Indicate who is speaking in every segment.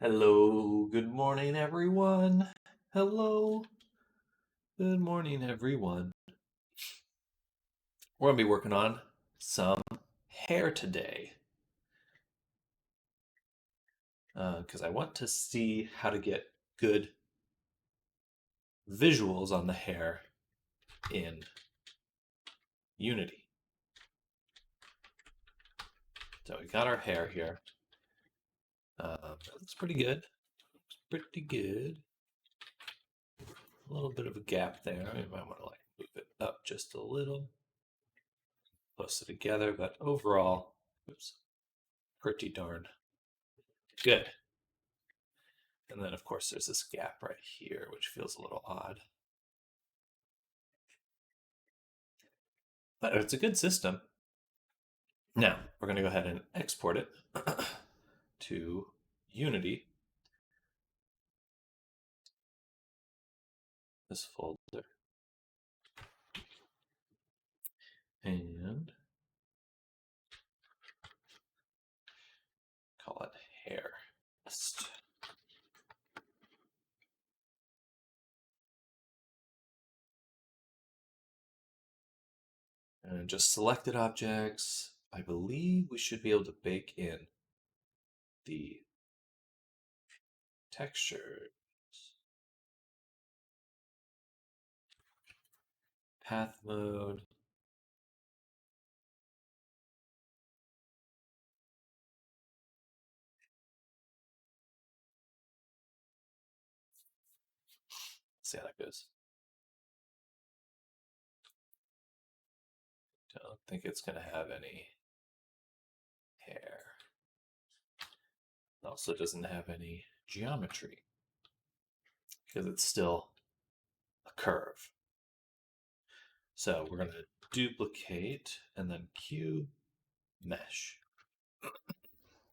Speaker 1: Hello, good morning, everyone. Hello, good morning, everyone. We're going to be working on some hair today because I want to see how to get good visuals on the hair in Unity. So we got our hair here. It looks pretty good. Looks pretty good. A little bit of a gap there. We might want to move it up just a little. Close it together, but overall, oops, pretty darn good. And then, of course, there's this gap right here, which feels a little odd. But it's a good system. Now, we're going to go ahead and export it to Unity, this folder. And call it hair. And just selected objects. I believe we should be able to bake in the textures. Path mode. Let's see how that goes. Don't think it's going to have any hair. It also doesn't have any geometry because it's still a curve. So we're going to duplicate and then cube mesh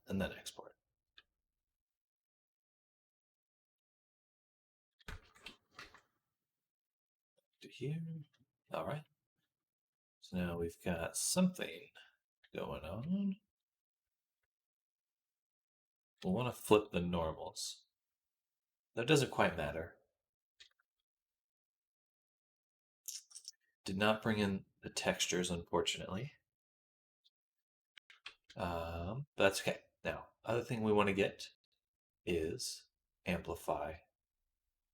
Speaker 1: and then export. To here. All right. So now we've got something going on. We'll want to flip the normals. That doesn't quite matter. Did not bring in the textures, unfortunately. But that's okay. Now, other thing we want to get is amplify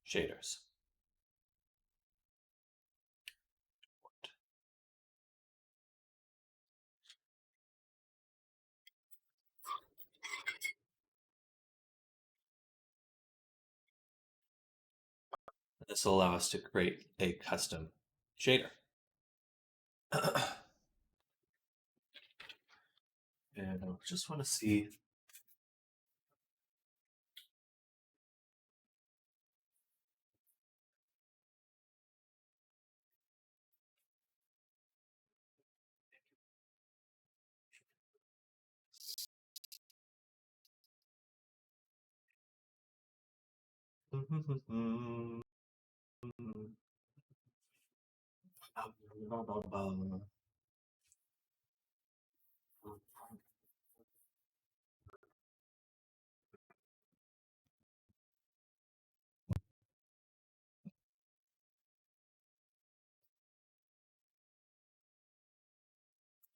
Speaker 1: shaders. This will allow us to create a custom shader. And I just want to see.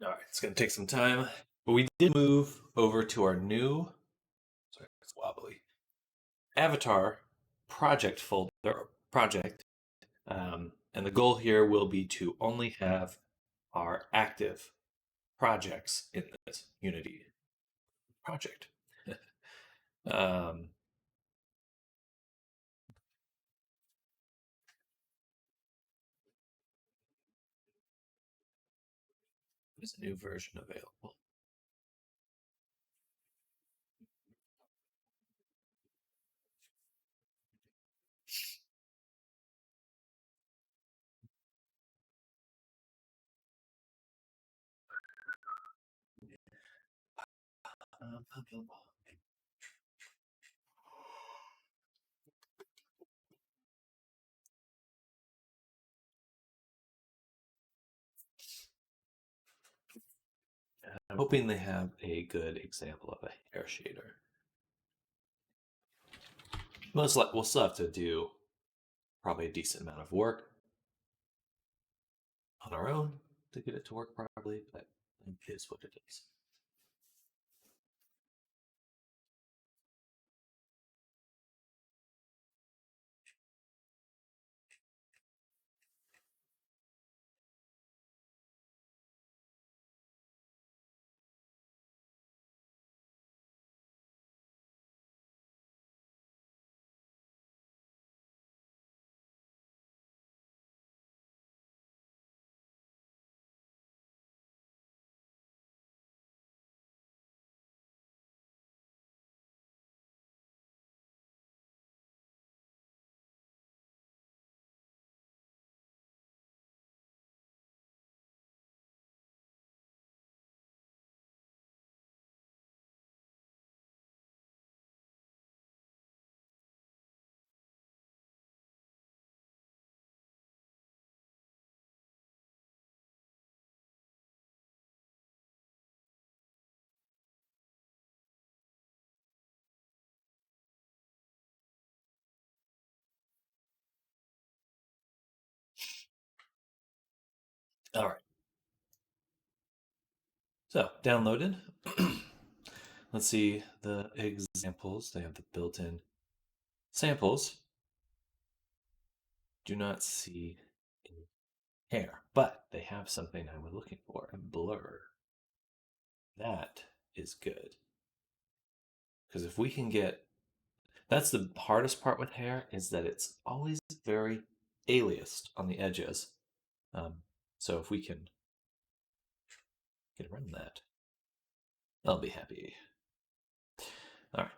Speaker 1: All right, it's going to take some time, but we did move over to our new, sorry, it's wobbly, avatar project folder, project. And the goal here will be to only have our active projects in this Unity project. There's a new version available. I'm hoping they have a good example of a hair shader. Most like we'll still have to do probably a decent amount of work on our own to get it to work properly, but it is what it is. All right. So downloaded. Let's see the examples. They have the built-in samples. Do not see any hair, but they have something I was looking for, a blur. That is good. Because if we can get, that's the hardest part with hair, is that it's always very aliased on the edges. So if we can get around that, I'll be happy. All right.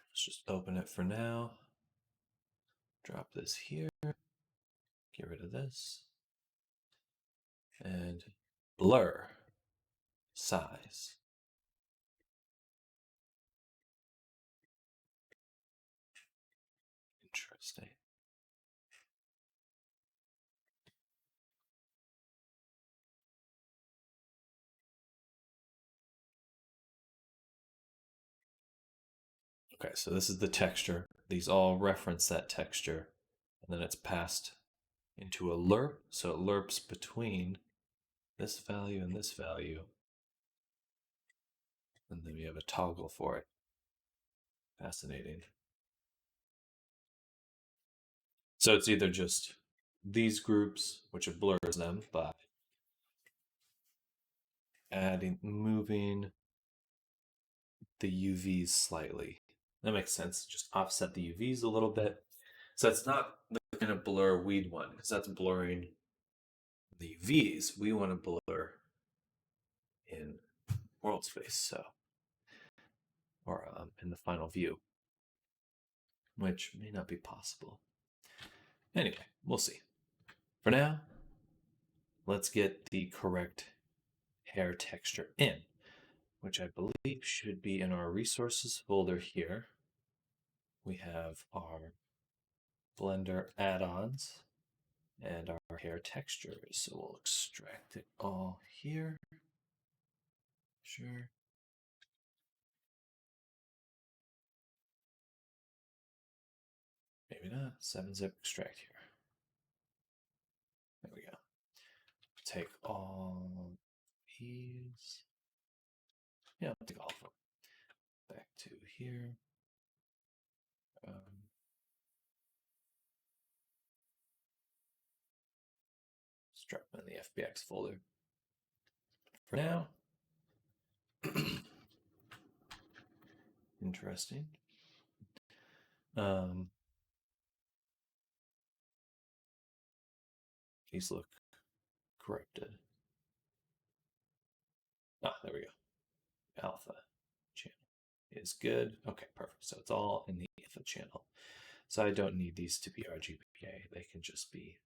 Speaker 1: Let's just open it for now. Drop this here. Get rid of this. And blur. Size. Interesting. Okay, so this is the texture. These all reference that texture. And then it's passed into a lerp. So it lerps between this value and this value. And then we have a toggle for it. Fascinating. So it's either just these groups, which it blurs them by moving the UVs slightly. That makes sense. Just offset the UVs a little bit. So it's not the kind of blur we'd want, because that's blurring the UVs. We want to blur in world space, so or in the final view, which may not be possible. Anyway, we'll see. For now, let's get the correct hair texture in, which I believe should be in our resources folder here. We have our Blender add-ons and our hair textures. So we'll extract it all here. Sure. Maybe not. 7-zip extract here. There we go. Take all these. Yeah, I'll take all of them. Back to here. Let's drop them in the FBX folder. For now. Interesting. These look corrupted. Ah, there we go. Alpha channel is good. Okay, perfect. So it's all in the alpha channel. So I don't need these to be RGBA. They can just be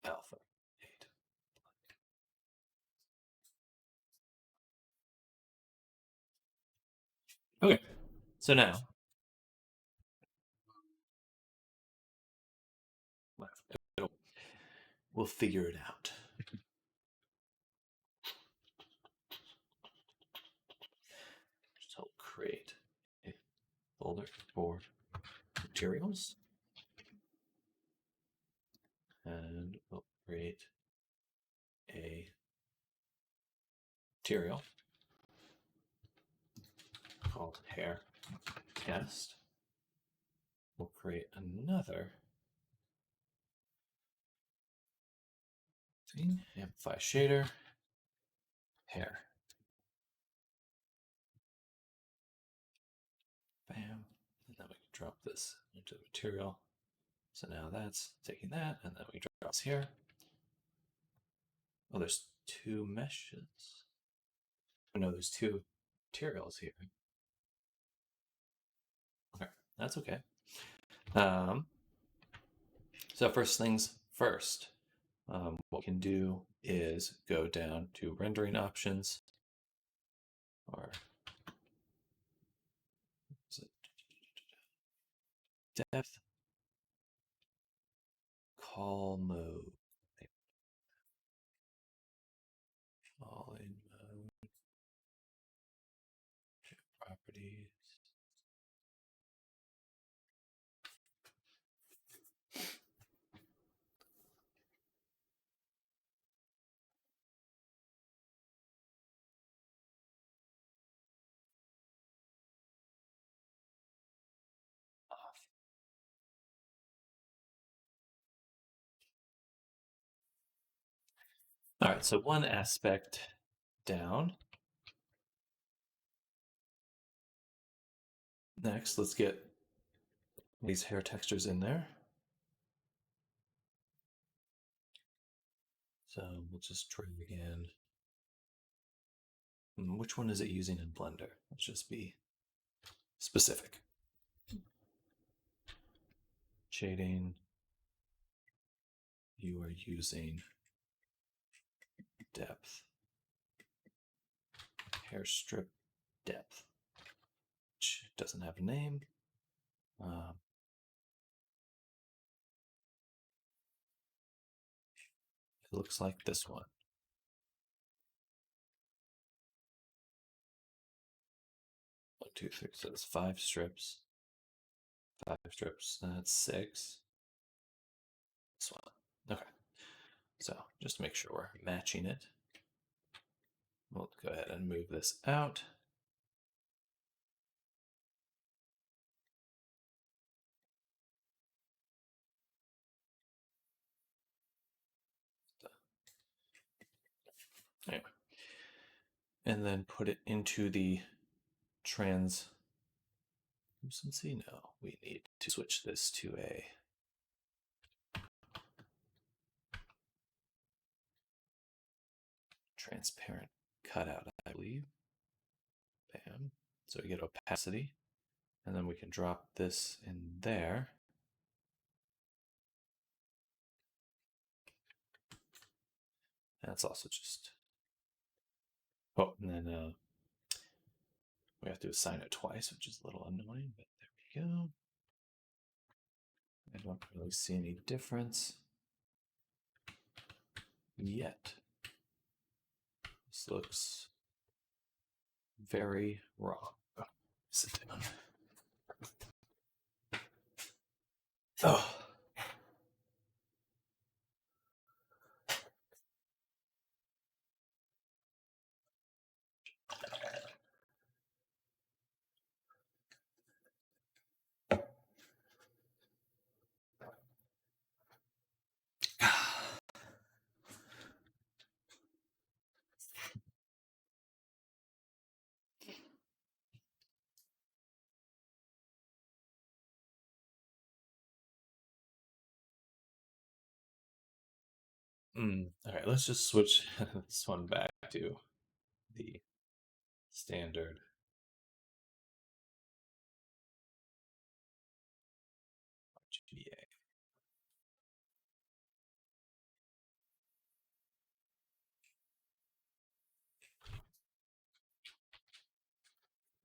Speaker 1: alpha 8. Okay, so now left. We'll figure it out. So create a folder for materials, and we'll create a material called hair test. We'll create another thing, amplify shader, hair. Bam. And then we can drop this into the material. So now that's taking that, and then we drop this here. Oh, there's two meshes. Oh, no, there's two materials here. Okay, that's okay. So first things first, what we can do is go down to rendering options, or is it depth, call mode, calling mode, properties. All right, so one aspect down. Next, let's get these hair textures in there. So we'll just try again. Which one is it using in Blender? Let's just be specific. Shading. You are using depth. Hair strip depth, which doesn't have a name. It looks like this one. One, two, three. So it's 5 strips. 5 strips. That's 6. This one. Okay. So just to make sure we're matching it, we'll go ahead and move this out. Anyway. And then put it into the translucency. No, we need to switch this to a transparent cutout, I believe. Bam. So we get opacity, and then we can drop this in there. That's also just, oh, and then we have to assign it twice, which is a little annoying, but there we go. I don't really see any difference yet. This looks very wrong. Oh, sit down. Oh. All right, let's just switch this one back to the standard. RGBA.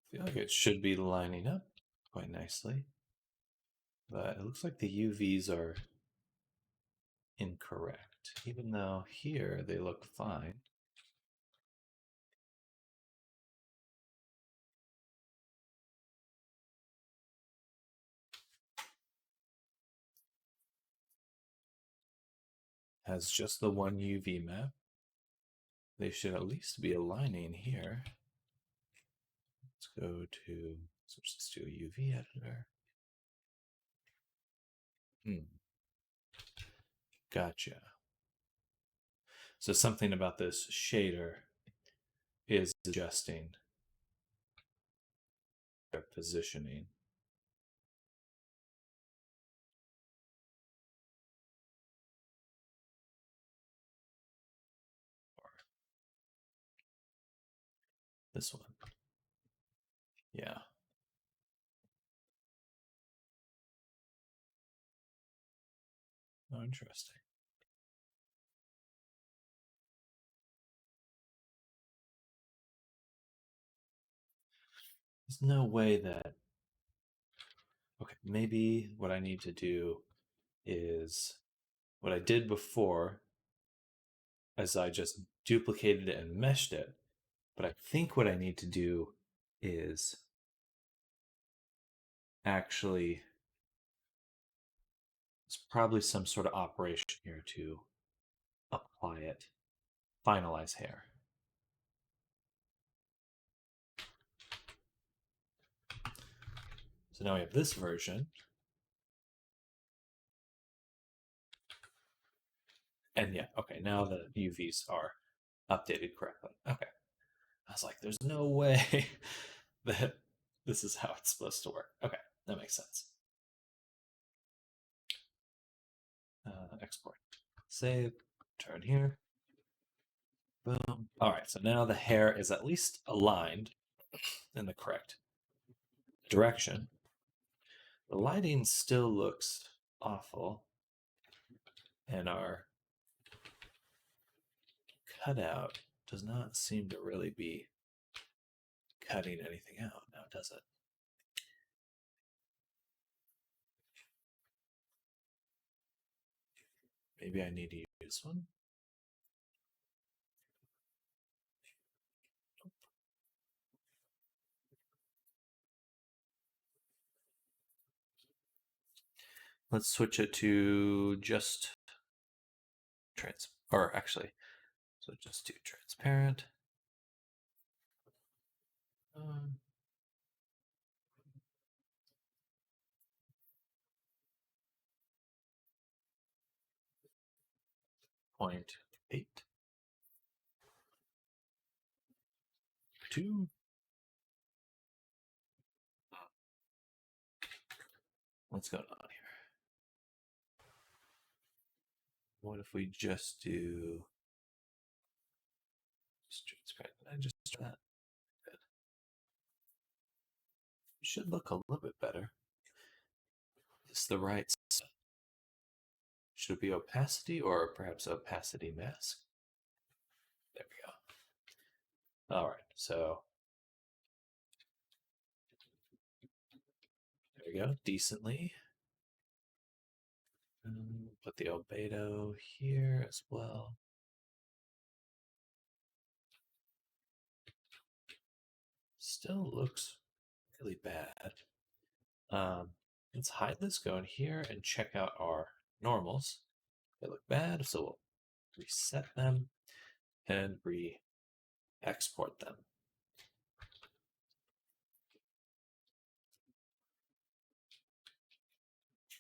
Speaker 1: I feel like it should be lining up quite nicely, but it looks like the UVs are incorrect, even though here they look fine. Has just the one UV map. They should at least be aligning here. Let's go to switch this to a UV editor. Gotcha. So something about this shader is adjusting their positioning. This one. Yeah. Oh, interesting. There's no way that. Okay, maybe what I need to do is what I did before, as I just duplicated it and meshed it. But I think what I need to do is actually, it's probably some sort of operation here to apply it, finalize hair. So now we have this version. And yeah, okay, now the UVs are updated correctly. Okay. I was like, there's no way that this is how it's supposed to work. Okay, that makes sense. Export. Save. Turn here. Boom. All right, so now the hair is at least aligned in the correct direction. The lighting still looks awful, and our cutout does not seem to really be cutting anything out now, does it? Maybe I need to use this one. Let's switch it to just or actually, so just do transparent. 0.8. 2. What's going on here? What if we just do transparent? I just try that. Good. It should look a little bit better. Is the right? Should it be opacity or perhaps opacity mask? There we go. All right, so there we go, decently. Put the albedo here as well. Still looks really bad. Let's hide this, go in here and check out our normals. They look bad, so we'll reset them and re-export them.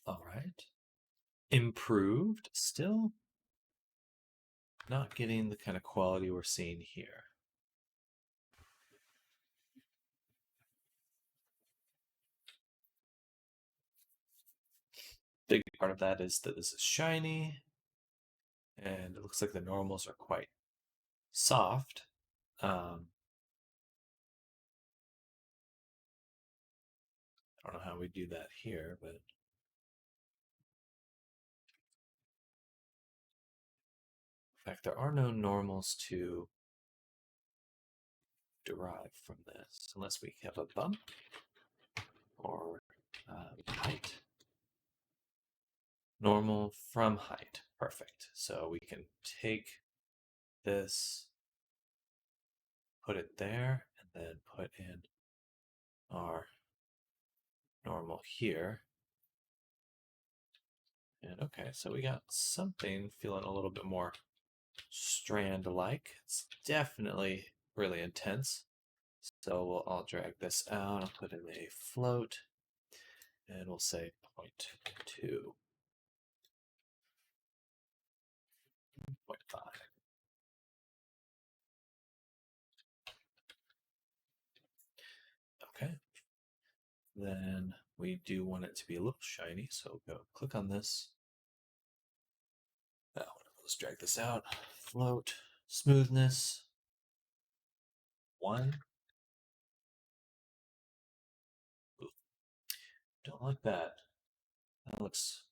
Speaker 1: All right. Improved, still not getting the kind of quality we're seeing here. Big part of that is that this is shiny, and it looks like the normals are quite soft. I don't know how we do that here, but in fact, there are no normals to derive from this unless we have a bump or height. Normal from height. Perfect. So we can take this, put it there, and then put in our normal here. And okay, so we got something feeling a little bit more strand-like. It's definitely really intense. So I'll drag this out, I'll put in a float, and we'll say 0.2, 0.5. Okay. Then we do want it to be a little shiny, so go click on this. Oh, let's drag this out. Float, smoothness, 1. Ooh, don't like that. That looks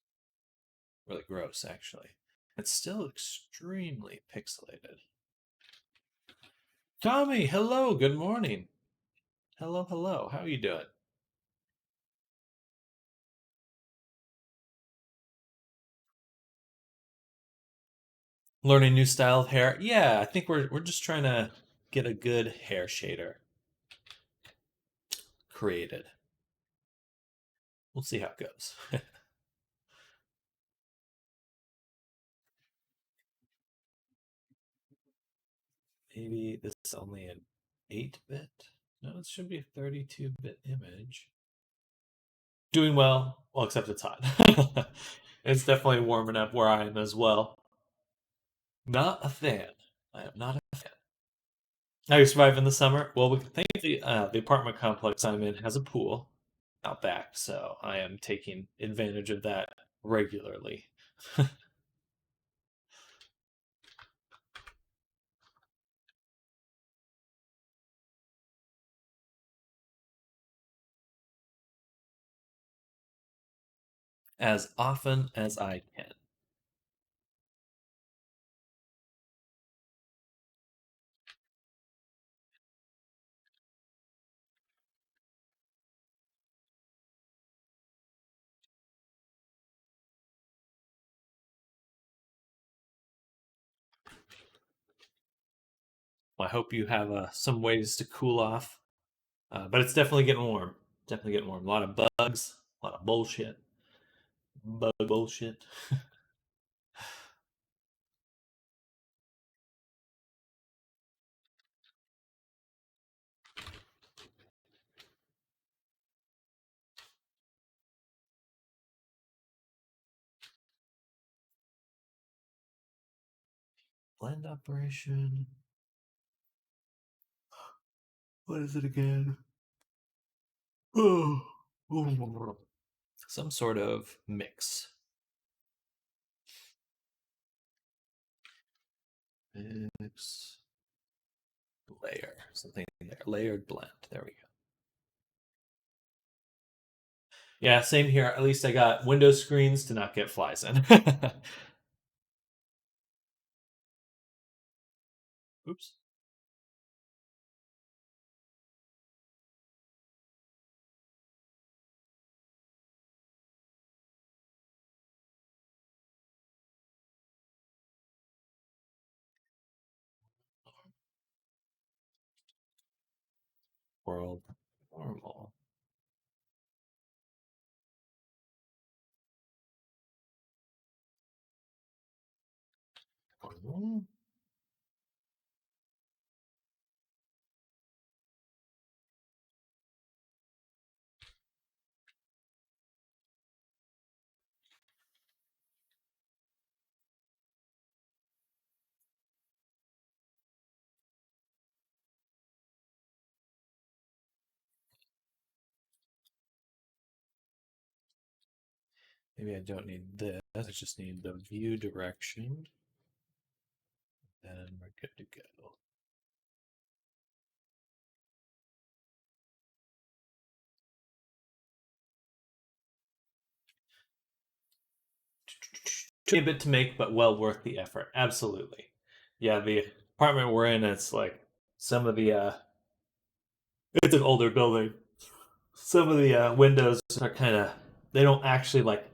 Speaker 1: really gross, actually. It's still extremely pixelated. Tommy, hello, good morning. Hello, hello. How are you doing? Learning new style of hair. Yeah, I think we're just trying to get a good hair shader created. We'll see how it goes. Maybe this is only an 8-bit. No, it should be a 32-bit image. Doing well, except it's hot. It's definitely warming up where I am as well. Not a fan. I am not a fan. How you surviving the summer? Well, thankfully, the apartment complex I'm in has a pool out back, so I am taking advantage of that regularly. As often as I can. Well, I hope you have some ways to cool off, but it's definitely getting warm. Definitely getting warm. A lot of bugs, a lot of bullshit, bug bullshit. Blend operation. What is it again? Oh, some sort of mix. Mix layer. Something there. Layered blend. There we go. Yeah, same here. At least I got window screens to not get flies in. Oops. World normal. Maybe I don't need this. I just need the view direction. And we're good to go. A bit to make, but well worth the effort. Absolutely. Yeah, the apartment we're in, it's like some of the it's an older building. Some of the windows are kind of, they don't actually like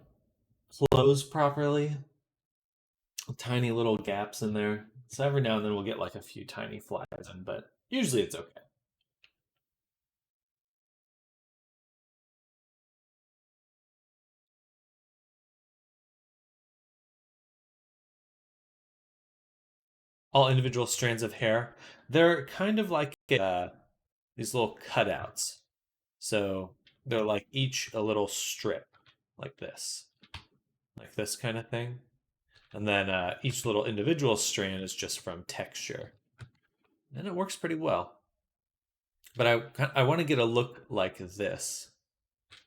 Speaker 1: close properly. tiny little gaps in there. So every now and then we'll get like a few tiny flies in, but usually it's okay. All individual strands of hair, they're kind of like these little cutouts. So they're like each a little strip, like this kind of thing. And then each little individual strand is just from texture. And it works pretty well. But I want to get a look like this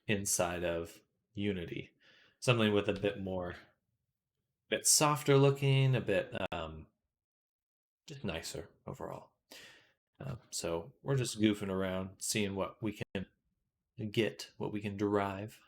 Speaker 1: inside of Unity. Something with a bit softer looking, a bit just nicer overall. So we're just goofing around, seeing what we can get, what we can derive.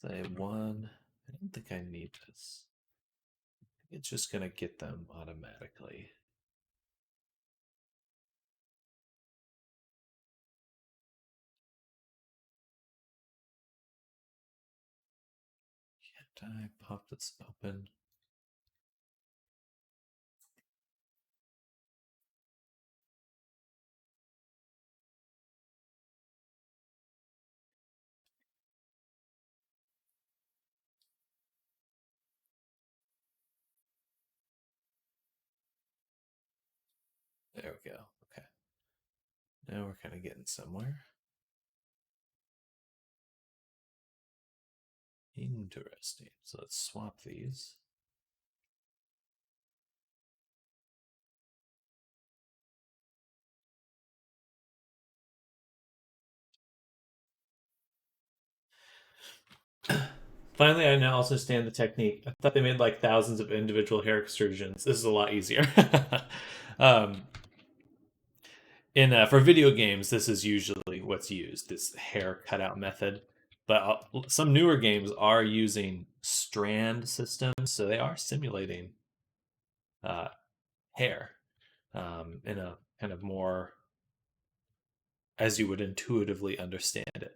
Speaker 1: Say one. I don't think I need this. It's just going to get them automatically. Can't I pop this open? There we go. Okay. Now we're kind of getting somewhere. Interesting. So let's swap these. Finally, I now also understand the technique. I thought they made like thousands of individual hair extrusions. This is a lot easier. um, in For video games, this is usually what's used, this hair cutout method. But some newer games are using strand systems, so they are simulating uh, hair in a kind of more as you would intuitively understand it.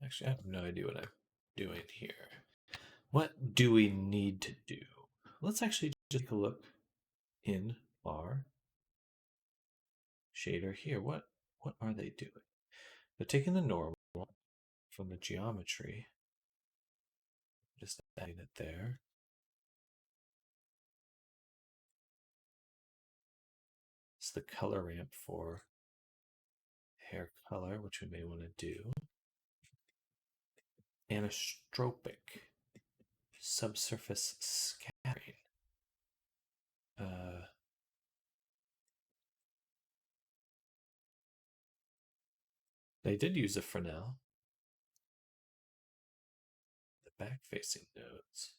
Speaker 1: Actually, I have no idea what I'm doing here. What do we need to do? Let's actually just take a look in our shader here. What are they doing? They're taking the normal from the geometry, just adding it there. It's the color ramp for hair color, which we may want to do. Anisotropic subsurface scattering. Uh, they did use a Fresnel. The back-facing nodes.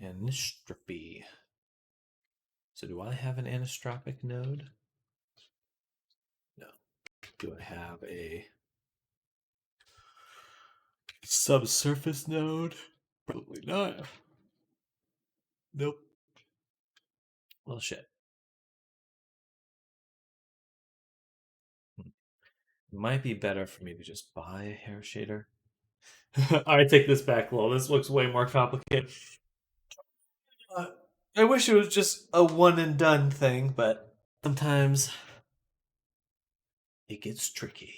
Speaker 1: Anisotropy. So do I have an anisotropic node? No. Do I have a subsurface node? Probably not. Nope. Well, shit. It might be better for me to just buy a hair shader. I take this back, Lol. This looks way more complicated. Uh, I wish it was just a one and done thing, but sometimes it gets tricky.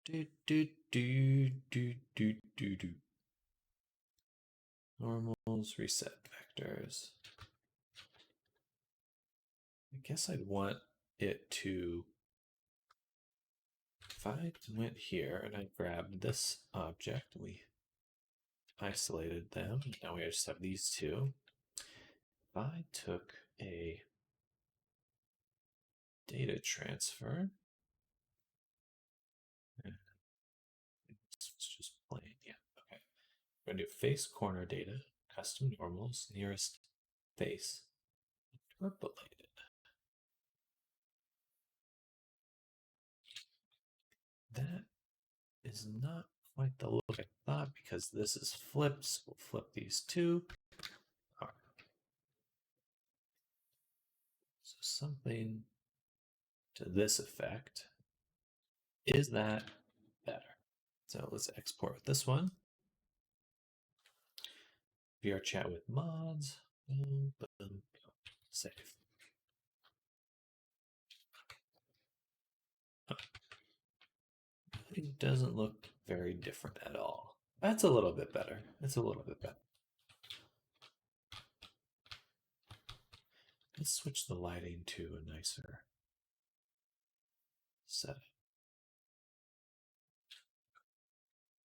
Speaker 1: Do, do, do, do, do, do, do. Normals, reset vectors. I guess I'd want it to, if I went here and I grabbed this object, we isolated them. Now we just have these two. If I took a data transfer, it's just plain, yeah, okay. We're gonna do face corner data, custom normals, nearest face, interpolated. That is not quite the look I thought because this is flipped, so we'll flip these two. All right. So something to this effect. Is that better? So let's export with this one. VR chat with mods. Boom, boom, boom. Save. It doesn't look very different at all. That's a little bit better. It's a little bit better. Let's switch the lighting to a nicer setting.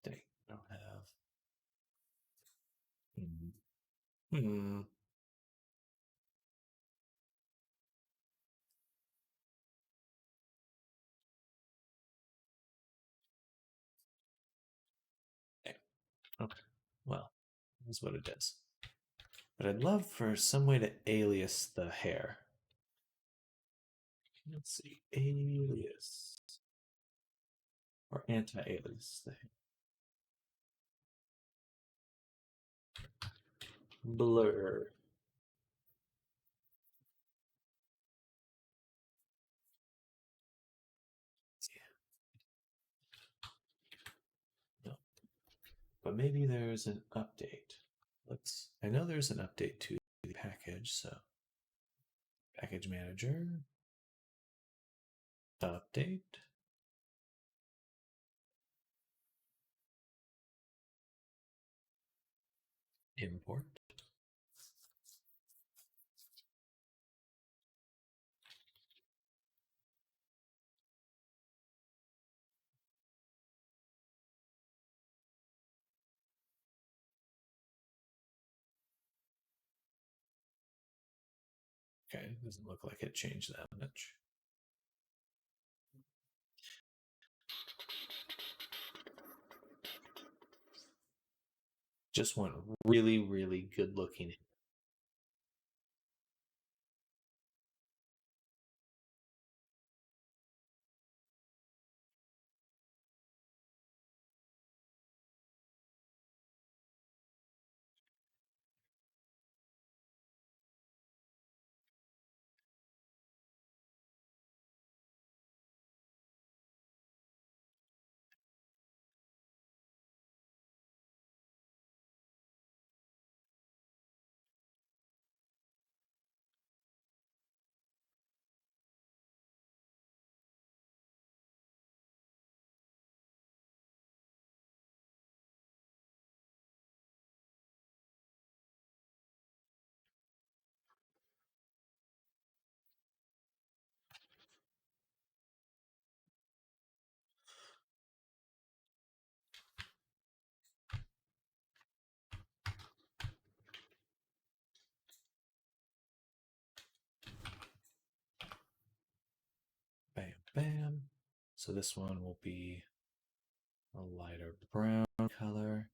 Speaker 1: Dang, I don't have. Hmm. Okay. Well, that's what it is. But I'd love for some way to alias the hair. Let's see. Alias. Or anti-alias the hair. Blur. No. But maybe there's an update. I know there's an update to the package, so package manager, update. Import. Okay, doesn't look like it changed that much. Just want really, really good looking. Bam, bam. So this one will be a lighter brown color.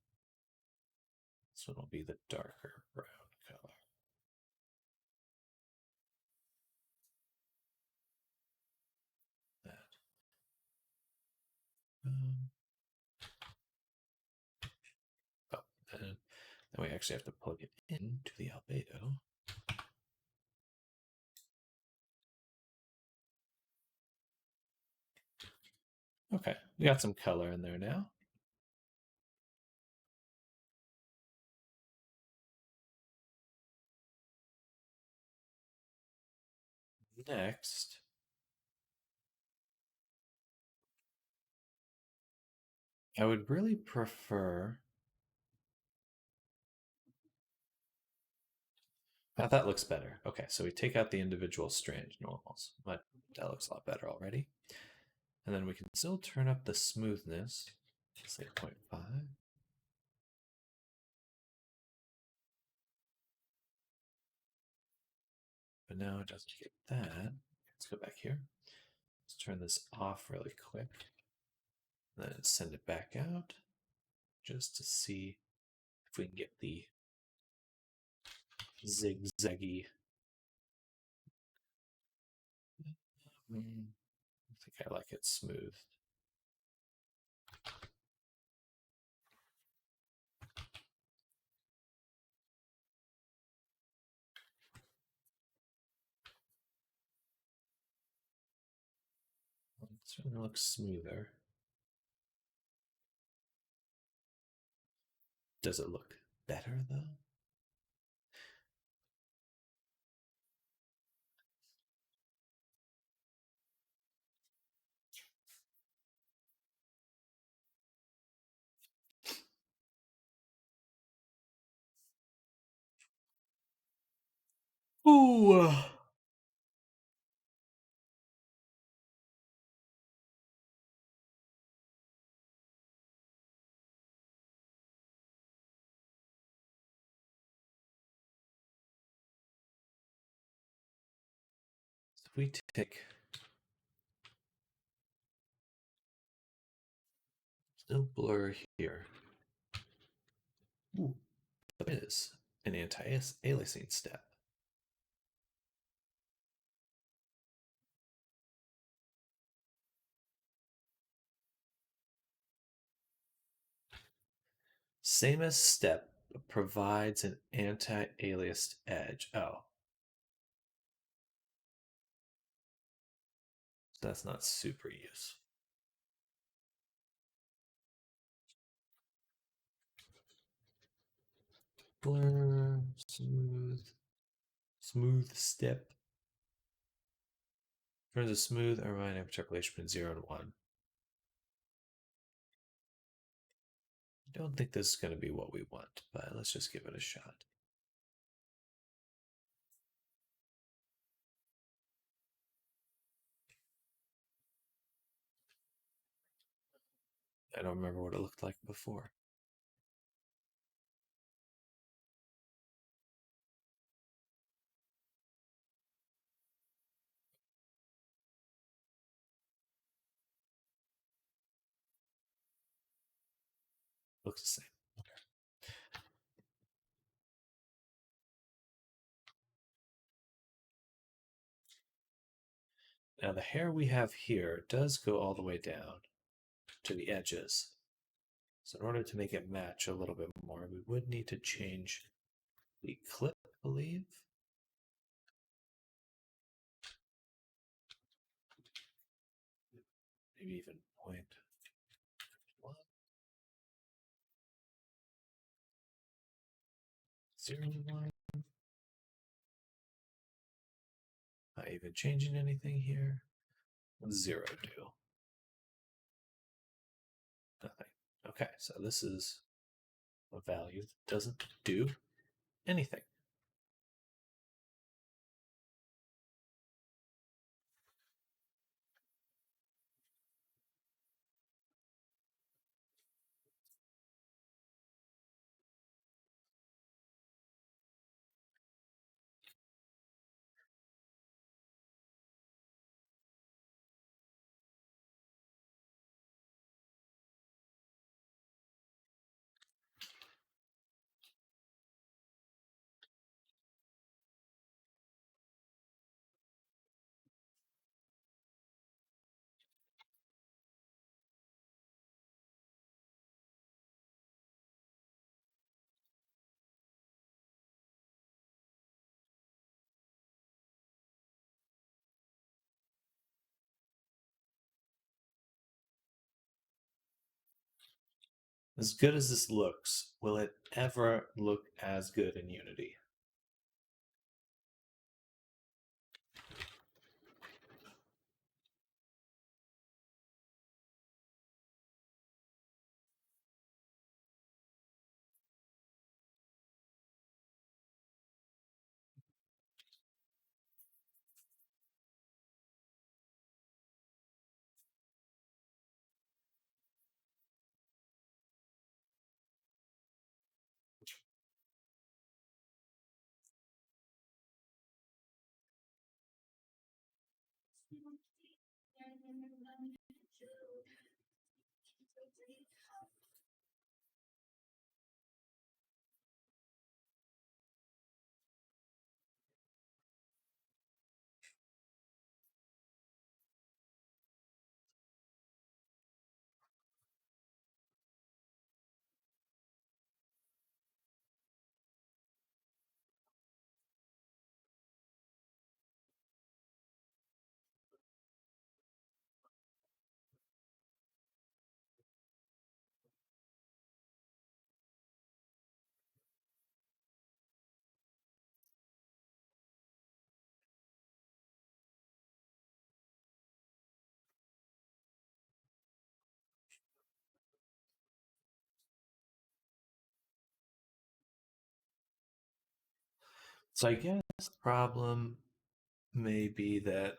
Speaker 1: This one will be the darker brown color. That. Oh, then we actually have to plug it into the albedo. Okay, we got some color in there now. Next, I would really prefer. That looks better. Okay, so we take out the individual strange normals. But that looks a lot better already. And then we can still turn up the smoothness. Say 0.5. But now it doesn't get that. Let's go back here. Let's turn this off really quick. Then send it back out just to see if we can get the zigzaggy. I think I like it smooth. It certainly looks smoother. Does it look better though? Ooh. So we take still blur here. Ooh, it is an anti-aliasing step. Same as step provides an anti-aliased edge. Oh. So that's not super useful. Blur, smooth step. Turns a smooth or line interpolation between 0 and 1. I don't think this is going to be what we want, but let's just give it a shot. I don't remember what it looked like before. Looks the same. Now the hair we have here does go all the way down to the edges. So in order to make it match a little bit more, we would need to change the clip, I believe. Maybe even 0.1. Zero one. Not even changing anything here. Zero do. Nothing. Okay, so this is a value that doesn't do anything. As good as this looks, will it ever look as good in Unity? So I guess the problem may be that.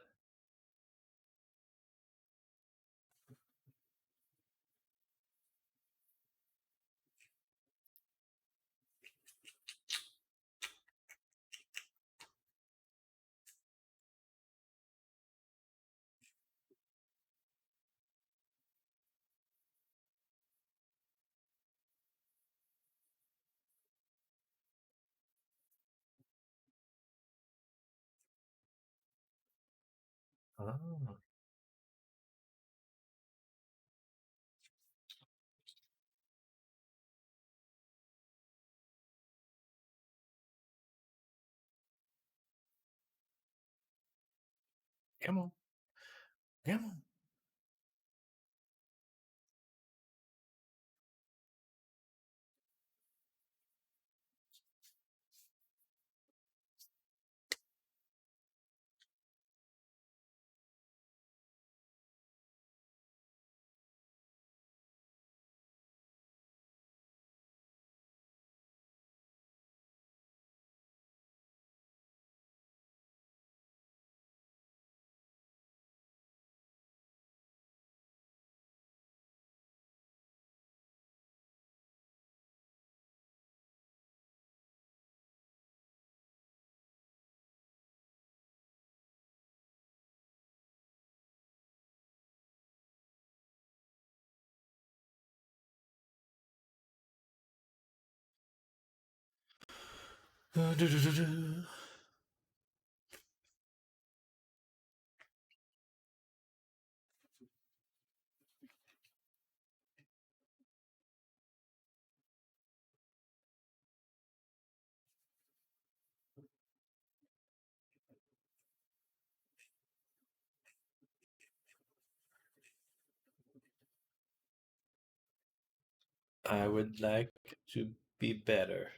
Speaker 1: Oh, come on, come on. I would like to be better.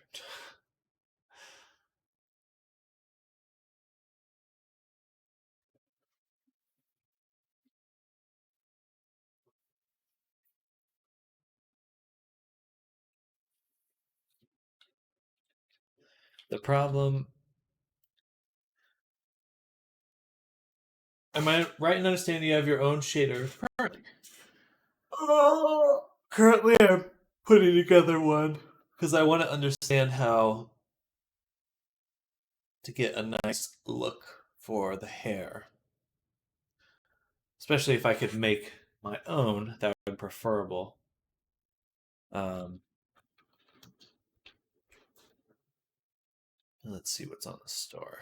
Speaker 1: The problem. Am I right in understanding you have your own shader currently? Currently, I'm putting together one because I want to understand how to get a nice look for the hair. Especially if I could make my own, that would be preferable. Um, let's see what's on the store.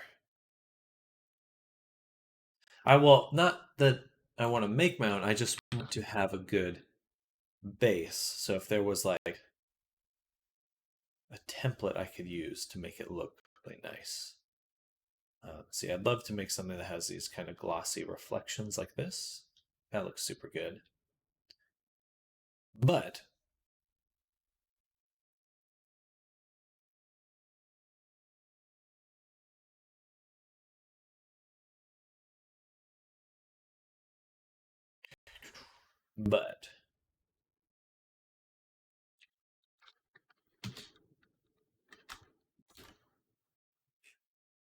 Speaker 1: I will not that I want to make my own. I just want to have a good base. So if there was like a template I could use to make it look really nice. See, I'd love to make something that has these kind of glossy reflections like this. That looks super good. But but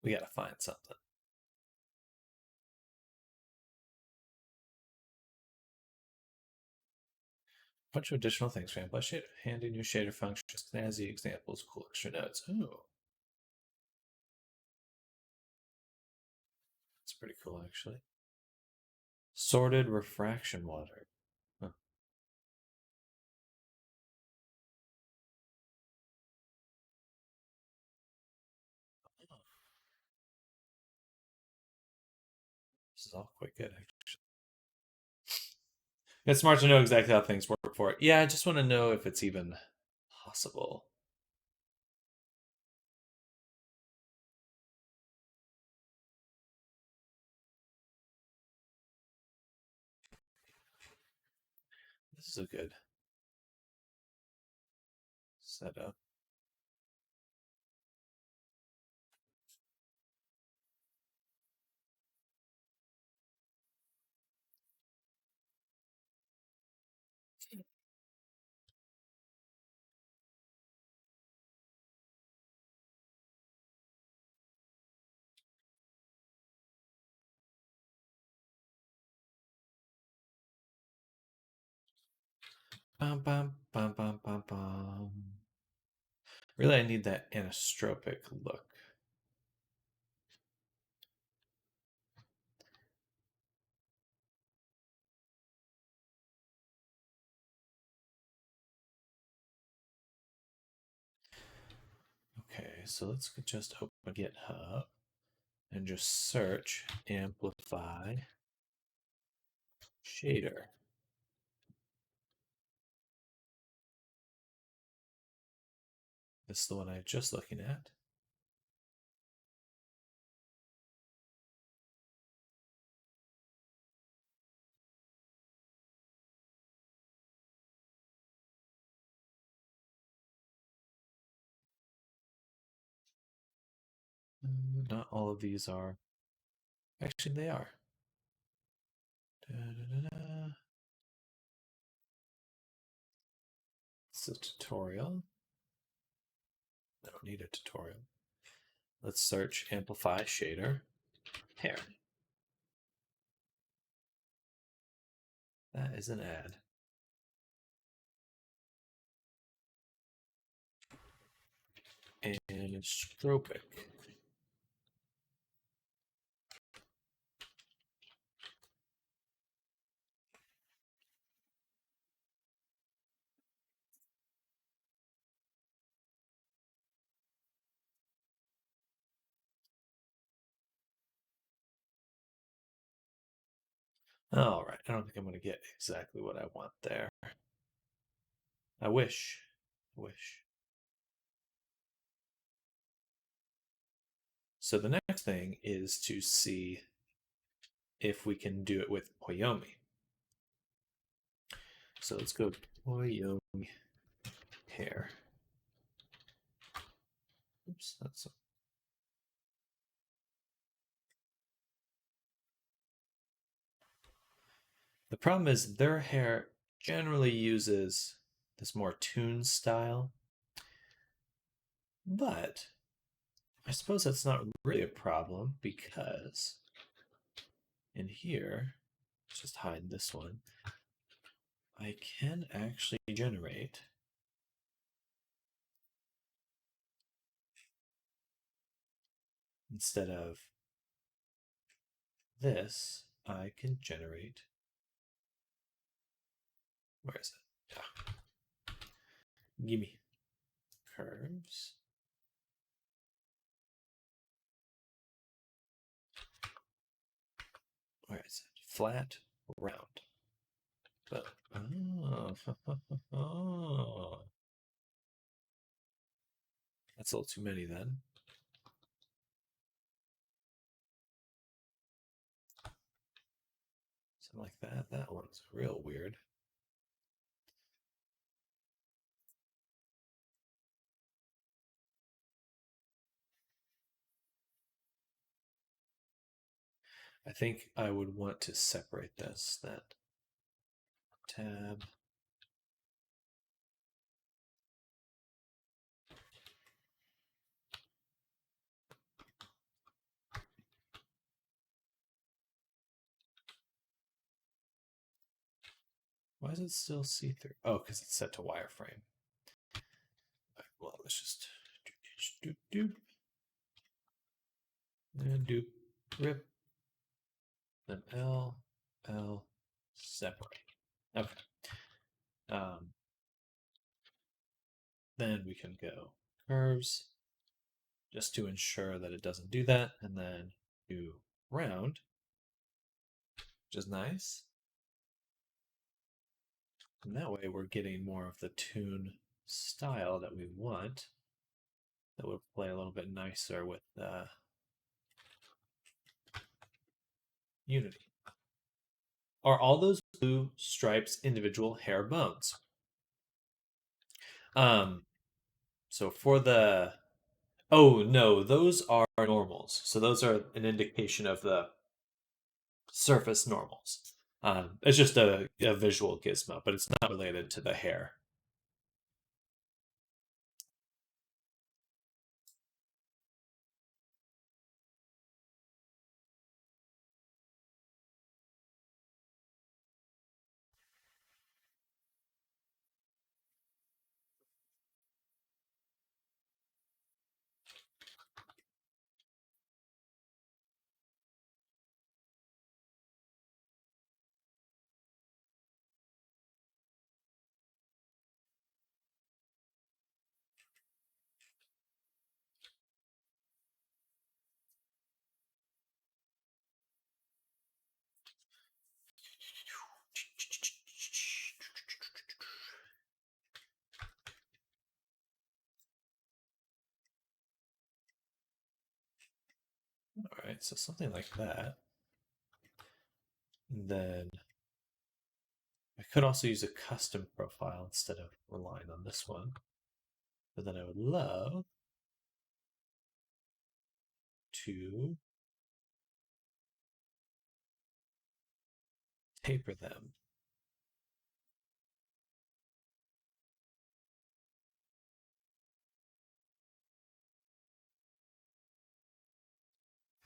Speaker 1: we gotta find something. Bunch of additional things for Amplify Shader. Handy new shader functions, snazzy examples, cool extra notes. Ooh. It's pretty cool actually. Sorted refraction water. Huh. This is all quite good, actually. It's smart to know exactly how things work for it. Yeah, I just want to know if it's even possible. This is a good setup. Bum, bum, bum, bum, bum, bum. Really, I need that anisotropic look. Okay, so let's just open GitHub and just search amplify shader. This is the one I was just looking at. Not all of these are. Actually, they are. Da, da, da, da. It's a tutorial. I don't need a tutorial. Let's search amplify shader hair. That is an ad. Anisotropic. All right, I don't think I'm going to get exactly what I want there. I wish. I wish. So the next thing is to see if we can do it with Poyomi. So let's go Poyomi hair. Oops, that's the problem is their hair generally uses this more toon style, but I suppose that's not really a problem because in here, let's just hide this one. I can actually generate instead of this, I can generate. Where is it? Yeah. Gimme curves. Where is it? Flat, round. But oh, that's a little too many then. Something like that. That one's real weird. I think I would want to separate this. That tab. Why is it still see-through? Oh, because it's set to wireframe. Right, well, let's just do and do rip then L L separate. Okay. Then we can go curves just to ensure that it doesn't do that, and then do round, which is nice. And that way we're getting more of the tune style that we want. That would play a little bit nicer with Unity. Are all those blue stripes individual hair bones? Um, so for the oh no, those are normals. So those are an indication of the surface normals. It's just a visual gizmo, but it's not related to the hair. All right, so something like that. And then I could also use a custom profile instead of relying on this one. But then I would love to taper them.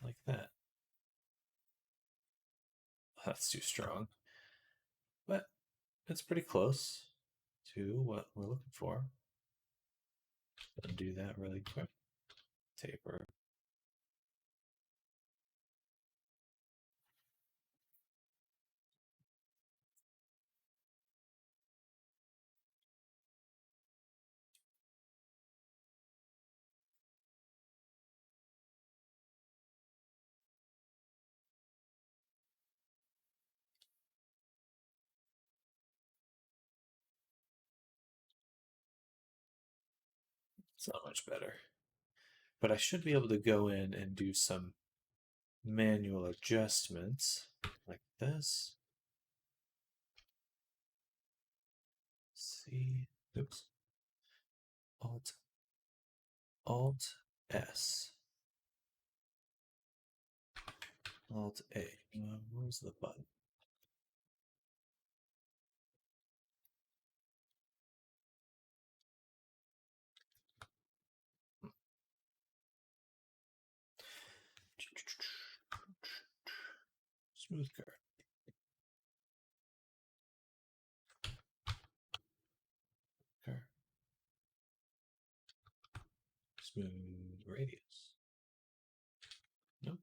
Speaker 1: Like that. That's too strong. But it's pretty close to what we're looking for. Undo that really quick. Taper. It's not much better. But I should be able to go in and do some manual adjustments like this. C, oops. Alt S. Alt A. Where's the button? Smooth curve. Curve. Smooth radius. Nope.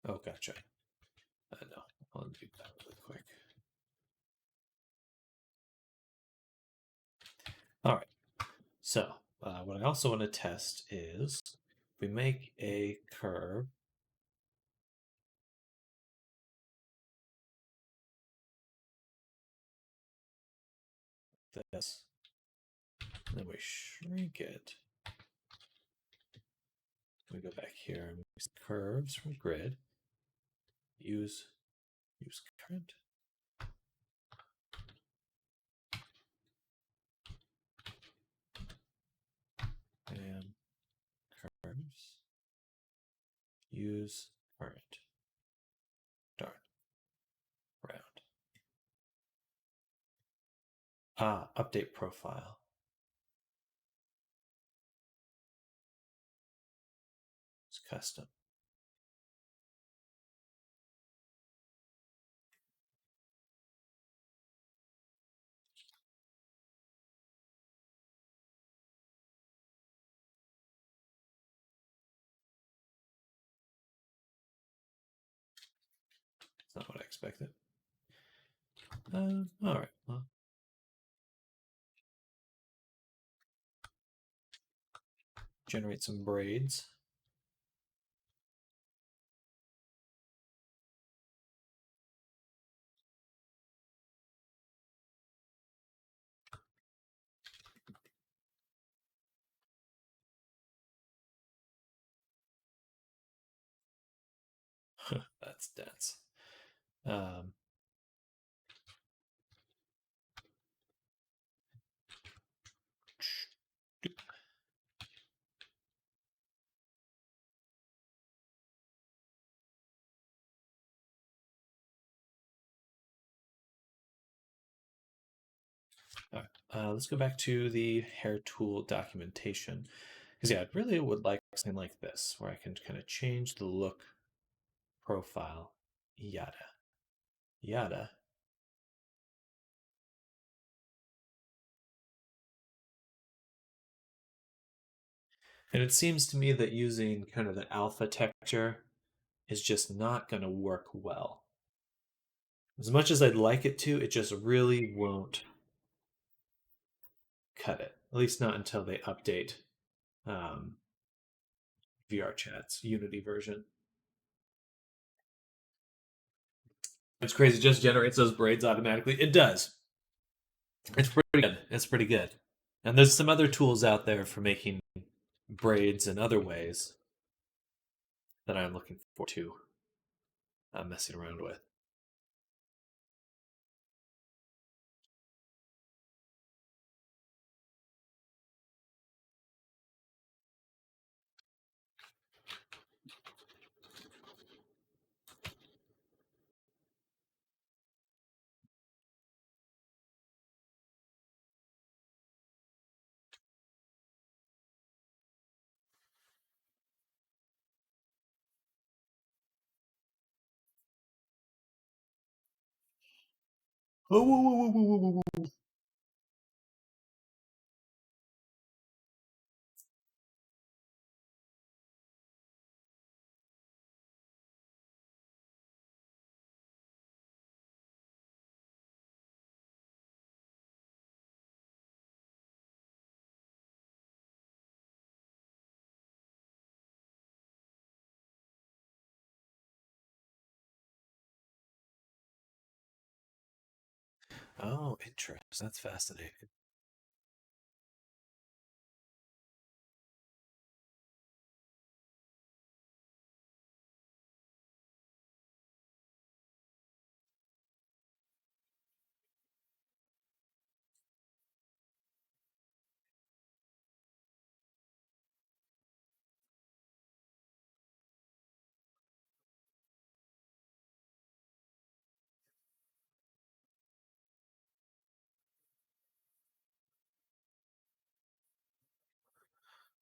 Speaker 1: Oh, gotcha. No, I'll do that really quick. All right. So, what I also want to test is if we make a curve like this, then we shrink it. We go back here and use curves from grid. Use current. And curves. Use current. Darn. Round. Update profile. It's custom. expect it. All right. Well, generate some braids. That's dense. All right. Let's go back to the hair tool documentation. Because, yeah, I really would like something like this, where I can kind of change the look, profile, yada, yada. And it seems to me that using kind of the alpha texture is just not going to work well. As much as I'd like it to, it just really won't cut it. At least not until they update um, VRChat's Unity version. It's crazy. It just generates those braids automatically. It does. It's pretty good. It's pretty good. And there's some other tools out there for making braids in other ways that I'm looking forward to messing around with. Oh, whoa, whoa, whoa, whoa, whoa, whoa. Oh, interesting. That's fascinating.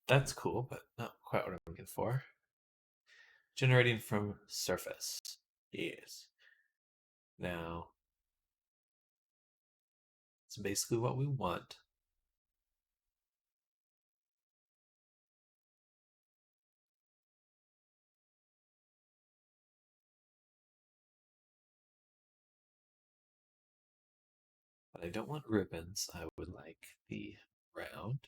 Speaker 1: That's cool, but not quite what I'm looking for. Generating from surface. Yes. Now, it's basically what we want. But I don't want ribbons. I would like the round.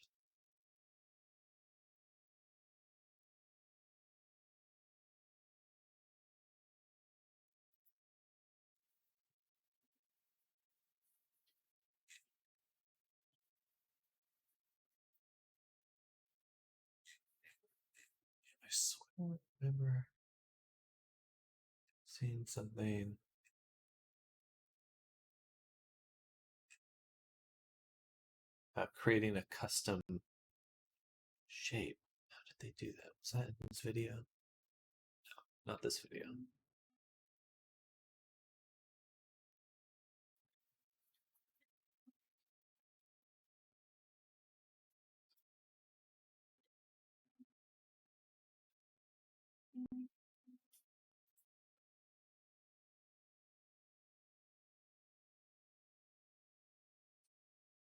Speaker 1: I swear I remember seeing something about creating a custom shape. How did they do that? Was that in this video? No, not this video.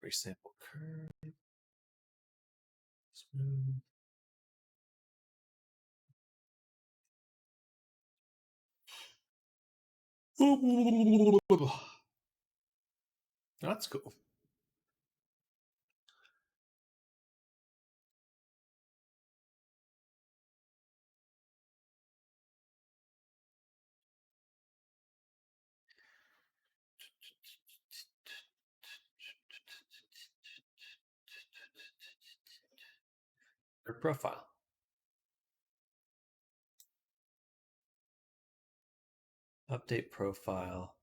Speaker 1: Resample curve. Smooth. That's cool. Your profile. Update profile.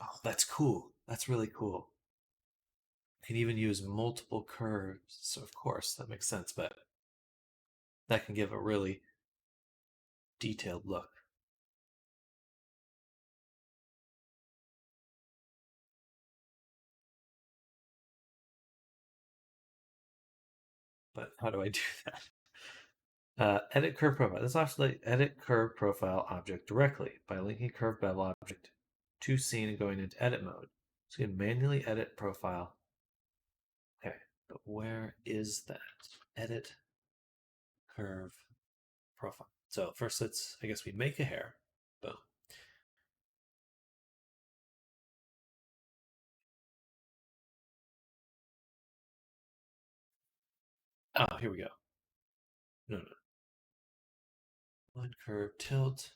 Speaker 1: Oh, that's cool. That's really cool. Can even use multiple curves. So of course that makes sense, but that can give a really detailed look. But how do I do that? Edit curve profile. This actually edit curve profile object directly by linking curve bevel object to scene and going into edit mode. So you can manually edit profile. Okay, but where is that? Edit curve profile. So first I guess we make a hair. Boom. Oh, here we go. No. One curve tilt.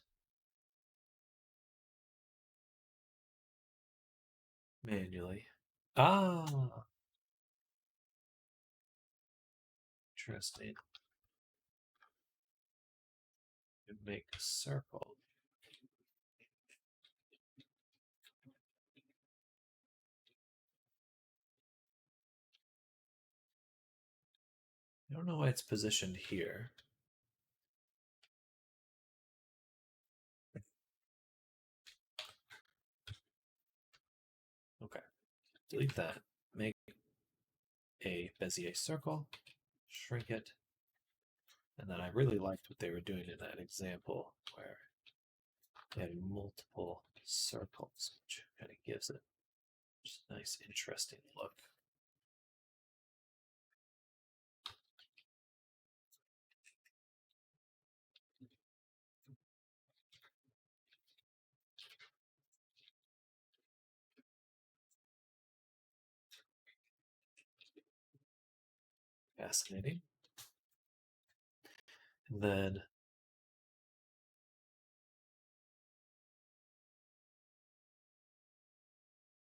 Speaker 1: Manually. Ah, interesting. You make a circle. I don't know why it's positioned here. Okay, delete that. Make a Bezier circle, shrink it, and then I really liked what they were doing in that example where they had multiple circles, which kind of gives it just a nice, interesting look. Fascinating. And then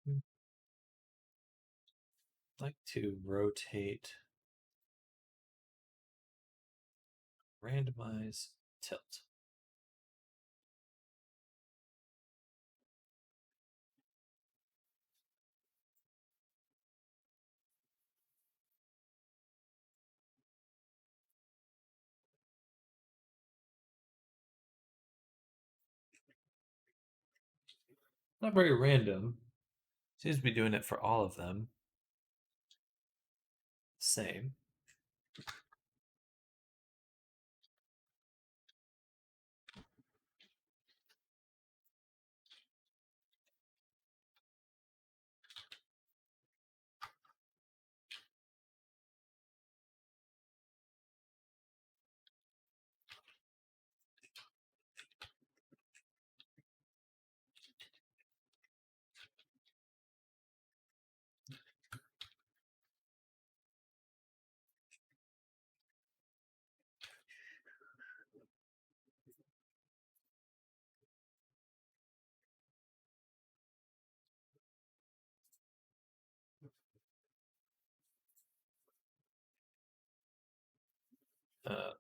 Speaker 1: I'd like to rotate, randomize, tilt. Not very random. Seems to be doing it for all of them. Same.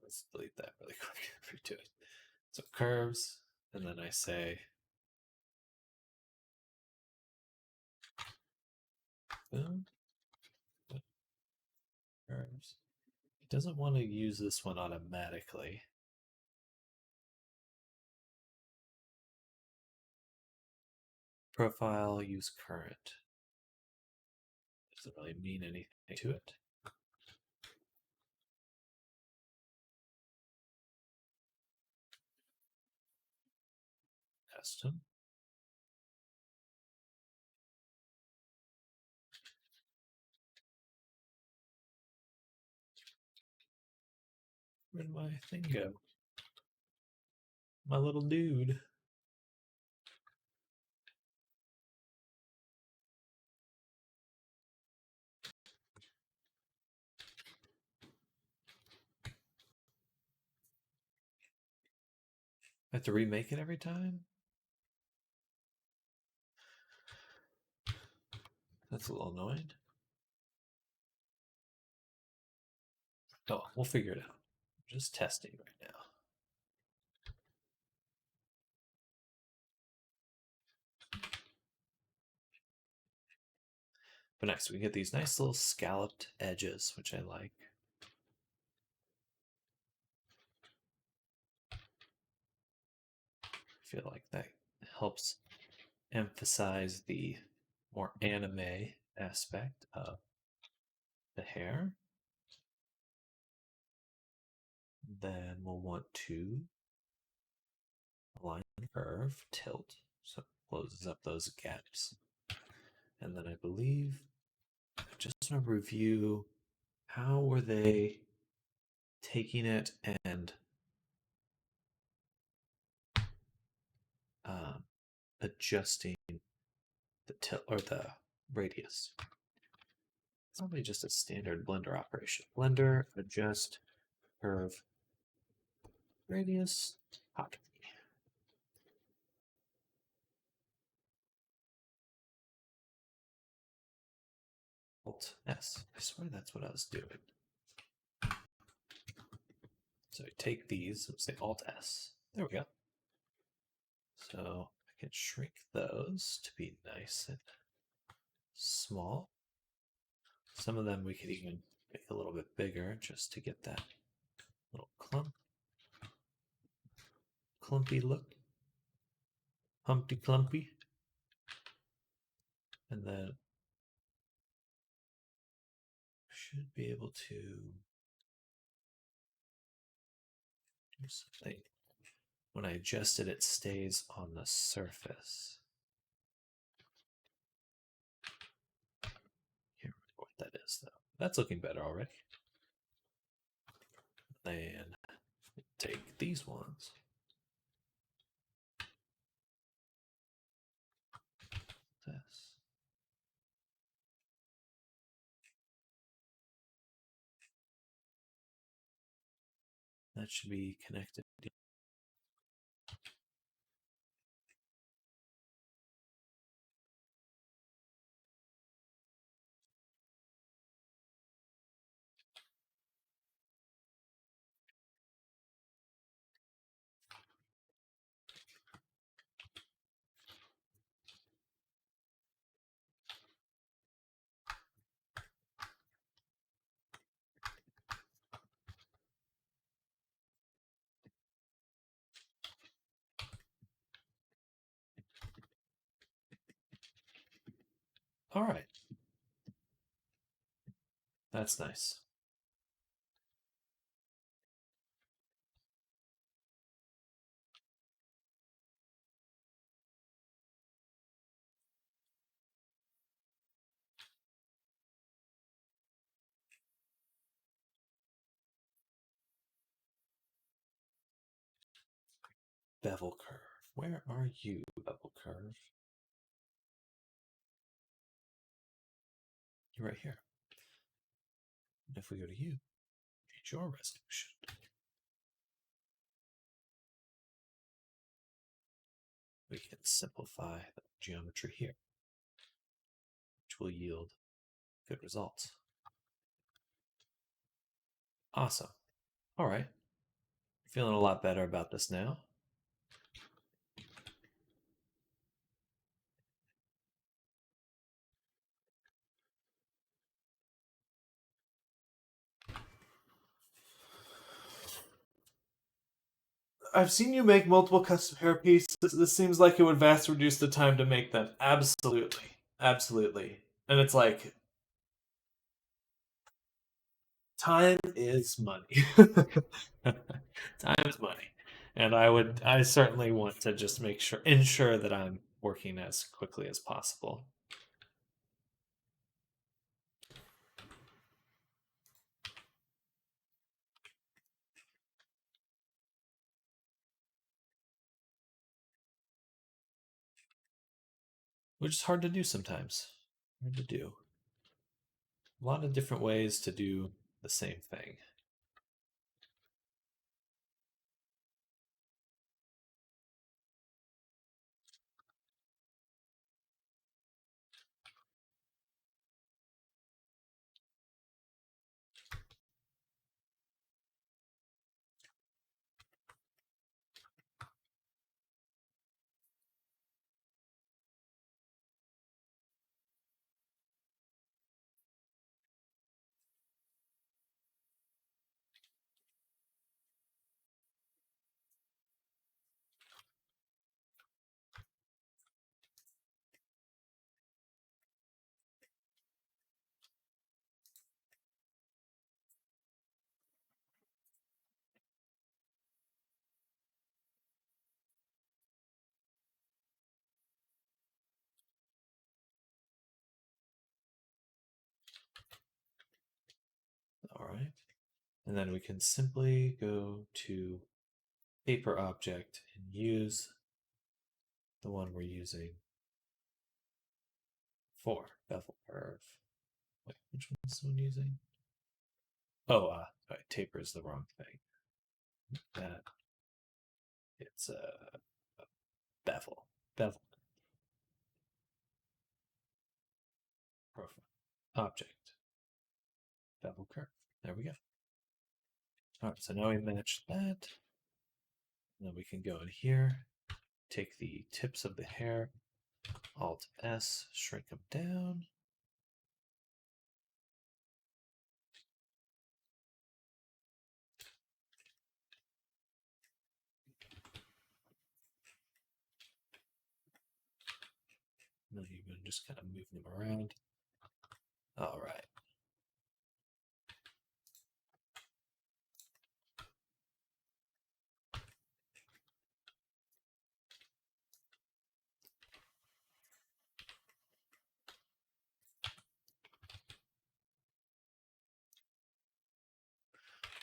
Speaker 1: Let's delete that really quick. Redo it. So curves, and then I say boom, curves. It doesn't want to use this one automatically. Profile, use current. Doesn't really mean anything to it. Custom. Where'd my thing go? My little dude. I have to remake it every time? That's a little annoying. Oh, we'll figure it out. I'm just testing right now. But next, we get these nice little scalloped edges, which I like. I feel like that helps emphasize the more anime aspect of the hair. Then we'll want to align the curve, tilt, so it closes up those gaps. And then I believe I just want to review how were they taking it and adjusting the tilt or the radius. It's probably just a standard blender operation. Blender, adjust, curve, radius, hotkey. Alt S. I swear that's what I was doing. So I take these and say Alt S. There we go. So I can shrink those to be nice and small. Some of them we could even make a little bit bigger just to get that little clumpy look. Humpty Clumpy. And then should be able to do something. When I adjust it, it stays on the surface. Can't remember what that is, though. That's looking better already. Then take these ones. This. That should be connected. All right. That's nice. Bevel curve. Where are you, bevel curve? You're right here. And if we go to you, change your resolution. We can simplify the geometry here, which will yield good results. Awesome. All right. Feeling a lot better about this now. I've seen you make multiple custom hair pieces. This seems like it would vastly reduce the time to make them. Absolutely. Absolutely. And it's like, time is money. Time is money. And I certainly want to just ensure that I'm working as quickly as possible. Which is hard to do sometimes. Hard to do. A lot of different ways to do the same thing. All right. And then we can simply go to paper object and use the one we're using for bevel curve. Wait, which one's the one using? Oh, right, taper is the wrong thing. That it's a bevel. Bevel. Profile. Object. Bevel curve. There we go. All right, so now we match that. And then we can go in here, take the tips of the hair, Alt S, shrink them down. And then you can just kind of move them around. All right.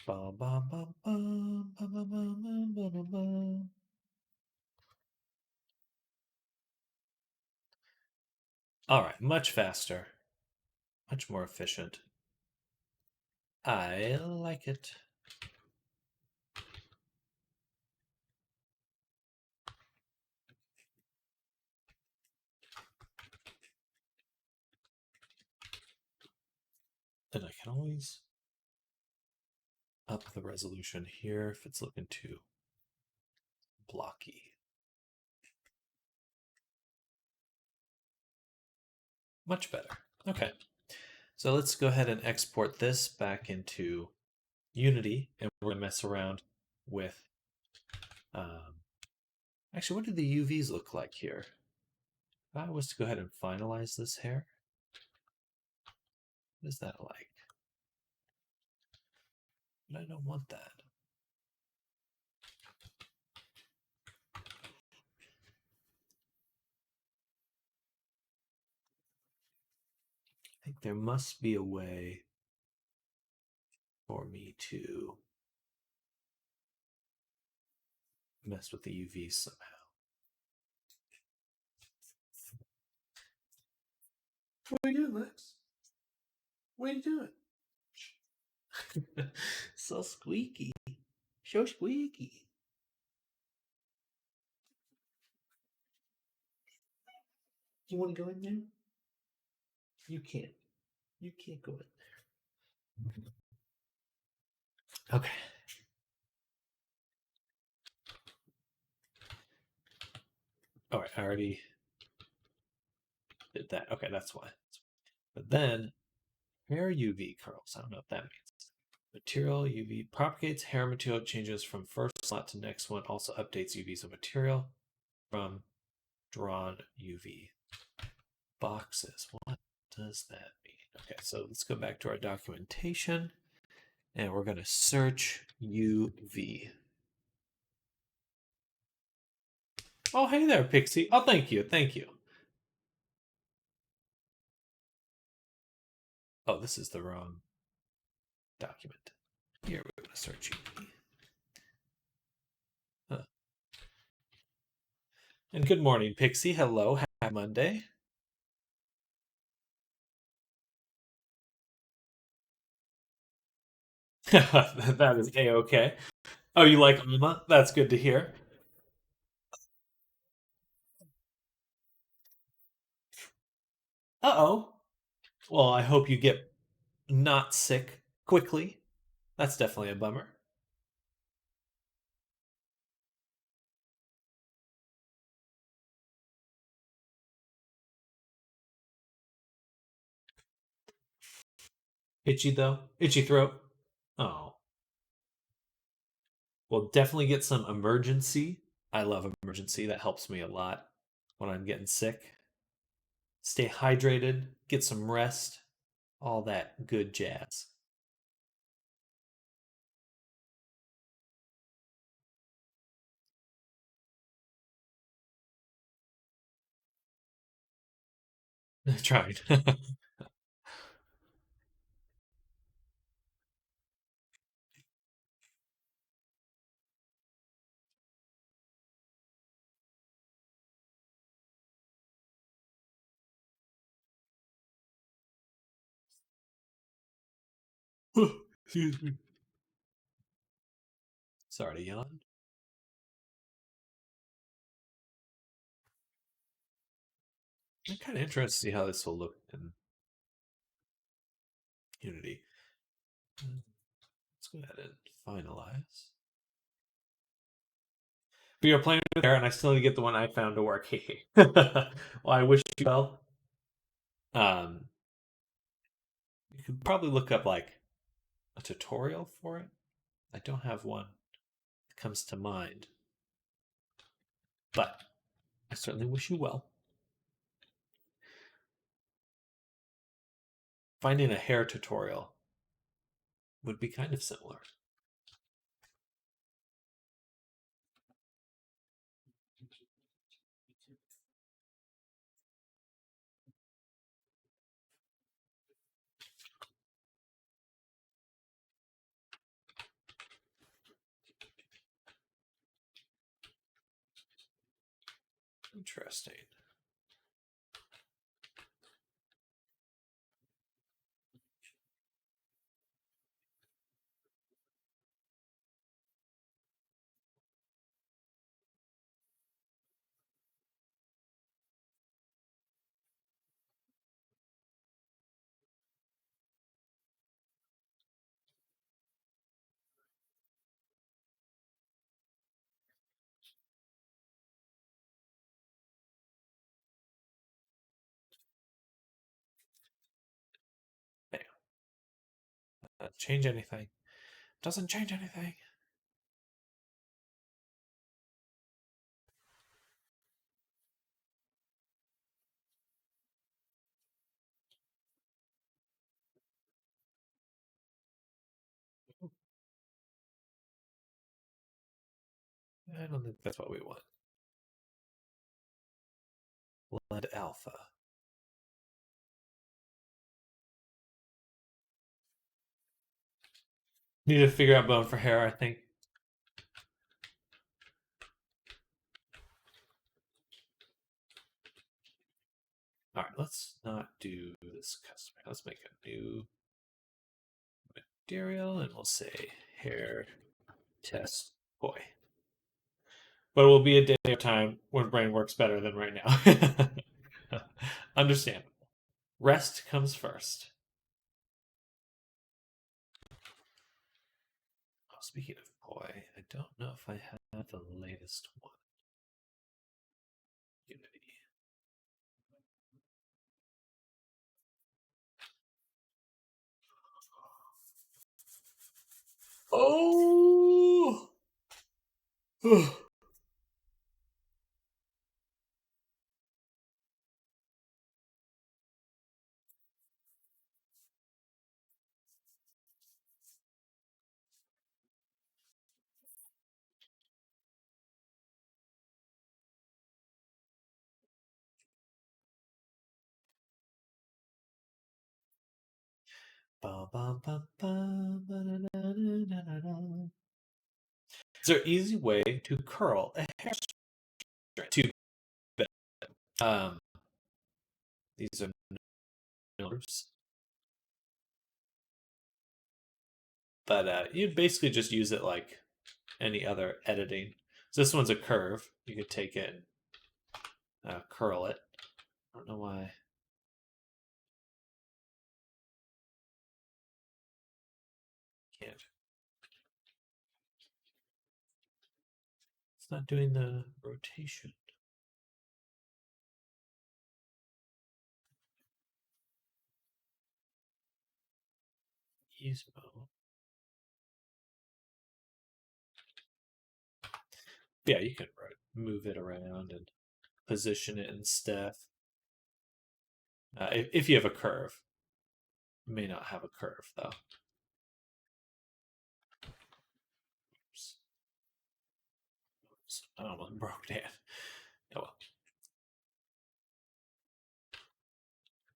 Speaker 1: Bum, bum, bum, bum, bum, bum, bum, bum, bum, bum. All right, much faster, much more efficient. I like it. And I can always up the resolution here if it's looking too blocky. Much better. Okay. So let's go ahead and export this back into Unity, and we're going to mess around with. Actually, what do the UVs look like here? If I was to go ahead and finalize this hair, what is that like? But I don't want that. I think there must be a way for me to mess with the UVs somehow. What are you doing, Lex? What are you doing? So squeaky. So squeaky. You want to go in there? You can't. You can't go in there. Okay. All right, I already did that. Okay, that's why. But then, hair UV curls. I don't know what that means. Material UV propagates hair material changes from first slot to next one. Also updates UVs of material from drawn UV boxes. What does that mean? Okay, so let's go back to our documentation. And we're going to search UV. Oh, hey there, Pixie. Oh, thank you. Thank you. Oh, this is the wrong document. Here, we're going to search UV. Huh. And good morning, Pixie. Hello. Happy Monday. That is A-okay. Oh, you like Alma? That's good to hear. Uh-oh. Well, I hope you get not sick quickly. That's definitely a bummer. Itchy, though? Itchy throat? Oh. Well, definitely get some emergency. I love emergency. That helps me a lot when I'm getting sick. Stay hydrated, get some rest, all that good jazz. Tried. Excuse me. Sorry to yawn. I'm kind of interested to see how this will look in Unity. Let's go ahead and finalize. We are playing with there, and I still need to get the one I found to work. Well, I wish you well. Um, you could probably look up like a tutorial for it. I don't have one that comes to mind, but I certainly wish you well. Finding a hair tutorial would be kind of similar. Interesting. Bam. Change anything? Doesn't change anything. I don't think that's what we want. Blend alpha. Need to figure out bone for hair, I think. All right, let's not do this custom. Let's make a new material and we'll say hair test boy. But it will be a day of time when brain works better than right now. Understandable. Rest comes first. Oh, speaking of boy, I don't know if I have the latest one. Unity. Oh! Is there an easy way to curl a hair to um these are numbers, but you'd basically just use it like any other editing. So this one's a curve. You could take it, curl it. I don't know why. Can't. It's not doing the rotation. Gizmo. Yeah, you can move it around and position it and stuff. If you have a curve, you may not have a curve though. Oops. I almost broke that. Oh well.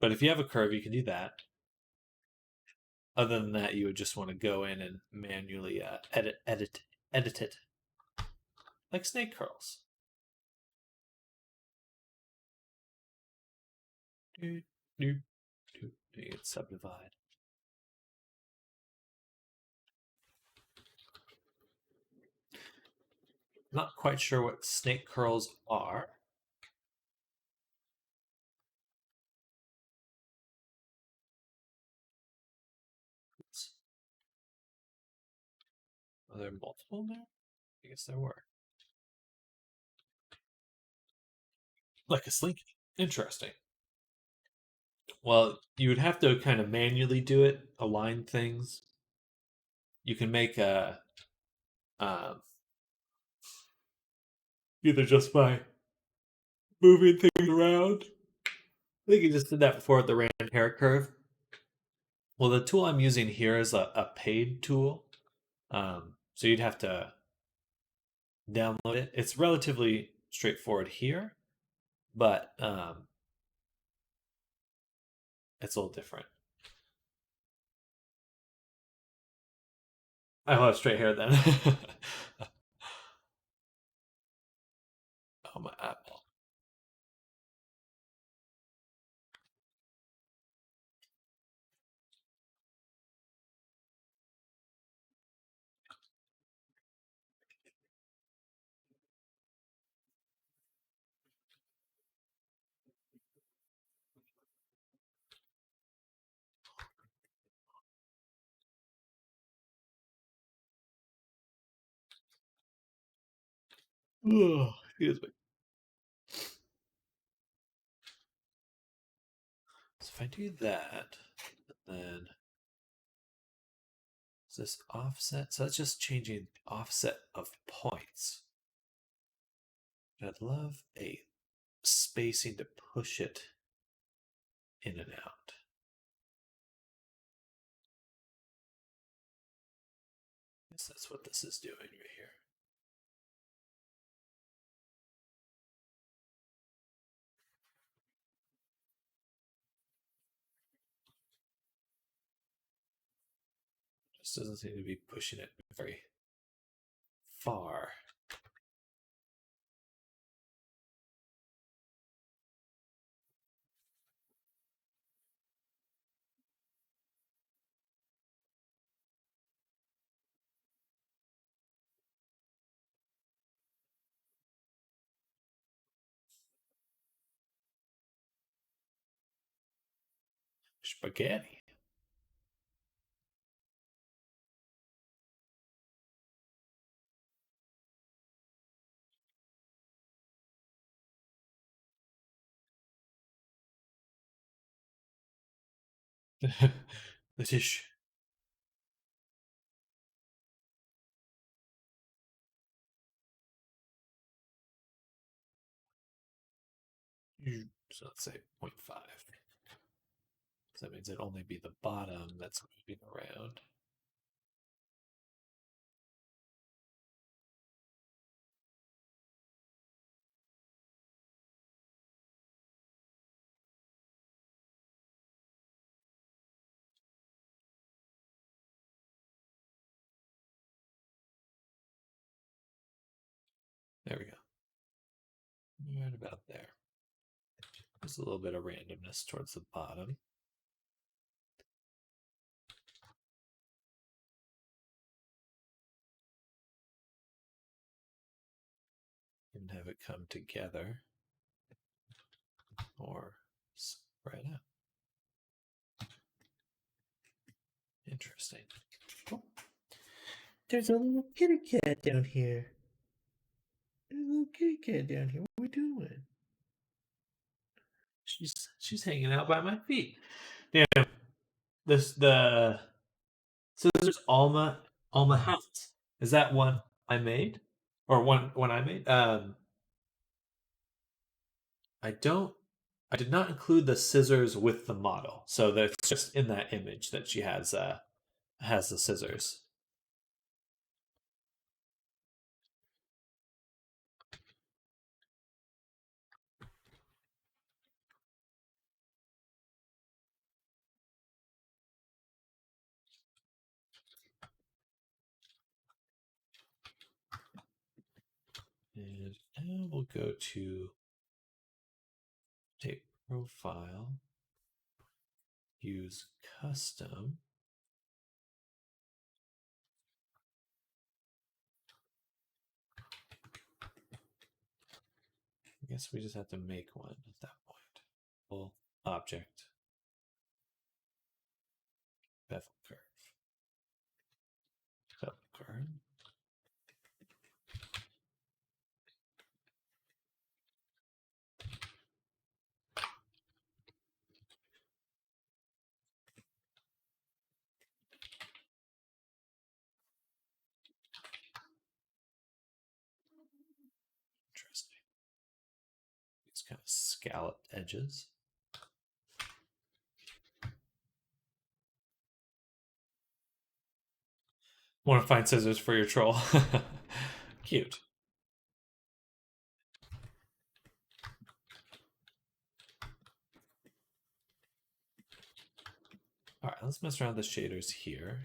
Speaker 1: But if you have a curve, you can do that. Other than that, you would just want to go in and manually edit it, like snake curls. Do, do, do. You can subdivide. Not quite sure what snake curls are. Oops. Are there multiple there? I guess there were. Like a slinky. Interesting. Well, you would have to kind of manually do it, align things. You can make a either just by moving things around. I think you just did that before with the random hair curve. Well, the tool I'm using here is a paid tool. So you'd have to download it. It's relatively straightforward here, but it's a little different. I will have straight hair then. Oh, my apple. Excuse me. So if I do that, then is this offset? So that's just changing the offset of points. I'd love a spacing to push it in and out. I guess that's what this is doing right here. Just doesn't seem to be pushing it very far. Spaghetti. The dish. So let's say 0.5. So that means it'd only be the bottom that's moving around. There we go. Right about there. There's a little bit of randomness towards the bottom. And have it come together or spread out. Interesting. Oh, there's a little kitty cat down here. There's a little kitty cat down here. What are we doing? She's hanging out by my feet. Damn. The scissors Alma House. Is that one I made? Or one I made? I did not include the scissors with the model. So that's just in that image that she has the scissors. And now we'll go to take profile, use custom. I guess we just have to make one at that point. Full object, bevel curve, bevel curve. Interesting. These kind of scalloped edges. Want to find scissors for your troll? Cute. All right, let's mess around with the shaders here.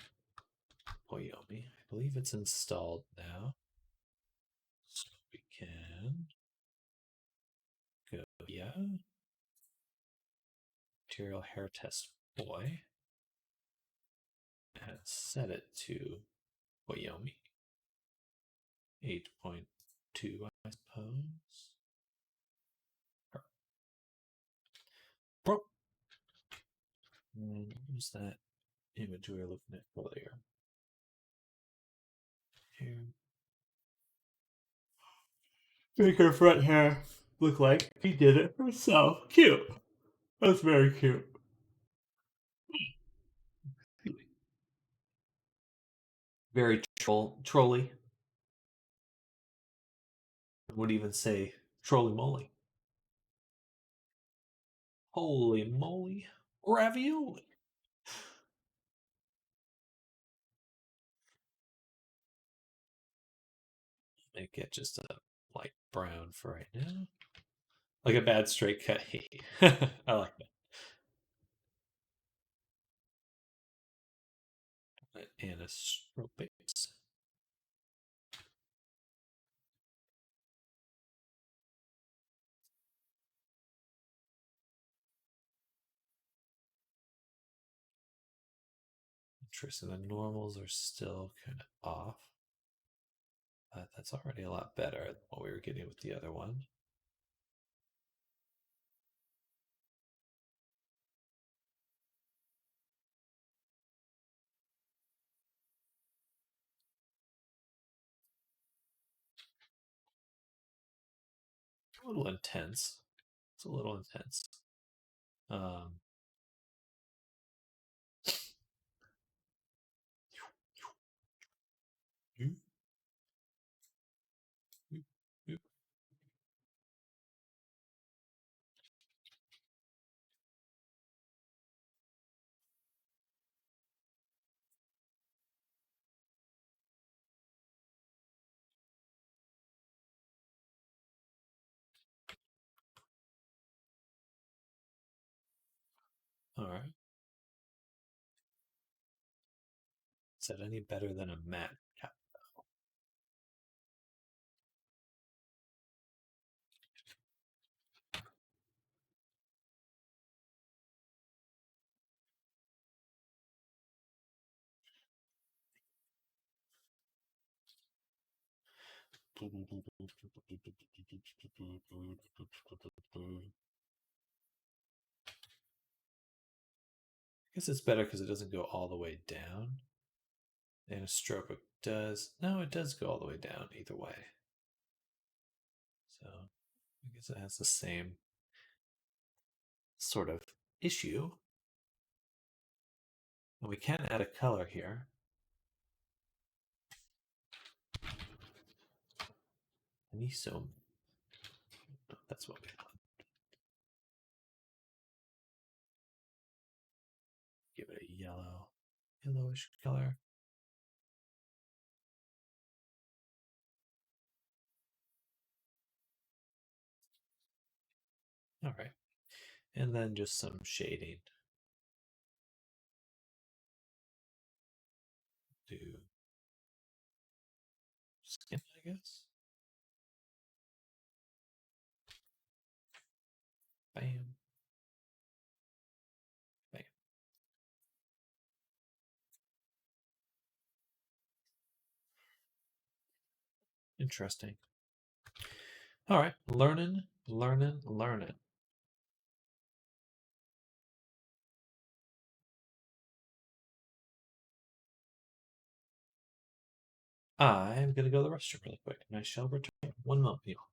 Speaker 1: Oyomi, I believe it's installed now. So we can go, yeah. Material hair test boy. And set it to Oyomi. 8.2, I suppose. Bro. And what was that image we were looking at earlier? Here. Make her front hair look like he did it herself. Cute. That's very cute. Very trolly. I would even say trolly moly. Holy moly. Ravioli. Make it just a light brown for right now. Like a bad straight cut. I like that. Anisotropes. Interesting. The normals are still kind of off. But that's already a lot better than what we were getting with the other one. A little intense. It's a little intense. All right. Is that any better than a matte cap? guess it's better because it doesn't go all the way down. And a stroke does. No, it does go all the way down either way. So I guess it has the same sort of issue. And we can add a color here. Anisome. No, that's what we want. Give it a yellowish color. All right. And then just some shading. Do skin, I guess. Bam. Bam. Interesting. All right. Learning. I'm going to go to the restroom really quick, and I shall return. 1 moment, people.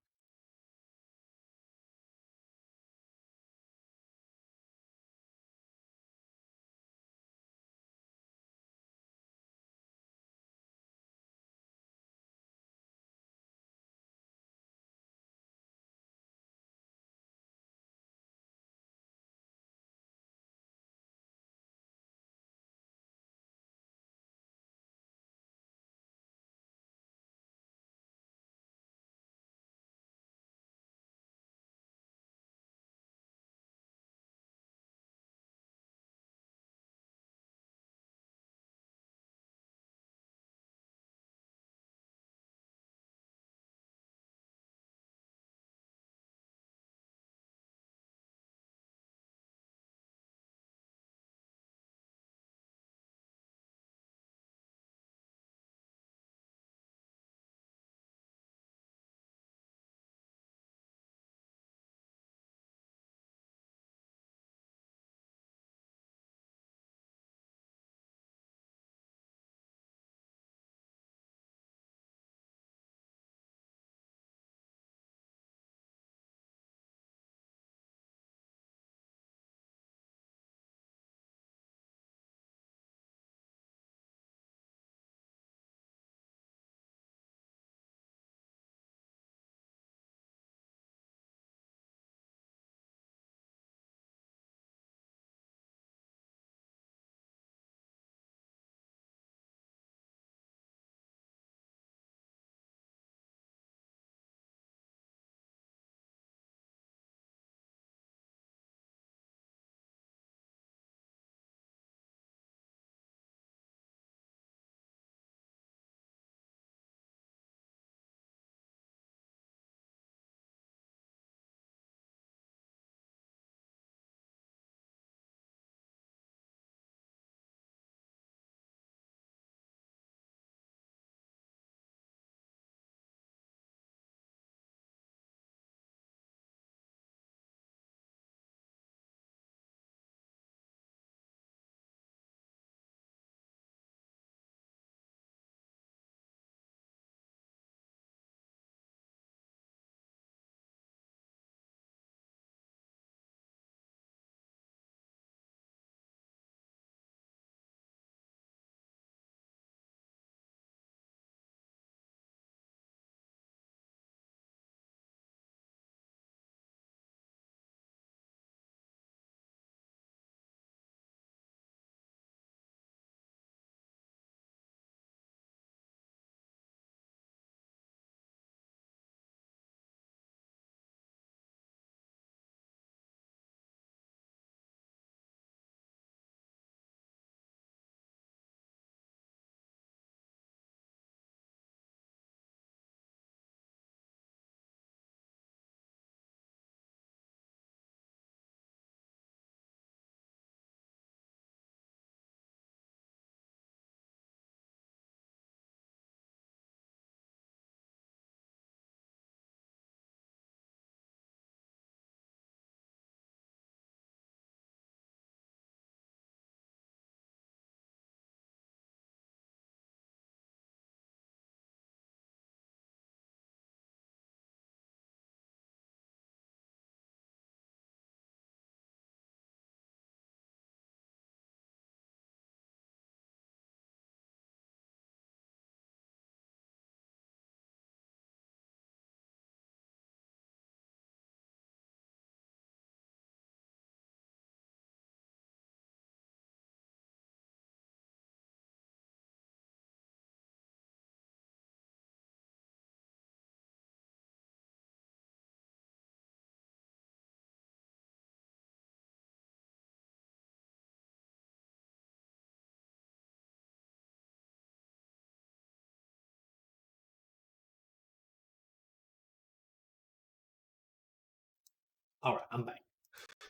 Speaker 1: All right, I'm back.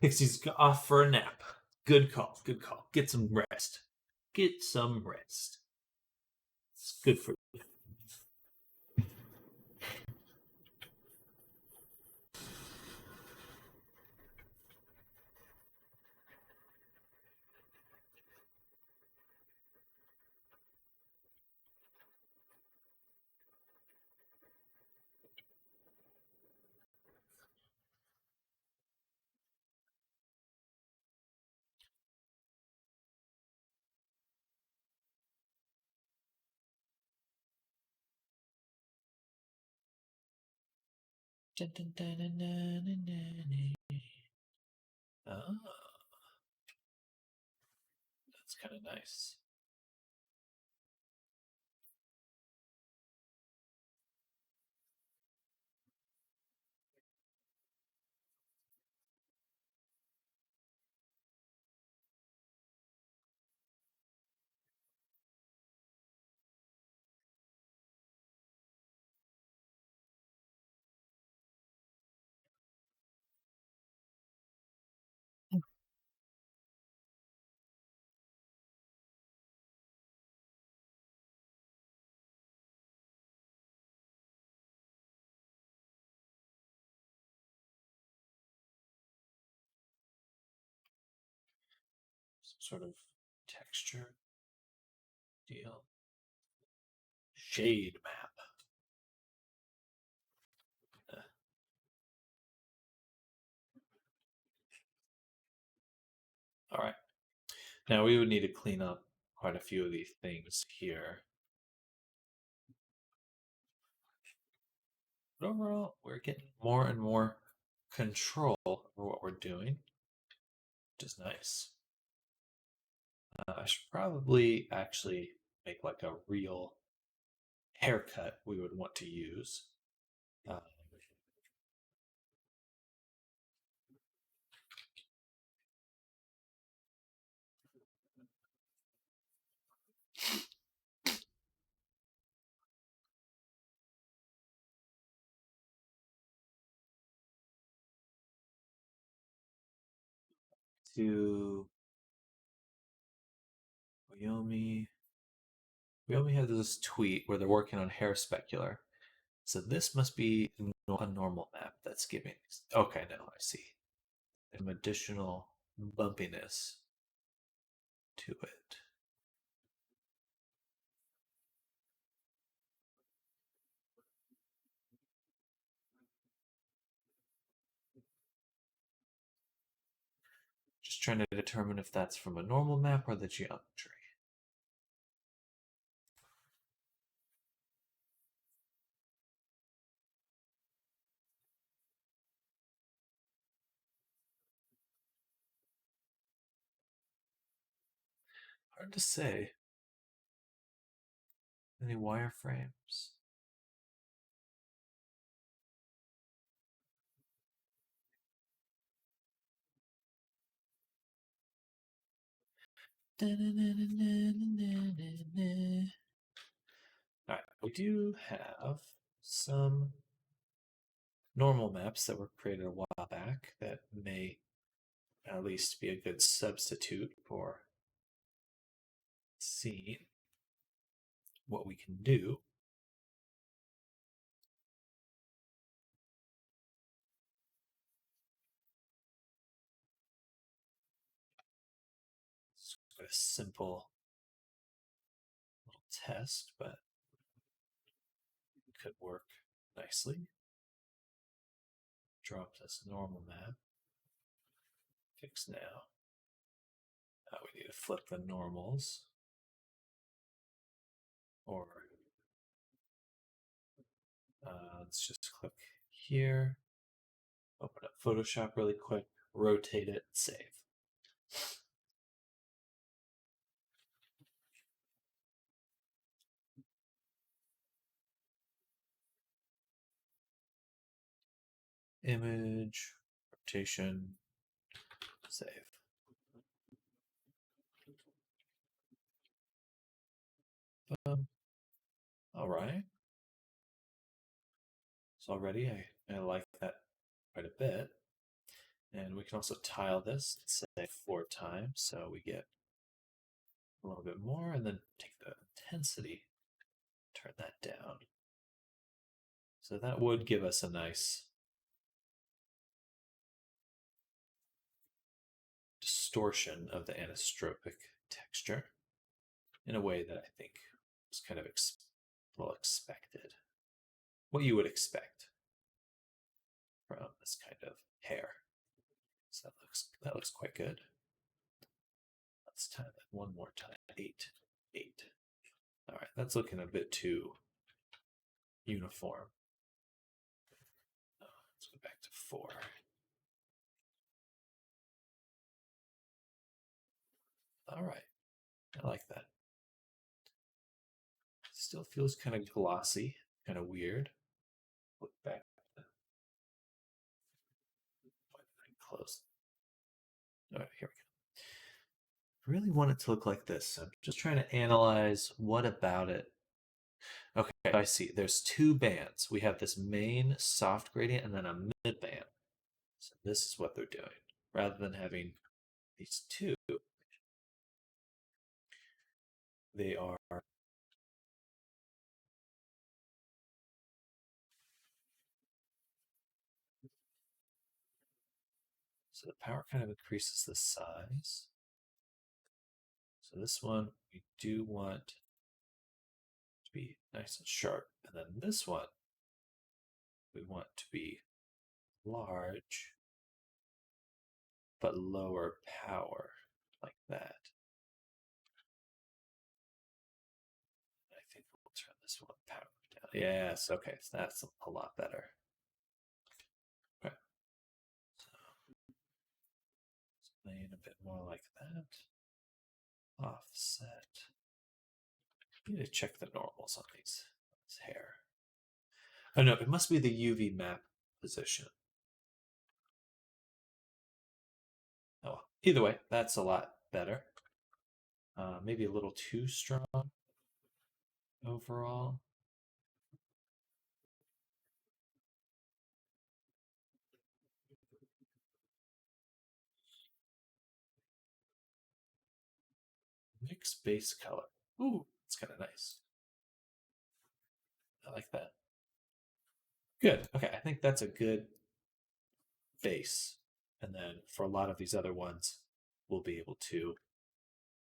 Speaker 1: Pixie's off for a nap. Good call. Good call. Get some rest. Get some rest. It's good for you. Dun, dun, dun, dun, dun, dun, dun, dun. Oh, that's kind of nice. Some sort of texture deal. Shade map. All right. Now we would need to clean up quite a few of these things here. But overall, we're getting more and more control over what we're doing, which is nice. I should probably actually make like a real haircut we would want to use. Uh, to Wyoming. We only have this tweet where they're working on hair specular. So this must be a normal map that's giving. Okay, now I see. Some additional bumpiness to it. Just trying to determine if that's from a normal map or the geometry. Hard to say. Any wireframes? Alright, we do have some normal maps that were created a while back that may at least be a good substitute for seeing what we can do. It's quite a simple little test, but it could work nicely. Drop this normal map. Fix now. We need to flip the normals. Or let's just click here. Open up Photoshop really quick. Rotate it. Save. Image, rotation, save. All right. So already I like that quite a bit. And we can also tile this, say 4 times, so we get a little bit more, and then take the intensity, turn that down. So that would give us a nice distortion of the anisotropic texture in a way that I think was kind of well expected. What you would expect from this kind of hair. So that looks quite good. Let's time that one more time. 8, 8. All right, that's looking a bit too uniform. Let's go back to 4. All right, I like that. Still feels kind of glossy, kind of weird. Look back. Close. All right, here we go. I really want it to look like this. I'm just trying to analyze what about it. Okay, I see. There's 2 bands. We have this main soft gradient and then a mid band. So this is what they're doing. Rather than having these 2, they are so the power kind of increases the size. So this one we do want to be nice and sharp. And then this one we want to be large but lower power, like that. I think we'll turn this one power down. Yes, okay, so that's a lot better. Okay. So explain a bit more like that. Offset. I need to check the normals on these. This hair. Oh no, it must be the UV map position. Oh, well. Either way, that's a lot better. Maybe a little too strong overall. Mix base color. Ooh, it's kind of nice. I like that. Good. Okay, I think that's a good base. And then for a lot of these other ones, we'll be able to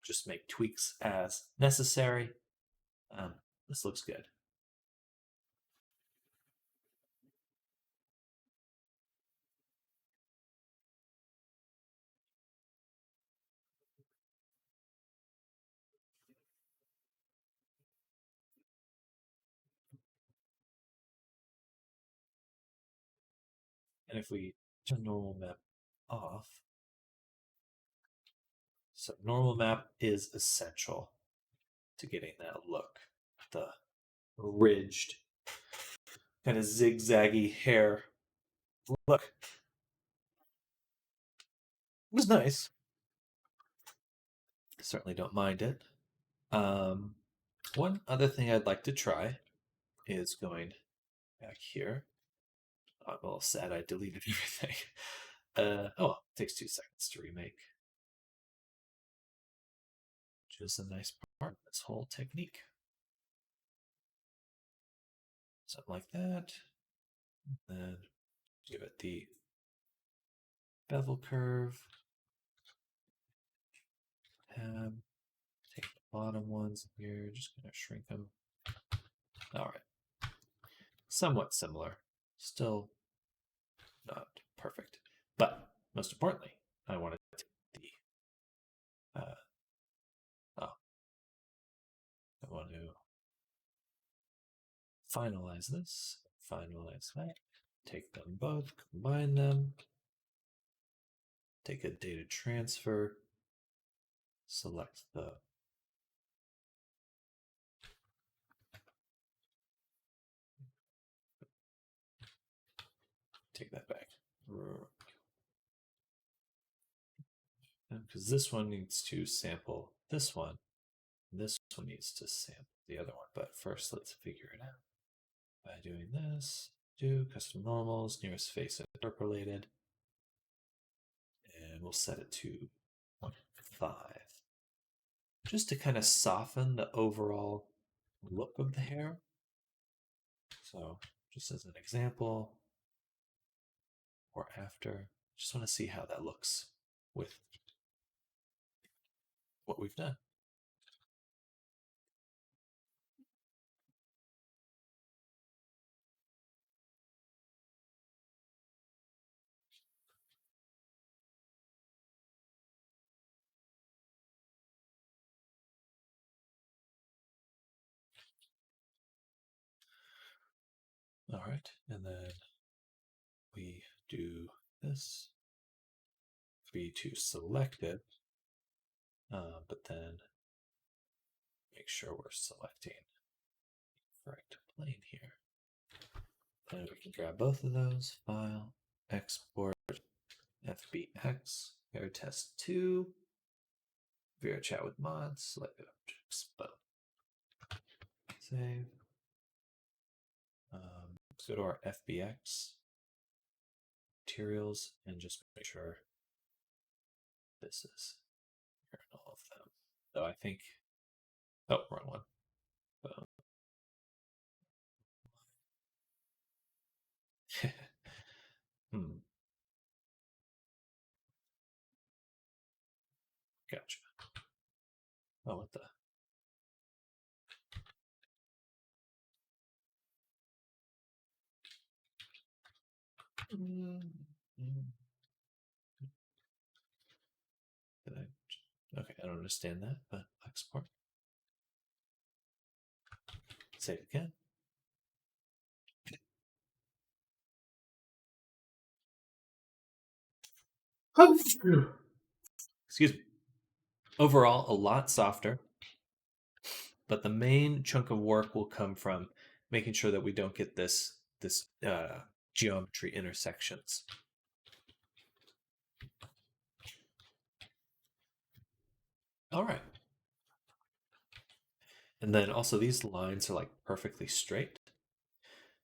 Speaker 1: just make tweaks as necessary. This looks good. And if we turn normal map off, so normal map is essential to getting that look. The ridged, kind of zigzaggy hair look. It was nice. Certainly don't mind it. One other thing I'd like to try is going back here. I'm a little sad I deleted everything. Oh, well, it takes 2 seconds to remake. Which is a nice part of this whole technique. Something like that. Then give it the bevel curve. Tab. Take the bottom ones here. Just going to shrink them. All right. Somewhat similar. Still not perfect. But most importantly, I want to take the I want to finalize this, finalize that, take them both, combine them, take a data transfer, select the take that back. Because this one needs to sample this one needs to sample the other one. But first, let's figure it out. By doing this, do custom normals, nearest face interpolated. we'll set it to 0.5. Just to kind of soften the overall look of the hair. So just as an example, or after, just want to see how that looks with what we've done. All right, and then we do this. Be to select it, but then make sure we're selecting the correct plane here. Then we can grab both of those, File, Export, FBX, Hair Test 2, VRChat with mods, select objects, boom. Save. Let's go to our FBX materials and just make sure this is here in all of them. So I think, oh, wrong one. Gotcha. Oh, what the? Okay, I don't understand that, but export. Save again. Excuse me. Overall, a lot softer, but the main chunk of work will come from making sure that we don't get this geometry intersections. All right. And then also these lines are like perfectly straight.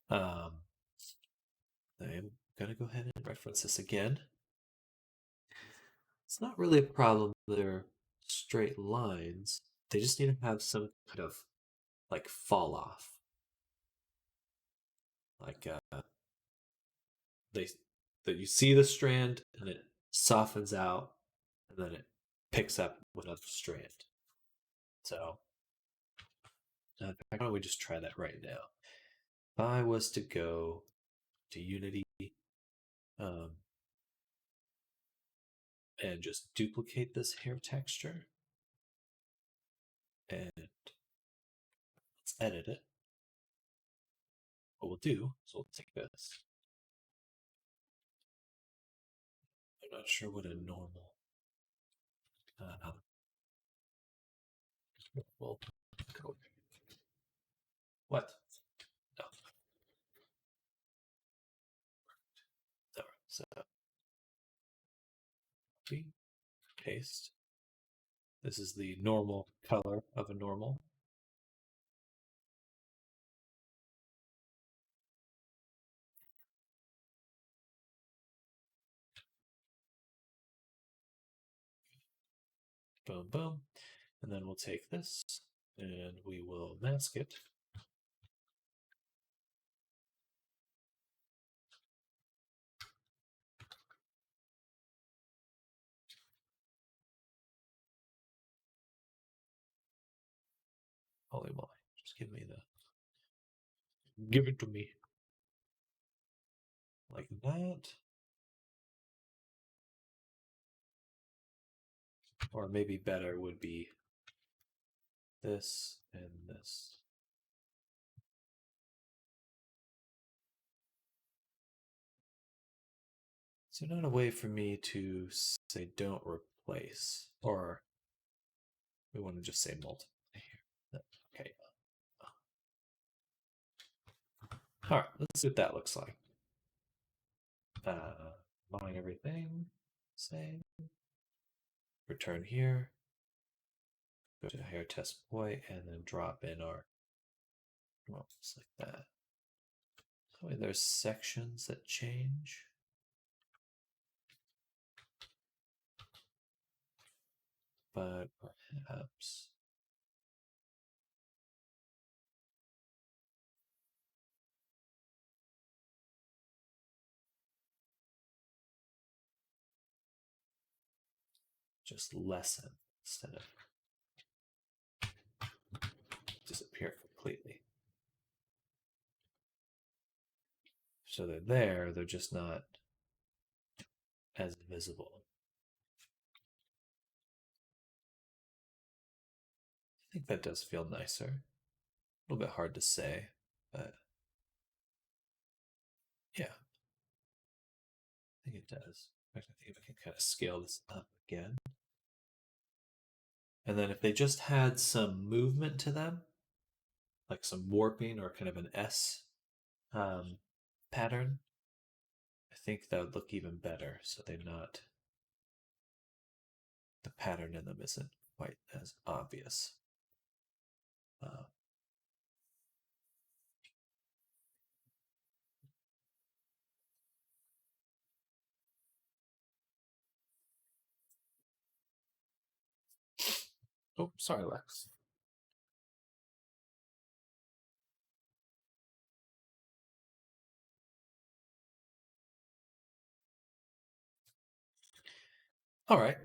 Speaker 1: I'm gonna go ahead and reference this again. It's not really a problem. They're straight lines. They just need to have some kind of like fall off. Like that you see the strand and it softens out and then it picks up with another strand. So why don't we just try that right now? If I was to go to Unity and just duplicate this hair texture and let's edit it. What we'll do is we'll take this. I'm not sure what a normal we'll go. What? No. All right, so copy, paste. This is the normal color of a normal. Boom, boom. And then we'll take this and we will mask it. Holy moly. Just give me the. Give it to me. Like that. Or maybe better would be this and this. So not a way for me to say don't replace, or we want to just say multiply here. Okay. All right, let's see what that looks like. Line everything, save. Return here. Go to hair test point and then drop in our, well, just like that. That way there's sections that change. but perhaps just lessen instead of disappear completely. So they're there, they're just not as visible. I think that does feel nicer. A little bit hard to say, but yeah, I think it does. In fact, I think if I can kind of scale this up again. And then if they just had some movement to them, like some warping or kind of an S pattern, I think that would look even better. So they're not, the pattern in them isn't quite as obvious. Oh, sorry, Lex. All right.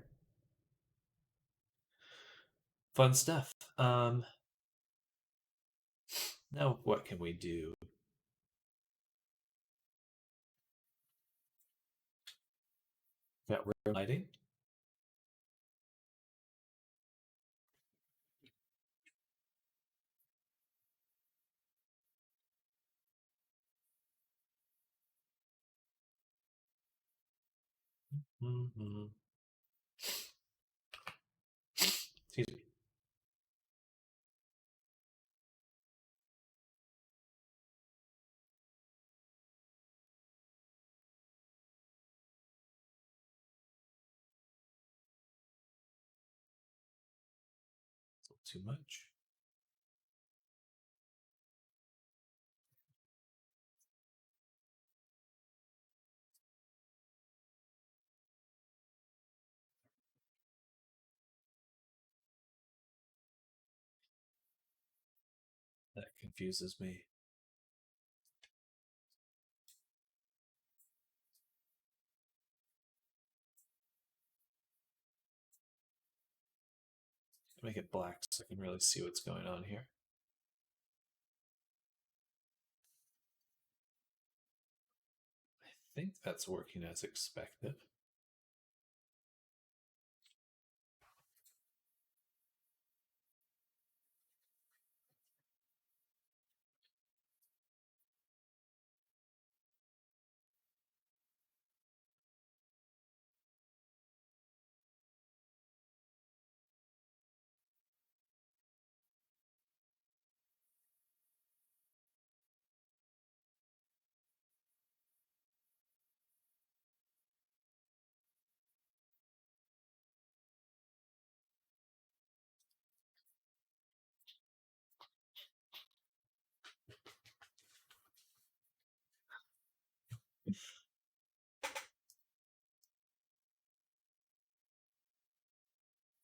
Speaker 1: Fun stuff. Now what can we do? Got rear lighting. Mm-hmm. Excuse me. Too much. That confuses me. Make it black so I can really see what's going on here. I think that's working as expected.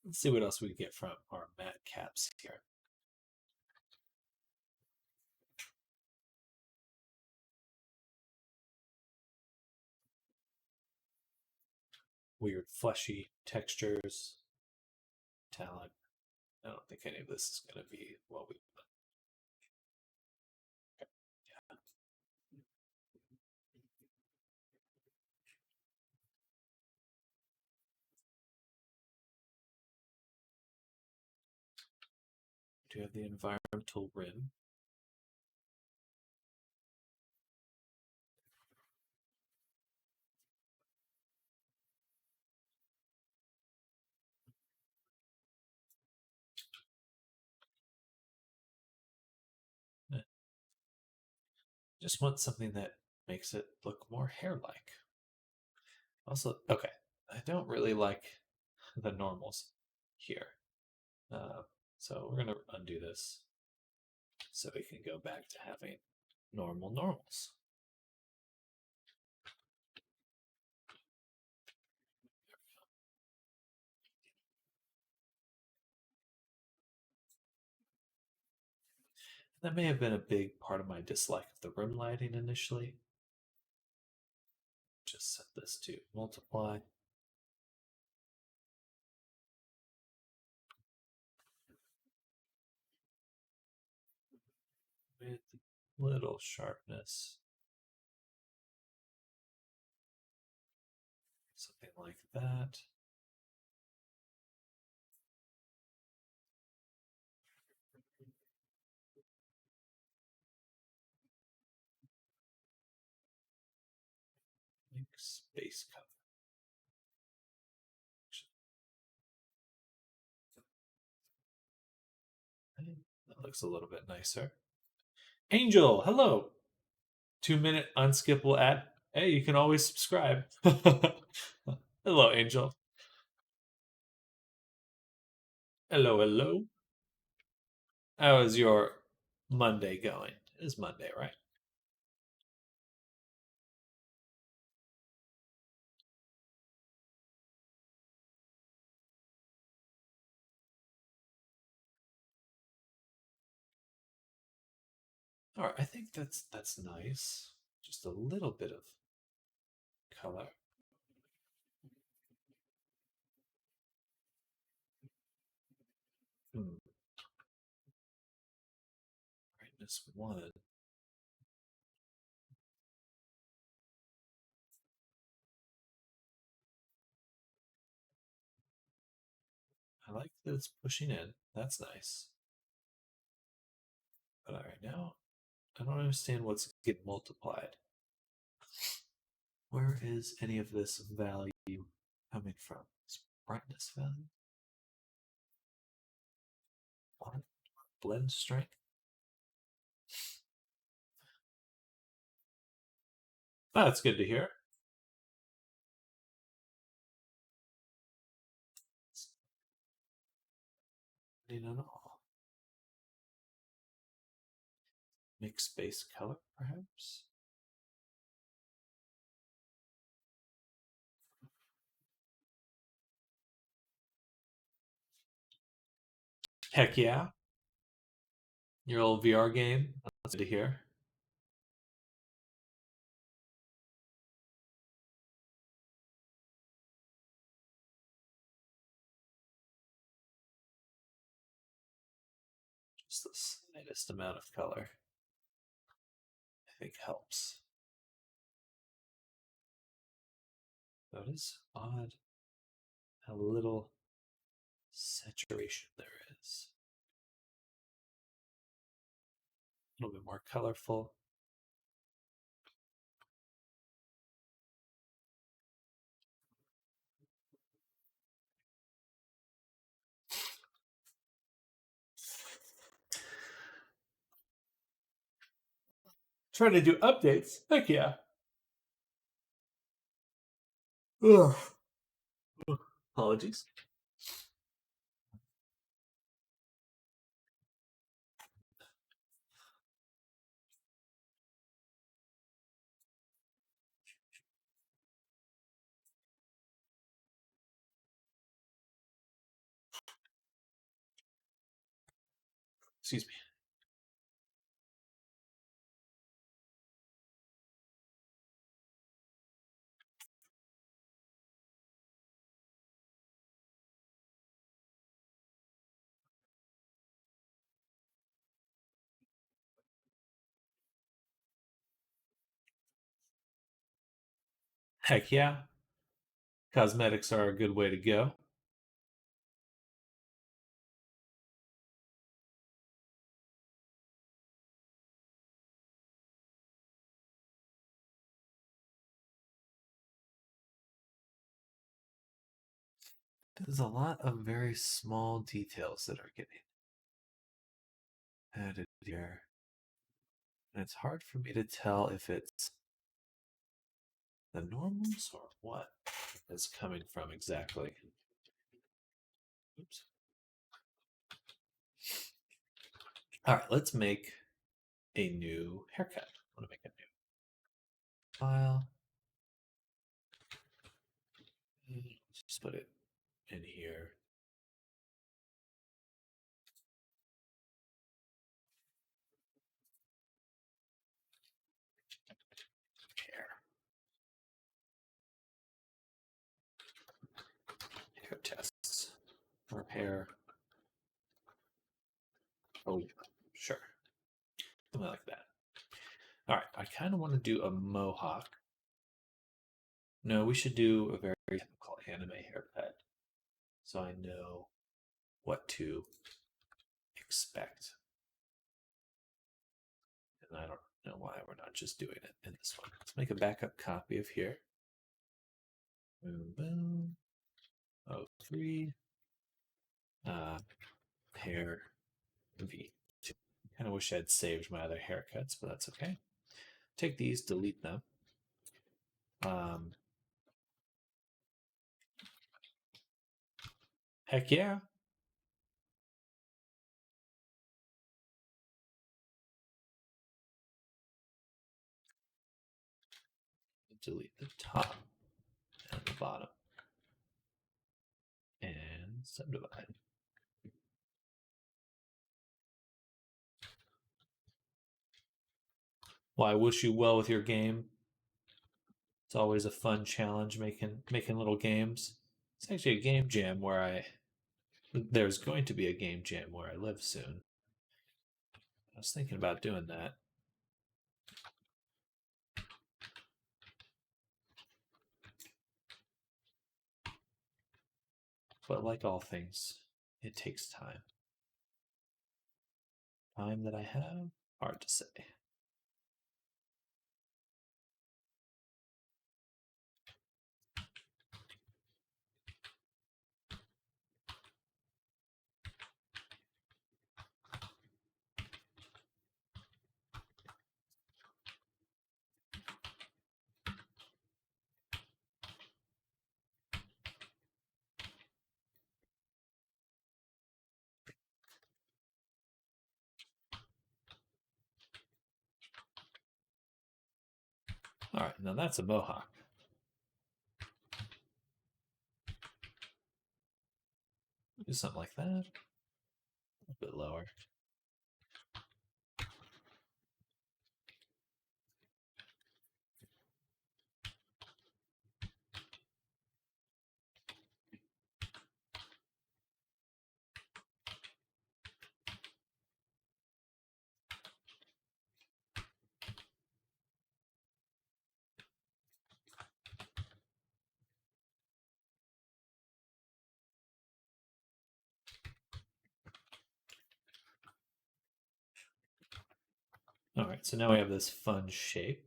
Speaker 1: Let's see what else we get from our matte caps here. Weird fleshy textures. Talent. I don't think any of this is going to be what we want. Yeah. Do you have the environmental rim? Just want something that makes it look more hair-like. Also, okay, I don't really like the normals here. So we're going to undo this so we can go back to having normal normals. That may have been a big part of my dislike of the room lighting initially. Just set this to multiply. With little sharpness. Something like that. Make space color. That looks a little bit nicer. Angel, hello. 2-minute unskippable ad. Hey, you can always subscribe. Hello, Angel. Hello, hello. How is your Monday going? It is Monday, right? All right, I think that's nice. Just a little bit of color. Brightness 1. I like that it's pushing in. That's nice. But all right, now I don't understand what's getting multiplied. Where is any of this value coming from? It's brightness value? What? Blend strength? Oh, that's good to hear. Not at all. Mixed base color, perhaps? Heck yeah. Your old VR game? That's good to hear. Just the slightest amount of color, I think, helps. That is odd how little saturation there is. A little bit more colorful. Trying to do updates. Heck yeah. Ugh. Apologies. Excuse me. Heck yeah. Cosmetics are a good way to go. There's a lot of very small details that are getting added here. And it's hard for me to tell if it's the normals or what is coming from exactly. Oops. All right, let's make a new haircut. I want to make a new file. Just put it in here. hair. Oh, sure. Something like that. All right, I kind of want to do a mohawk. No, we should do a very typical anime haircut so I know what to expect. And I don't know why we're not just doing it in this one. Let's make a backup copy of here. Boom, boom. Oh, 3. Hair V. Kind of wish I'd saved my other haircuts, but that's okay. Take these, delete them. Heck yeah. Delete the top and the bottom. And subdivide. Well, I wish you well with your game. It's always a fun challenge making little games. It's actually a game jam where there's going to be a game jam where I live soon. I was thinking about doing that. But like all things, it takes time. Time that I have, hard to say. All right, now that's a mohawk. Do something like that. A little bit lower. All right, so now we have this fun shape.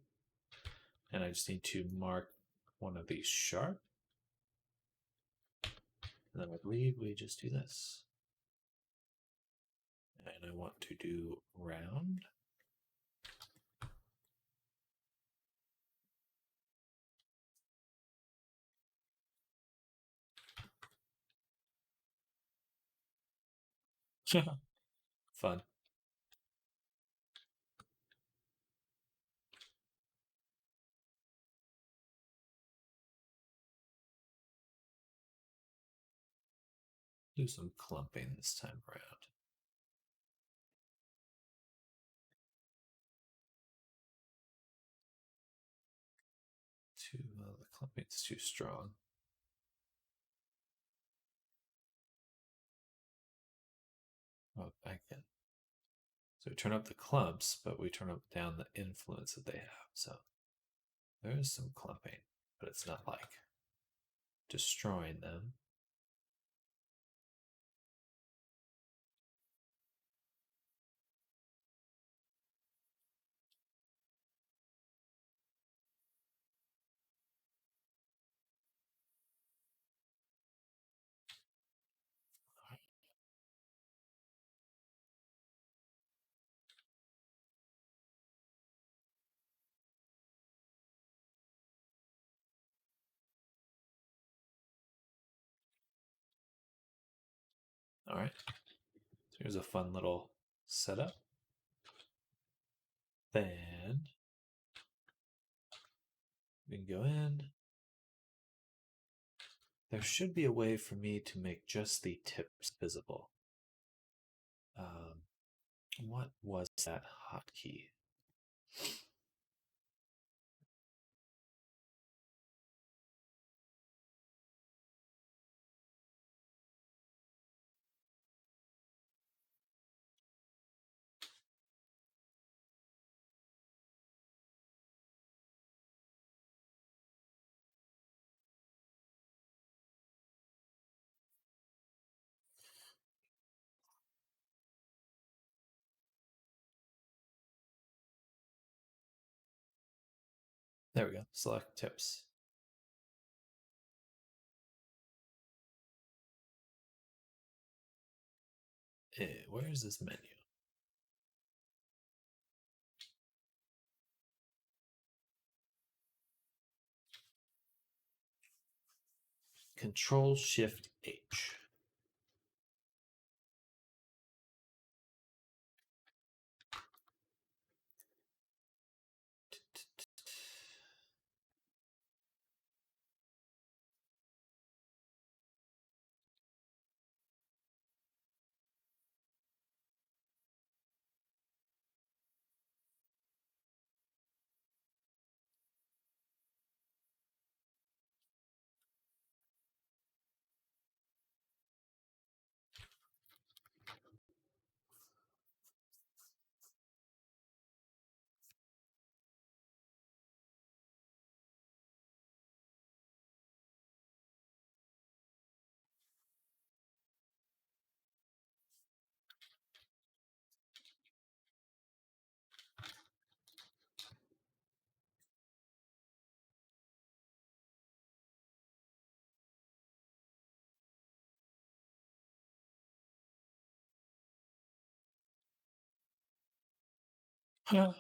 Speaker 1: And I just need to mark one of these sharp. And then I believe we just do this. And I want to do round. Fun. Do some clumping this time around. The clumping's too strong. Oh, I can. So we turn up the clumps, but we turn up down the influence that they have. So there is some clumping, but it's not like destroying them. All right. So here's a fun little setup. Then we can go in. There should be a way for me to make just the tips visible. What was that hotkey? There we go. Select tips. Where is this menu? Control Shift H. Huh.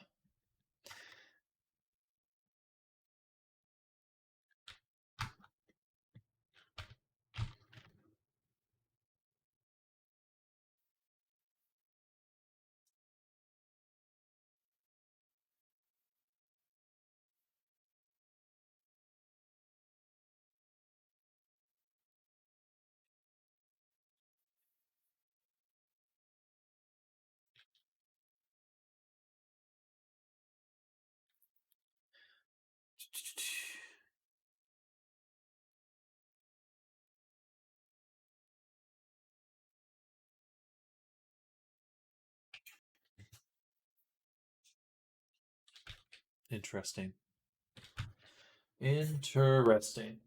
Speaker 1: Interesting. Interesting.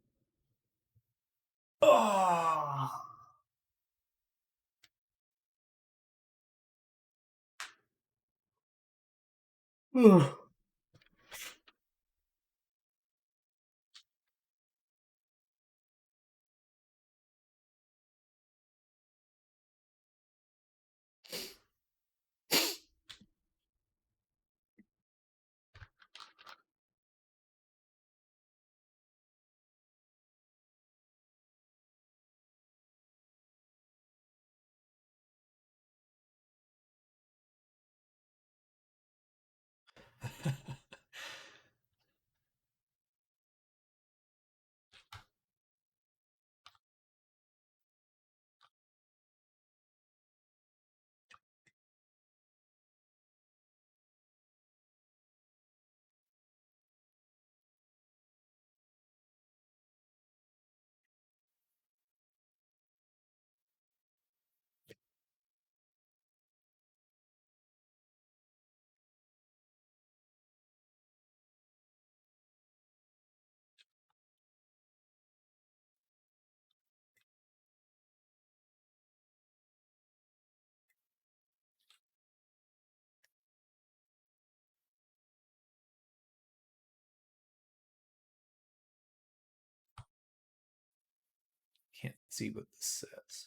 Speaker 1: Oh. Can't see what this says.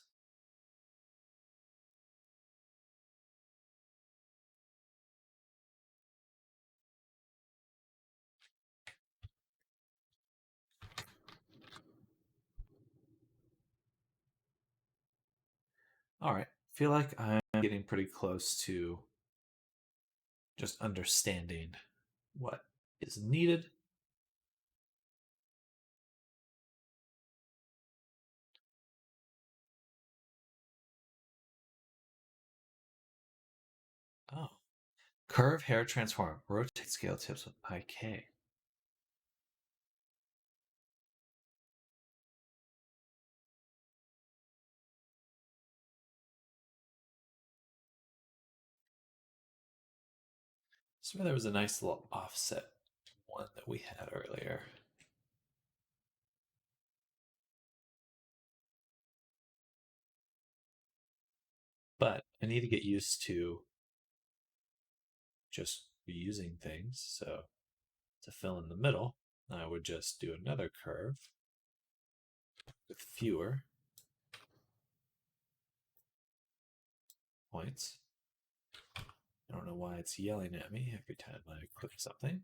Speaker 1: All right. Feel like I'm getting pretty close to just understanding what is needed. Oh. Curve hair transform. Rotate scale tips with IK. So there was a nice little offset one that we had earlier. But I need to get used to just reusing things. So to fill in the middle, I would just do another curve with fewer points. I don't know why it's yelling at me every time I click something.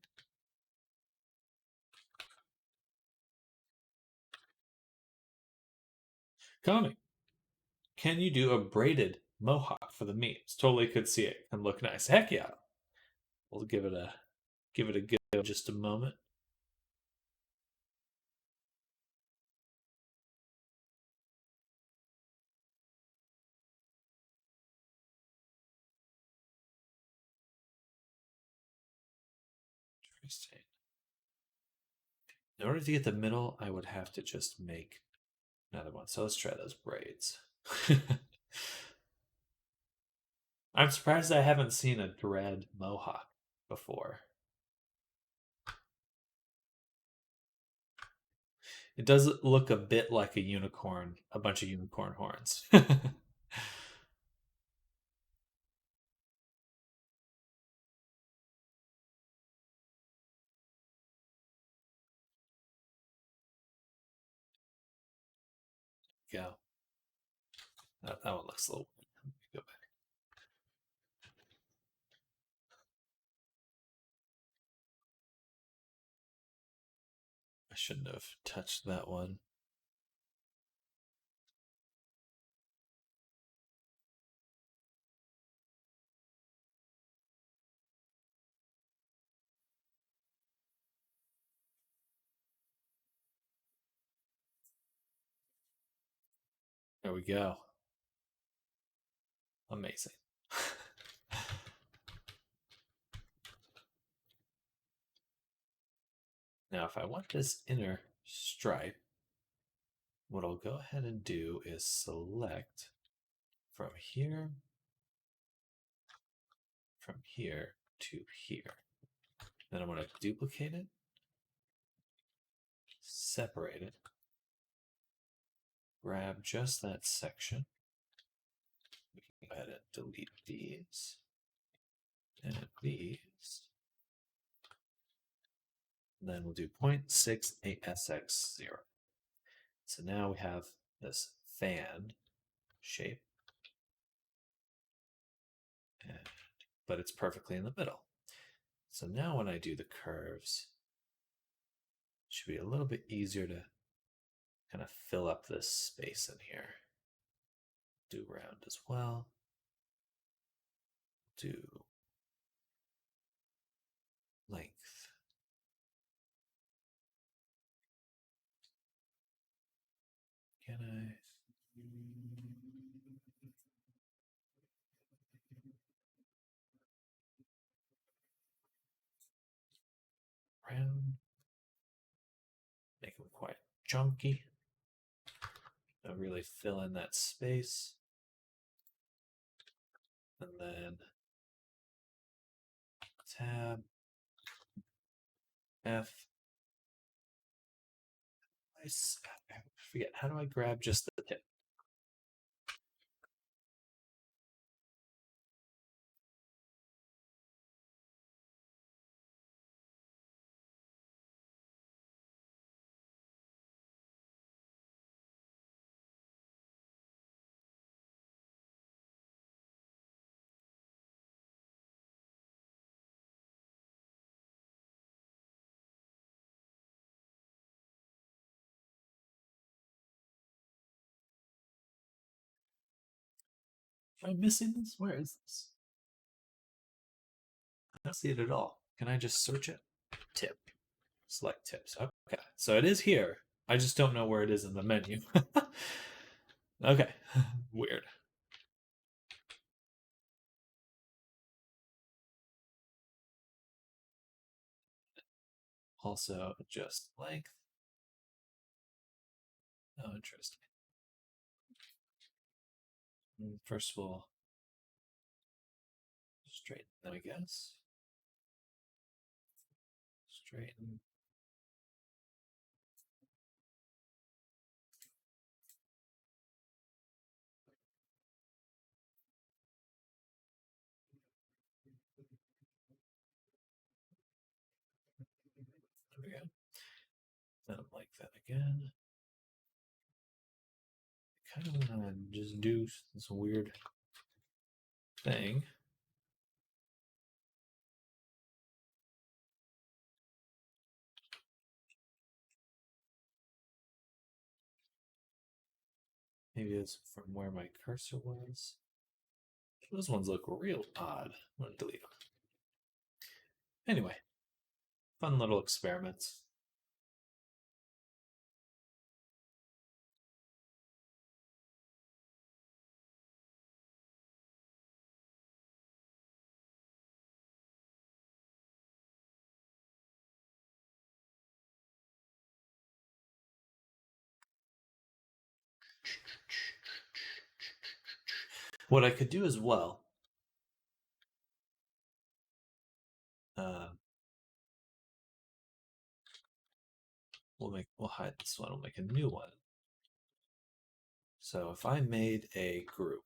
Speaker 1: Comic, can you do a braided mohawk for the memes? Totally could see it and look nice. Heck yeah. We'll give it a go in just a moment. Interesting. In order to get the middle, I would have to just make another one. So let's try those braids. I'm surprised I haven't seen a dread mohawk before. It does look a bit like a unicorn, a bunch of unicorn horns. Go. That one looks a little weird. Let me go back. I shouldn't have touched that one. There we go. Amazing. Now, if I want this inner stripe, what I'll go ahead and do is select from here to here. Then I'm going to duplicate it, separate it, grab just that section. We can go ahead and delete these and these. And then we'll do 0.68sx0. So now we have this fan shape, but it's perfectly in the middle. So now when I do the curves, it should be a little bit easier to kind of fill up this space in here. Do round as well. Do length. Can I? Round. Make them quite chunky. I'll really fill in that space. And then tab F. I forget, how do I grab just the tip? Am I missing this? Where is this? I don't see it at all. Can I just search it? Tip. Select tips. Okay. So it is here. I just don't know where it is in the menu. Okay. Weird. Also adjust length. Oh, interesting. First of all, straighten them, I guess. Straighten. that again. I kind of want to just do this weird thing. Maybe it's from where my cursor was. Those ones look real odd. I'm going to delete them. Anyway, fun little experiments. What I could do as well, we'll hide this one. We'll make a new one. So if I made a group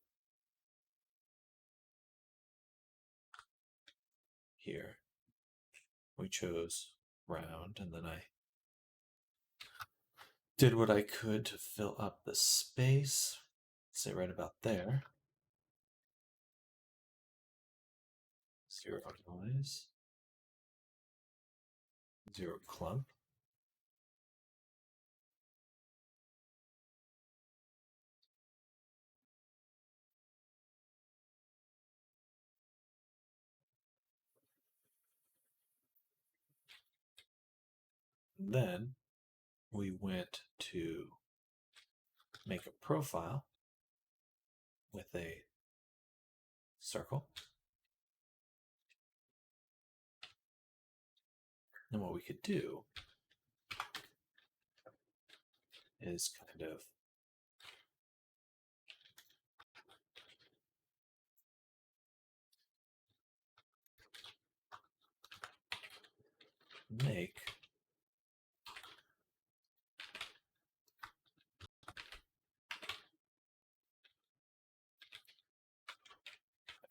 Speaker 1: here, we chose round, and then I did what I could to fill up the space, say right about there. 0 noise, 0 clump. Then we went to make a profile with a circle. And what we could do is kind of make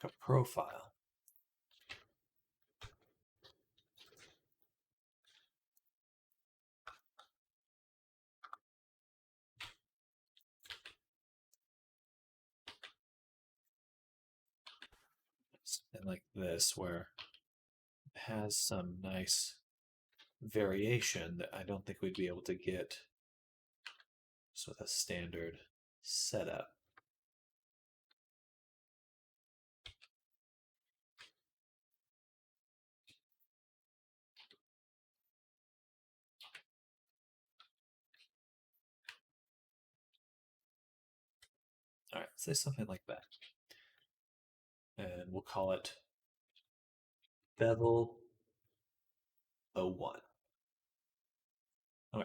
Speaker 1: like a profile. And like this, where it has some nice variation that I don't think we'd be able to get just with a standard setup. All right, say something like that. And we'll call it bevel 01. Okay.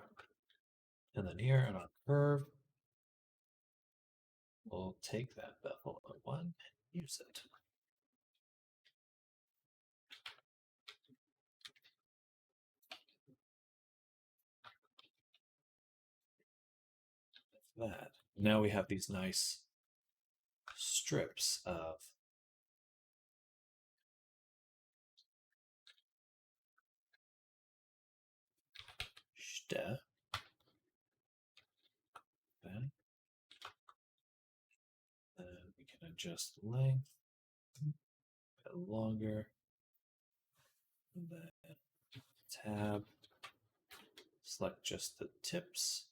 Speaker 1: And then here on our curve, we'll take that bevel 01 and use it. That. Now we have these nice strips of Ste. Then we can adjust length, a bit longer. And then tab, select just the tips.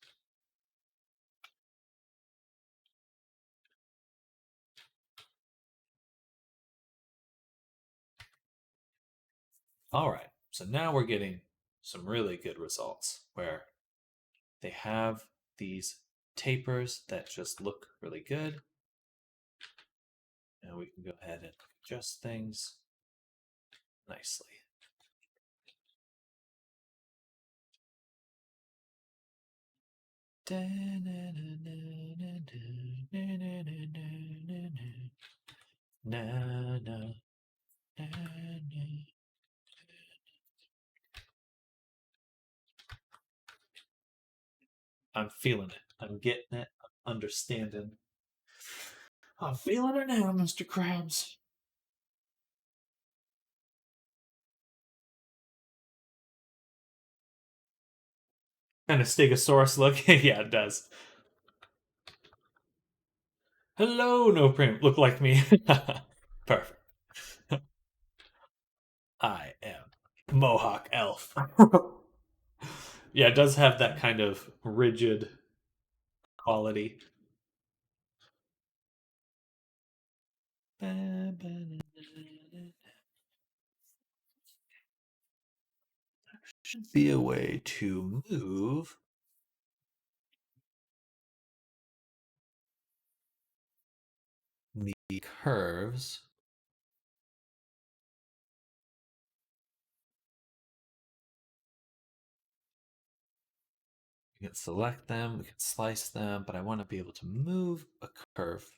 Speaker 1: All right, so now we're getting some really good results where they have these tapers that just look really good. And we can go ahead and adjust things nicely. I'm feeling it. I'm getting it. I'm understanding. I'm feeling it now, Mr. Krabs.
Speaker 2: Kind of Stegosaurus look. Yeah, it does. Hello, no prim. Look like me. Perfect. I am Mohawk Elf. Yeah, it does have that kind of rigid quality. Should be a way to move the curves. We can select them, we can slice them, but I want to be able to move a curve.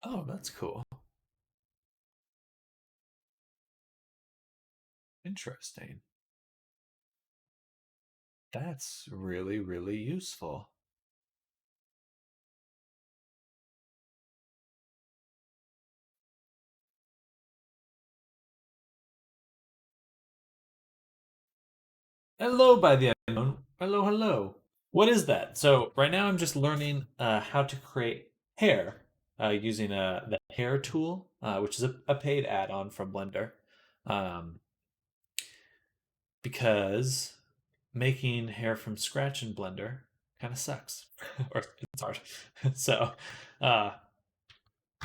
Speaker 2: Oh, that's cool. Interesting. That's really, really useful. Hello, by the unknown. Hello, hello. What is that? So right now I'm just learning how to create hair using the hair tool, which is a paid add-on from Blender, um, because making hair from scratch in Blender kind of sucks, or it's hard. So uh,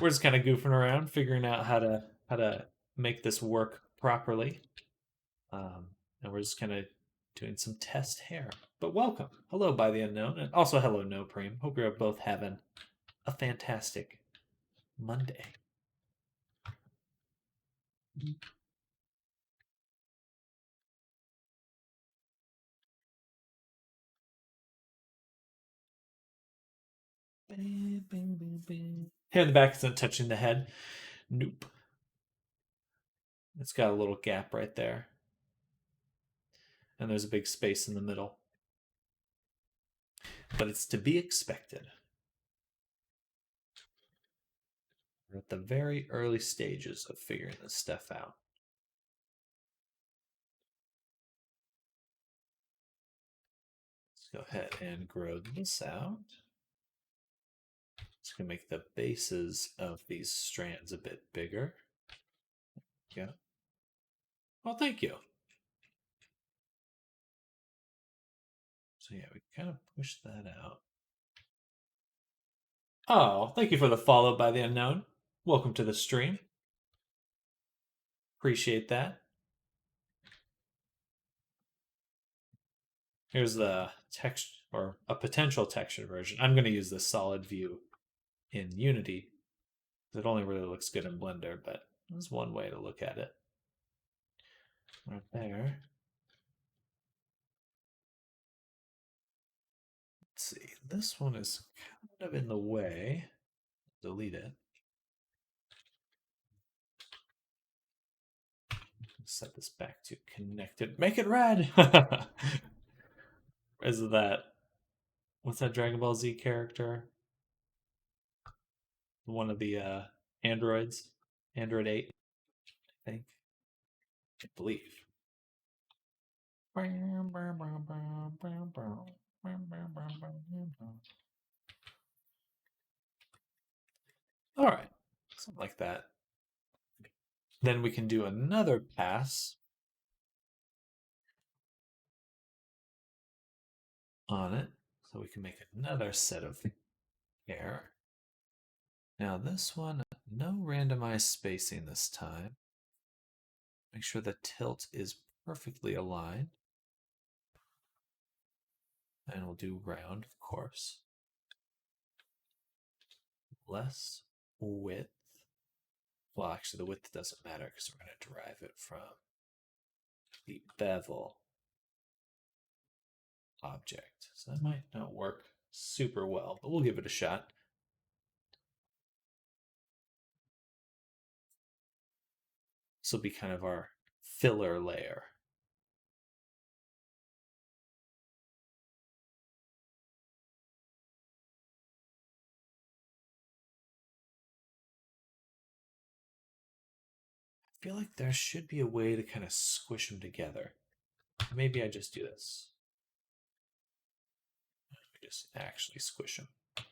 Speaker 2: we're just kind of goofing around, figuring out how to make this work properly. And we're just kind of doing some test hair. But welcome. Hello, by the unknown. And also, hello, No Preem. Hope you're both having a fantastic Monday. Hair in the back isn't touching the head. Nope. It's got a little gap right there. And there's a big space in the middle. But it's to be expected. We're at the very early stages of figuring this stuff out. Let's go ahead and grow this out. Just gonna make the bases of these strands a bit bigger. Yeah. Well, thank you. So yeah, we kind of push that out. Oh, thank you for the follow, by the unknown. Welcome to the stream. Appreciate that. Here's the text or a potential texture version. I'm going to use the solid view in Unity. It only really looks good in Blender, but there's one way to look at it. Right there. Let's see. This one is kind of in the way. Delete it. Set this back to connected. Make it red. Is that what's that Dragon Ball Z character? One of the androids, Android 8, I think. I believe. All right, something like that. Then we can do another pass on it. So we can make another set of hair. Now this one, no randomized spacing this time. Make sure the tilt is perfectly aligned. And we'll do round, of course. Less width. Well, actually, the width doesn't matter because we're going to derive it from the bevel object. So that might not work super well, but we'll give it a shot. This will be kind of our filler layer. feel like there should be a way to kind of squish them together. Maybe I just do this. Just actually squish them. I'm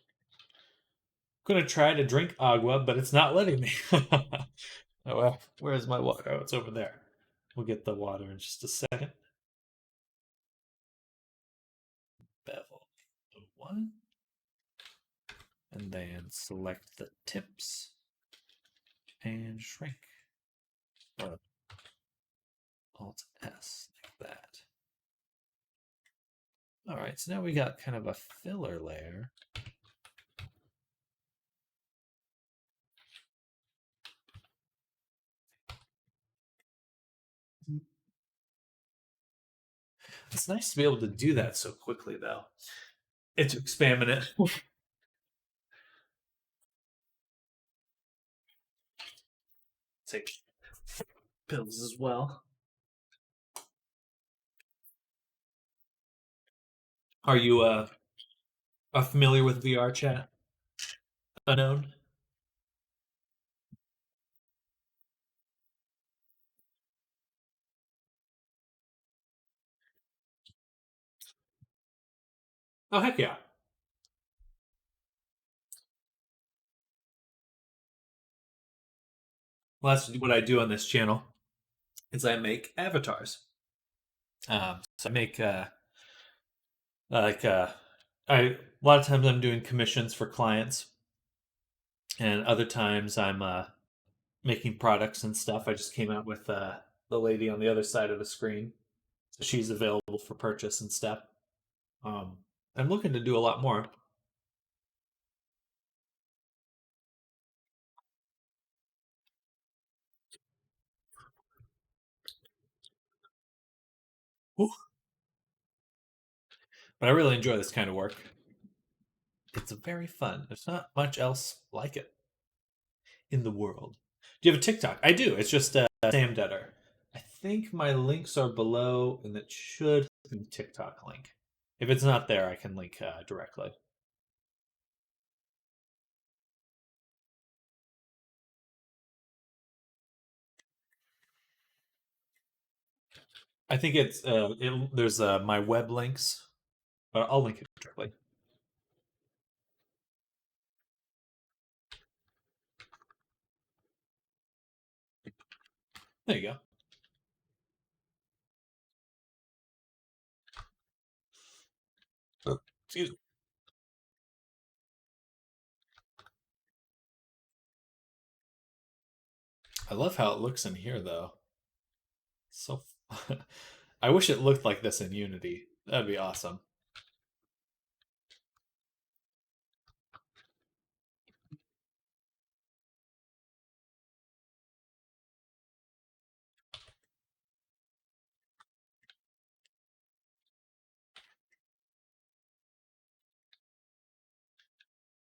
Speaker 2: gonna try to drink agua, but it's not letting me. Oh, well, where's my water? Oh, it's over there. We'll get the water in just a second. Bevel 1. And then select the tips and shrink. Alt S, like that. All right, so now we got kind of a filler layer. It's nice to be able to do that so quickly, though. It took spam in it. Take pills as well. Are you familiar with VR chat? Unknown? Oh heck yeah! Well, that's what I do on this channel. Is I make avatars. So I make like I a lot of times I'm doing commissions for clients, and other times I'm making products and stuff. I just came out with the lady on the other side of the screen. So she's available for purchase and stuff. Um, I'm looking to do a lot more. Ooh. But I really enjoy this kind of work. It's very fun. There's not much else like it in the world. Do you have a TikTok? I do. It's just Sam Detter. I think my links are below, and it should be a TikTok link. If it's not there, I can link directly. I think it's there's my web links, but I'll link it directly. There you go. Oh, excuse me. I love how it looks in here, though. So, I wish it looked like this in Unity. That'd be awesome.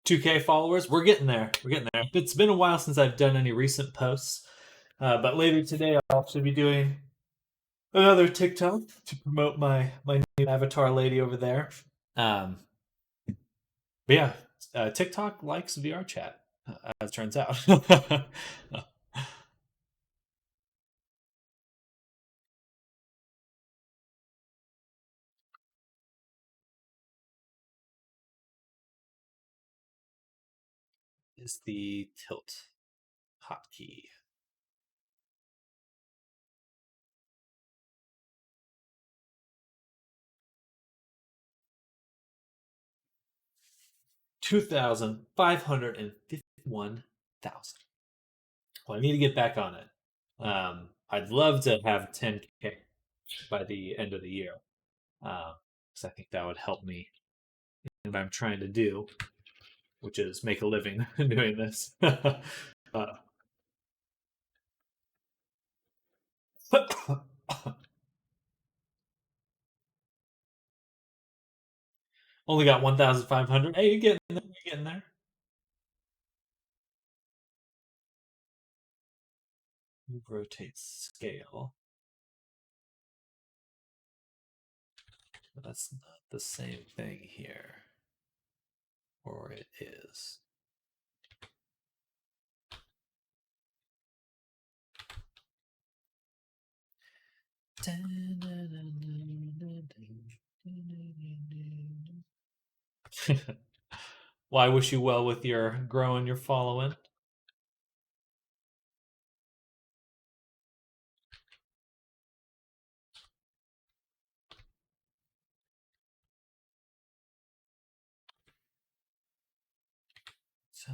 Speaker 2: $2K followers. We're getting there. We're getting there. It's been a while since I've done any recent posts, but later today I'll actually be doing another TikTok to promote my new avatar lady over there. But yeah, TikTok likes VR chat, as it turns out. Is the tilt hotkey. $2,551,000. Well, I need to get back on it. I'd love to have 10K by the end of the year, because I think that would help me in what I'm trying to do, which is make a living doing this. Only got 1,500. Hey, you're getting there. You're getting there. Rotate scale. But that's not the same thing here. Or it is. Well, I wish you well with your growing your following. So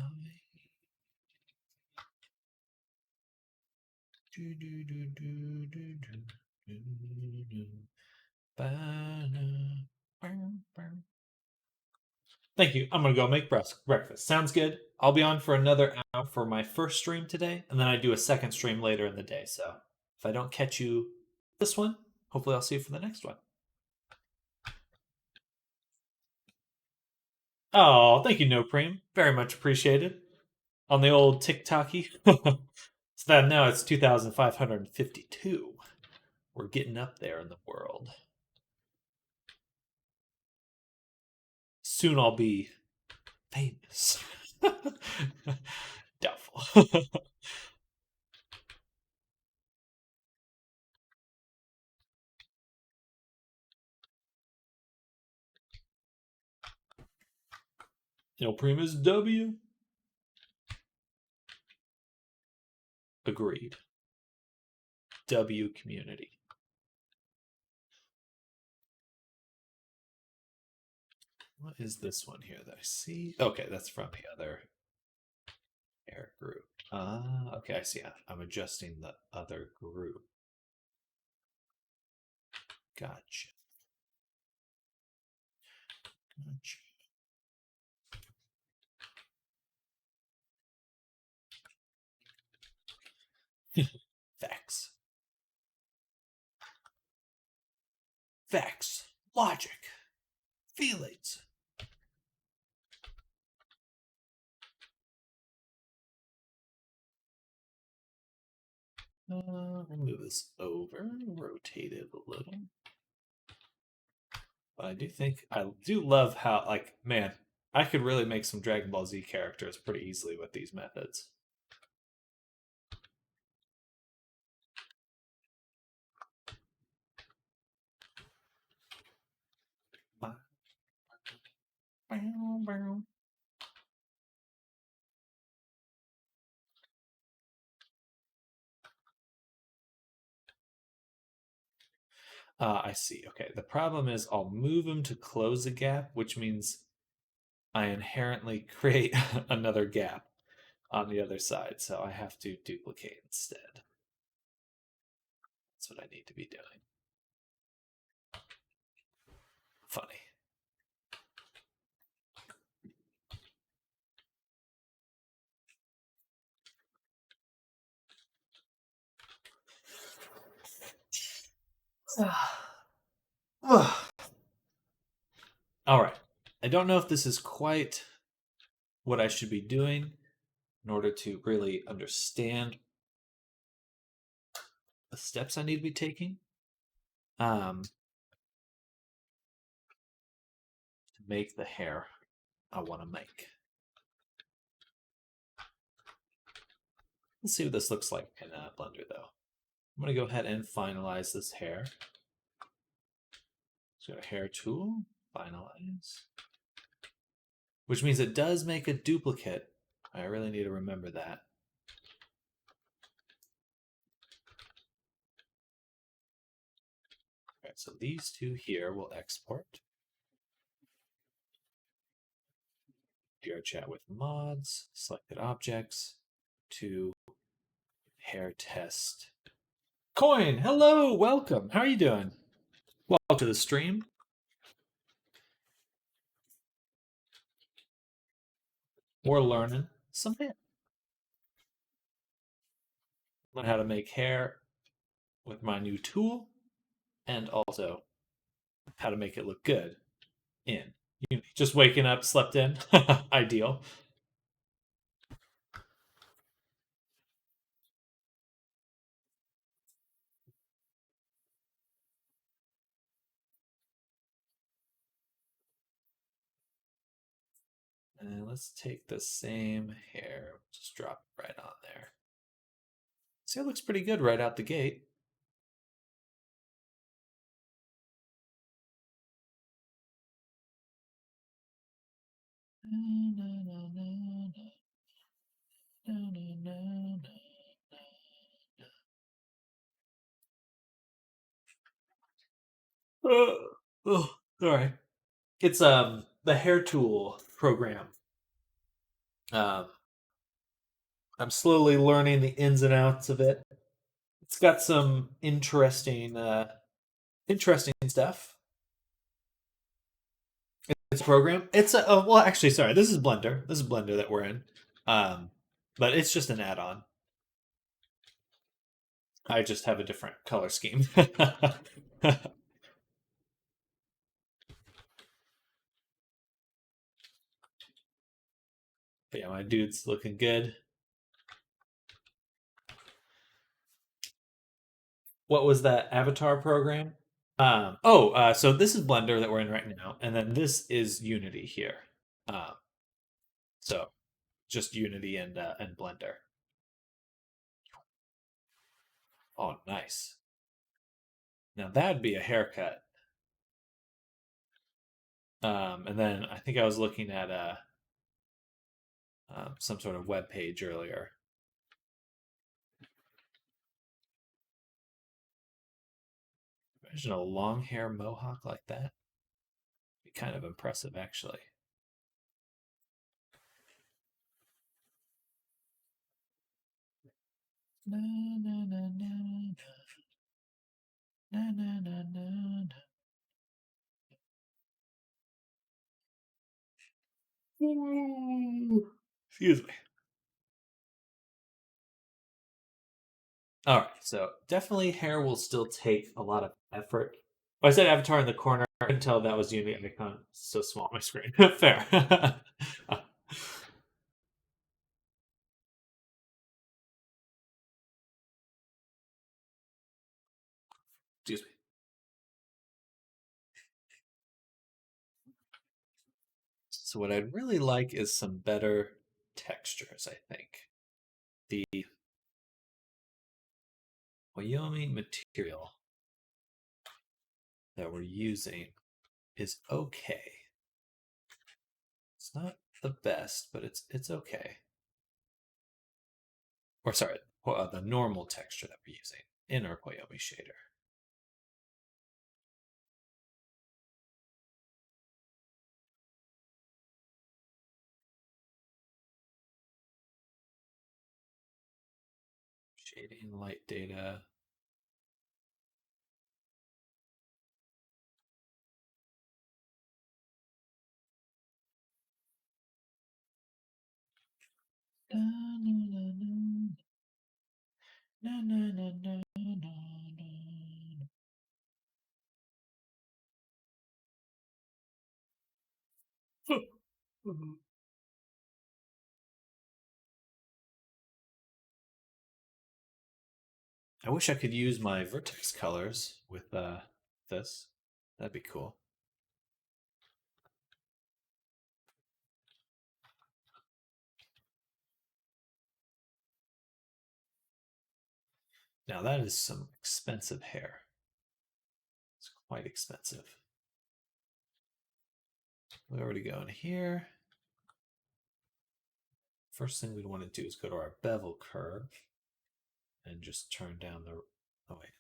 Speaker 2: thank you. I'm gonna go make breakfast. Sounds good. I'll be on for another hour for my first stream today, and then I do a second stream later in the day. So if I don't catch you this one, hopefully I'll see you for the next one. Oh, thank you, No Preem. Very much appreciated. On the old TikToky. So that now it's 2,552. We're getting up there in the world. Soon I'll be famous. Doubtful. No Primus W. Agreed. W community. What is this one here that I see? Okay, that's from the other air group. Okay, I see. I'm adjusting the other group. Gotcha. Gotcha. Facts. Facts. Logic. Feelings. Move this over, rotate it a little. But I do love how, like, man, I could really make some Dragon Ball Z characters pretty easily with these methods. I see. Okay, the problem is I'll move them to close a gap, which means I inherently create another gap on the other side, so I have to duplicate instead. That's what I need to be doing. Funny. All right. I don't know if this is quite what I should be doing in order to really understand the steps I need to be taking. To make the hair I want to make. Let's see what this looks like in Blender, though. I'm going to go ahead and finalize this hair. So, a hair tool, finalize. Which means it does make a duplicate. I really need to remember that. All right, so these two here will export. Do our chat with mods, selected objects, to hair test. Coin, hello, welcome. How are you doing? Welcome to the stream. We're learning something. Learn how to make hair with my new tool, and also how to make it look good in Unity. Just waking up, slept in, ideal. And let's take the same hair, just drop it right on there. See, it looks pretty good right out the gate. Oh, sorry. It's the hair tool program. Um, I'm slowly learning the ins and outs of it. It's got some interesting stuff. It's a program. It's a well, actually, sorry. This is Blender. This is Blender that we're in. But it's just an add-on. I just have a different color scheme. But yeah, my dude's looking good. What was that Avatar program? So this is Blender that we're in right now, and then this is Unity here. Um, so just Unity and Blender. Oh, nice. Now that'd be a haircut. And then I think I was looking at some sort of web page earlier. Imagine a long hair mohawk like that. Be kind of impressive, actually. Na, na, na, na, na, na, na, na, na. Excuse me. All right, so definitely hair will still take a lot of effort. Oh, I said avatar in the corner. I couldn't tell that was Unity icon. It's so small on my screen. Fair. Excuse me. So what I'd really like is some better textures, I think. The Wyoming material that we're using is okay. It's not the best, but it's okay. Or sorry, the normal texture that we're using in our Wyoming shader. Shading light data. I wish I could use my vertex colors with this. That'd be cool. Now that is some expensive hair. It's quite expensive. We already go in here. First thing we'd want to do is go to our bevel curve and just turn down the, oh wait,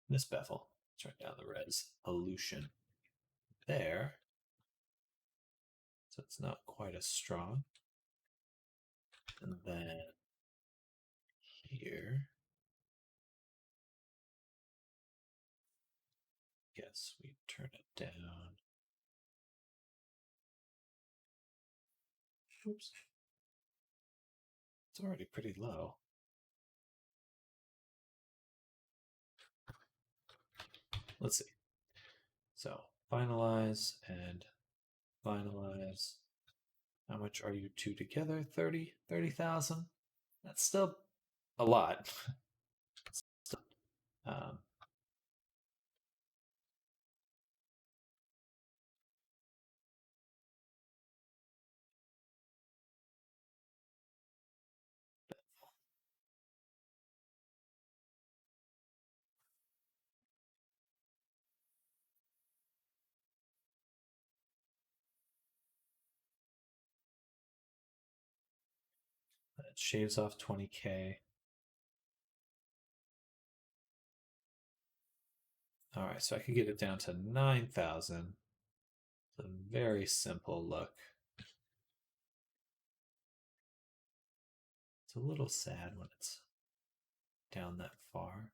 Speaker 2: this bevel, turn down the resolution there. So it's not quite as strong. And then here, yes, we turn it down. Oops. It's already pretty low. Let's see. So finalize and finalize. How much are you two together? 30,000? That's still a lot. um, That shaves off 20K. All right, so I could get it down to 9,000. It's a very simple look. It's a little sad when it's down that far.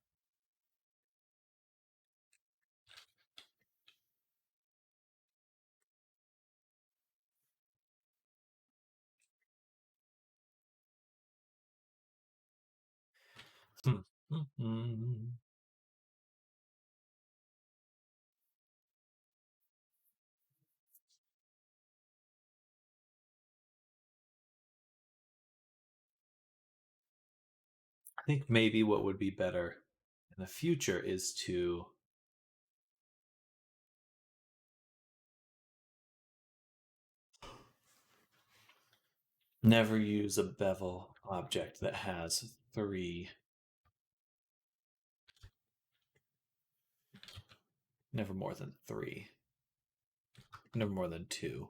Speaker 2: I think maybe what would be better in the future is to never use a bevel object that has 3. Never more than 3. Never more than 2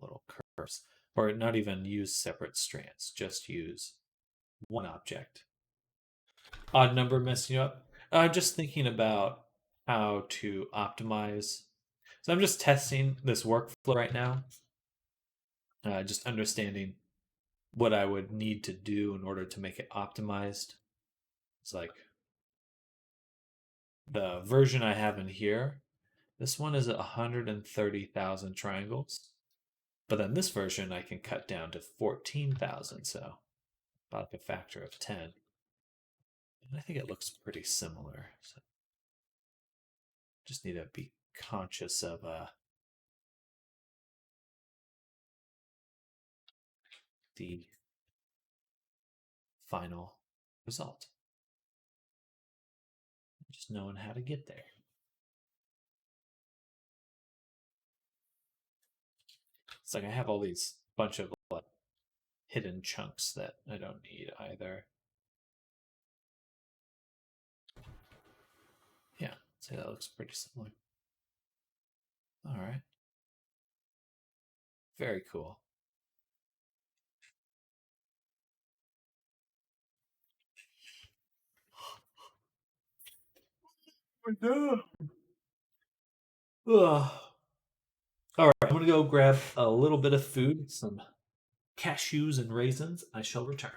Speaker 2: little curves. Or not even use separate strands, just use one object. Odd number messing you up? I'm just thinking about how to optimize. So I'm just testing this workflow right now. Just understanding what I would need to do in order to make it optimized. It's like the version I have in here. This one is 130,000 triangles. But then this version I can cut down to 14,000, so about like a factor of 10. And I think it looks pretty similar. So just need to be conscious of the final result. Just knowing how to get there. It's like I have all these bunch of like, hidden chunks that I don't need either. Yeah, so that looks pretty similar. All right. Very cool. Ugh. All right, I'm gonna go grab a little bit of food, some cashews and raisins. I shall return.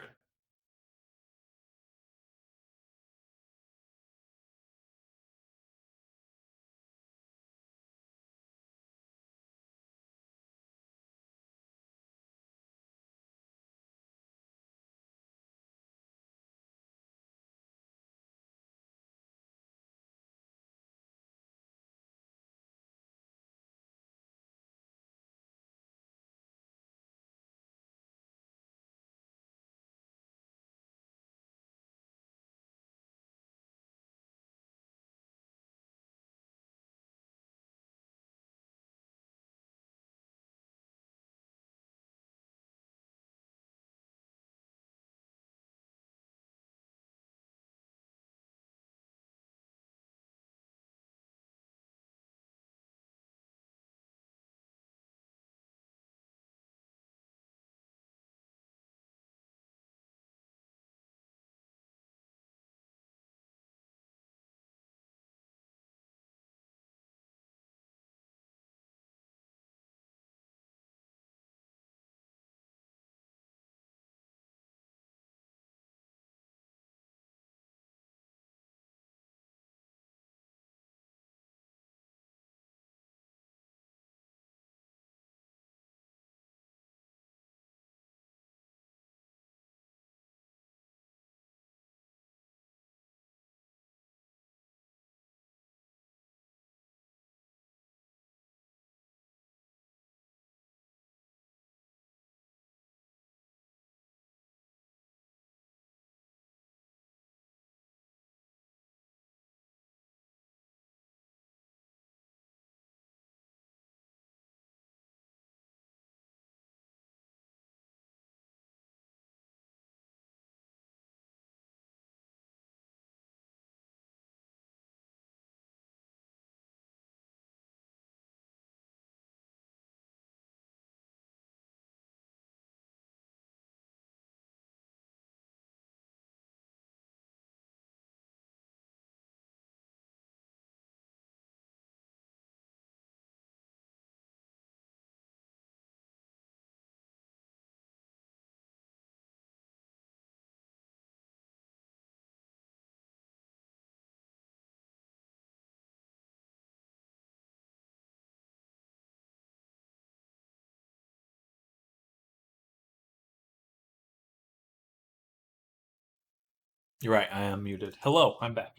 Speaker 2: You're right. I am muted. Hello, I'm back.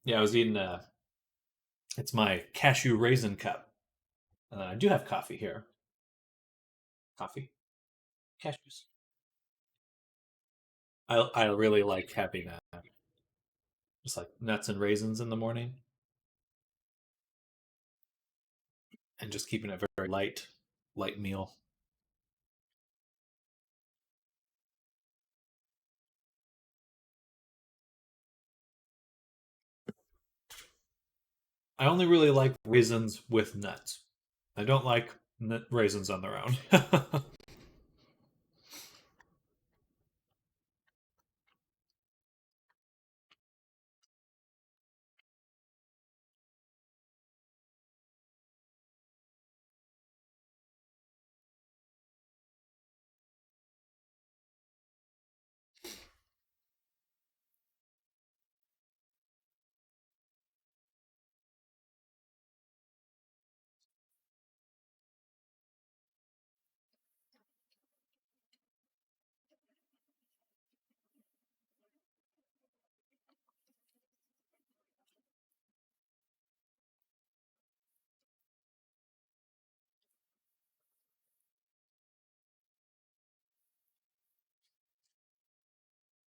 Speaker 2: Yeah, I was eating. It's my cashew raisin cup. I do have coffee here. Coffee, cashews. I really like having just like nuts and raisins in the morning, and just keeping it very light meal. I only really like raisins with nuts. I don't like raisins on their own.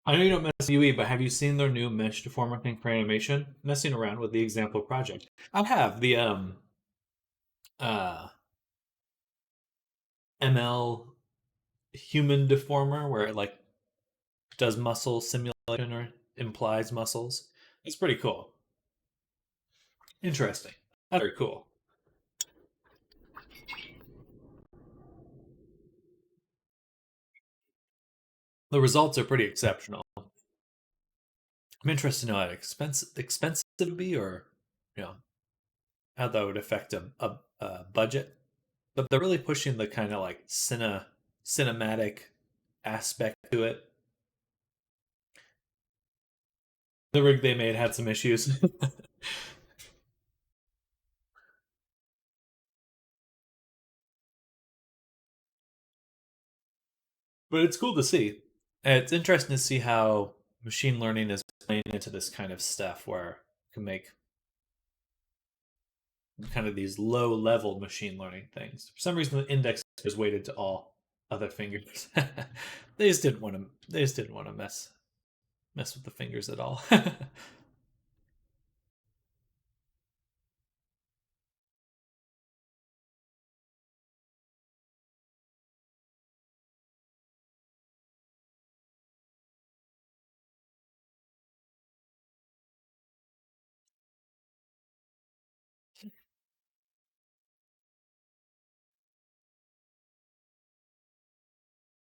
Speaker 2: I know you don't mess with UE, but have you seen their new mesh deformer thing for animation? Messing around with the example project. I have the uh ML human deformer where it like does muscle simulation or implies muscles. It's pretty cool. Interesting. Very cool. The results are pretty exceptional. I'm interested to know how expensive it would be, or you know how that would affect a budget. But they're really pushing the kind of like cinematic aspect to it. The rig they made had some issues. But it's cool to see. And it's interesting to see how machine learning is playing into this kind of stuff where you can make kind of these low level machine learning things. For some reason, the index is weighted to all other fingers. They just didn't want to mess with the fingers at all.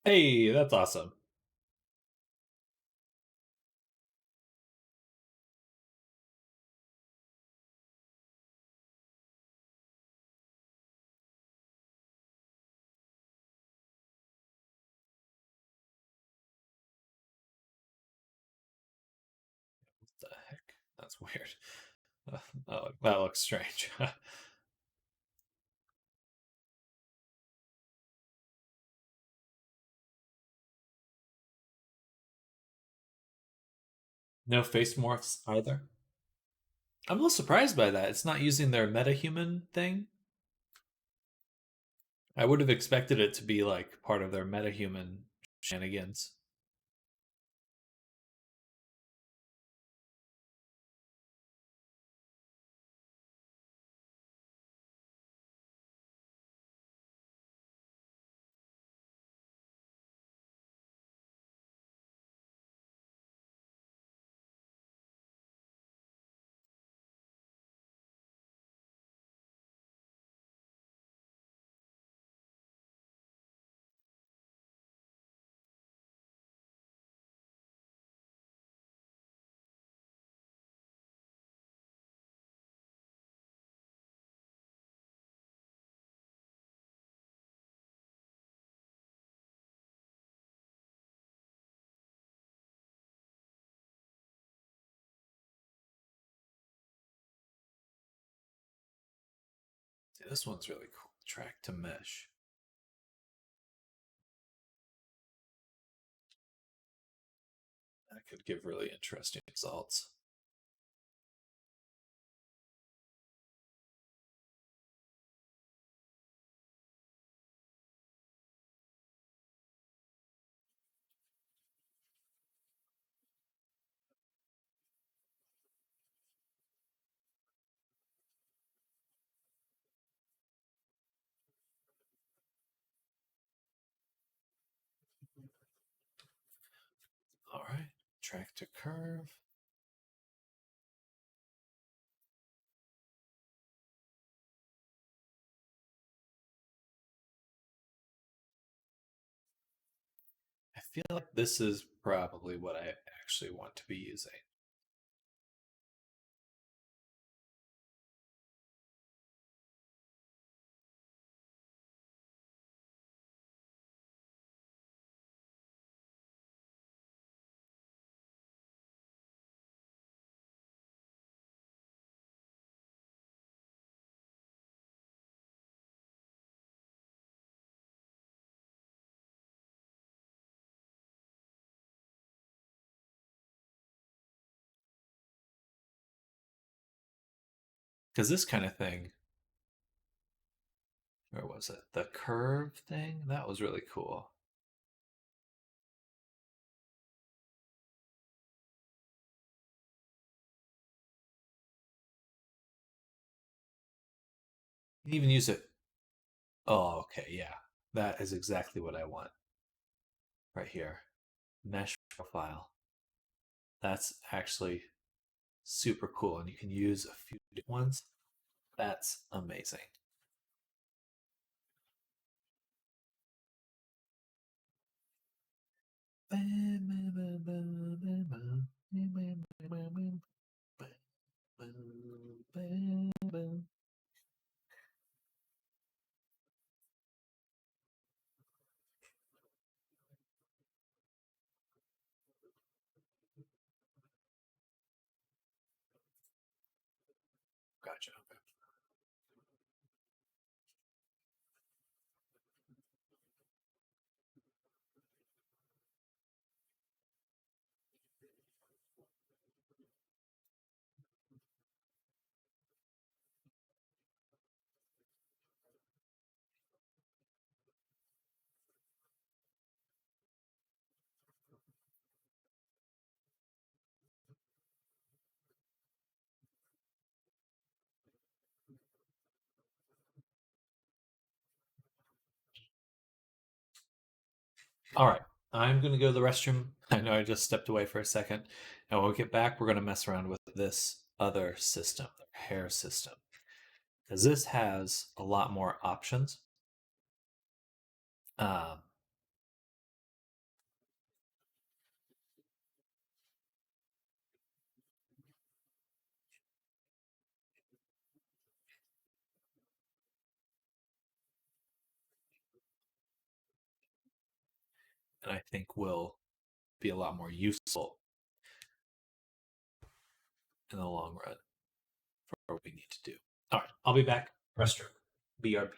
Speaker 2: Hey, that's awesome. What the heck? That's weird. Oh, that looks strange. No face morphs either. I'm a little surprised by that. It's not using their metahuman thing. I would have expected it to be like part of their metahuman shenanigans. See, this one's really cool. Track to mesh. could give really interesting results. All right, track to curve. I feel like this is probably what I actually want to be using. Because this kind of thing, where was it? The curve thing? That was really cool. You can even use it. Oh, okay, yeah. That is exactly what I want. Right here. Mesh profile. That's actually super cool. And you can use a few different ones. That's amazing. Gotcha. Okay. All right. I'm going to go to the restroom. I know I just stepped away for a second. And when we get back, we're going to mess around with this other system, the hair system. Because this has a lot more options. Um, and I think will be a lot more useful in the long run for what we need to do. All right. I'll be back. Restroom. BRB.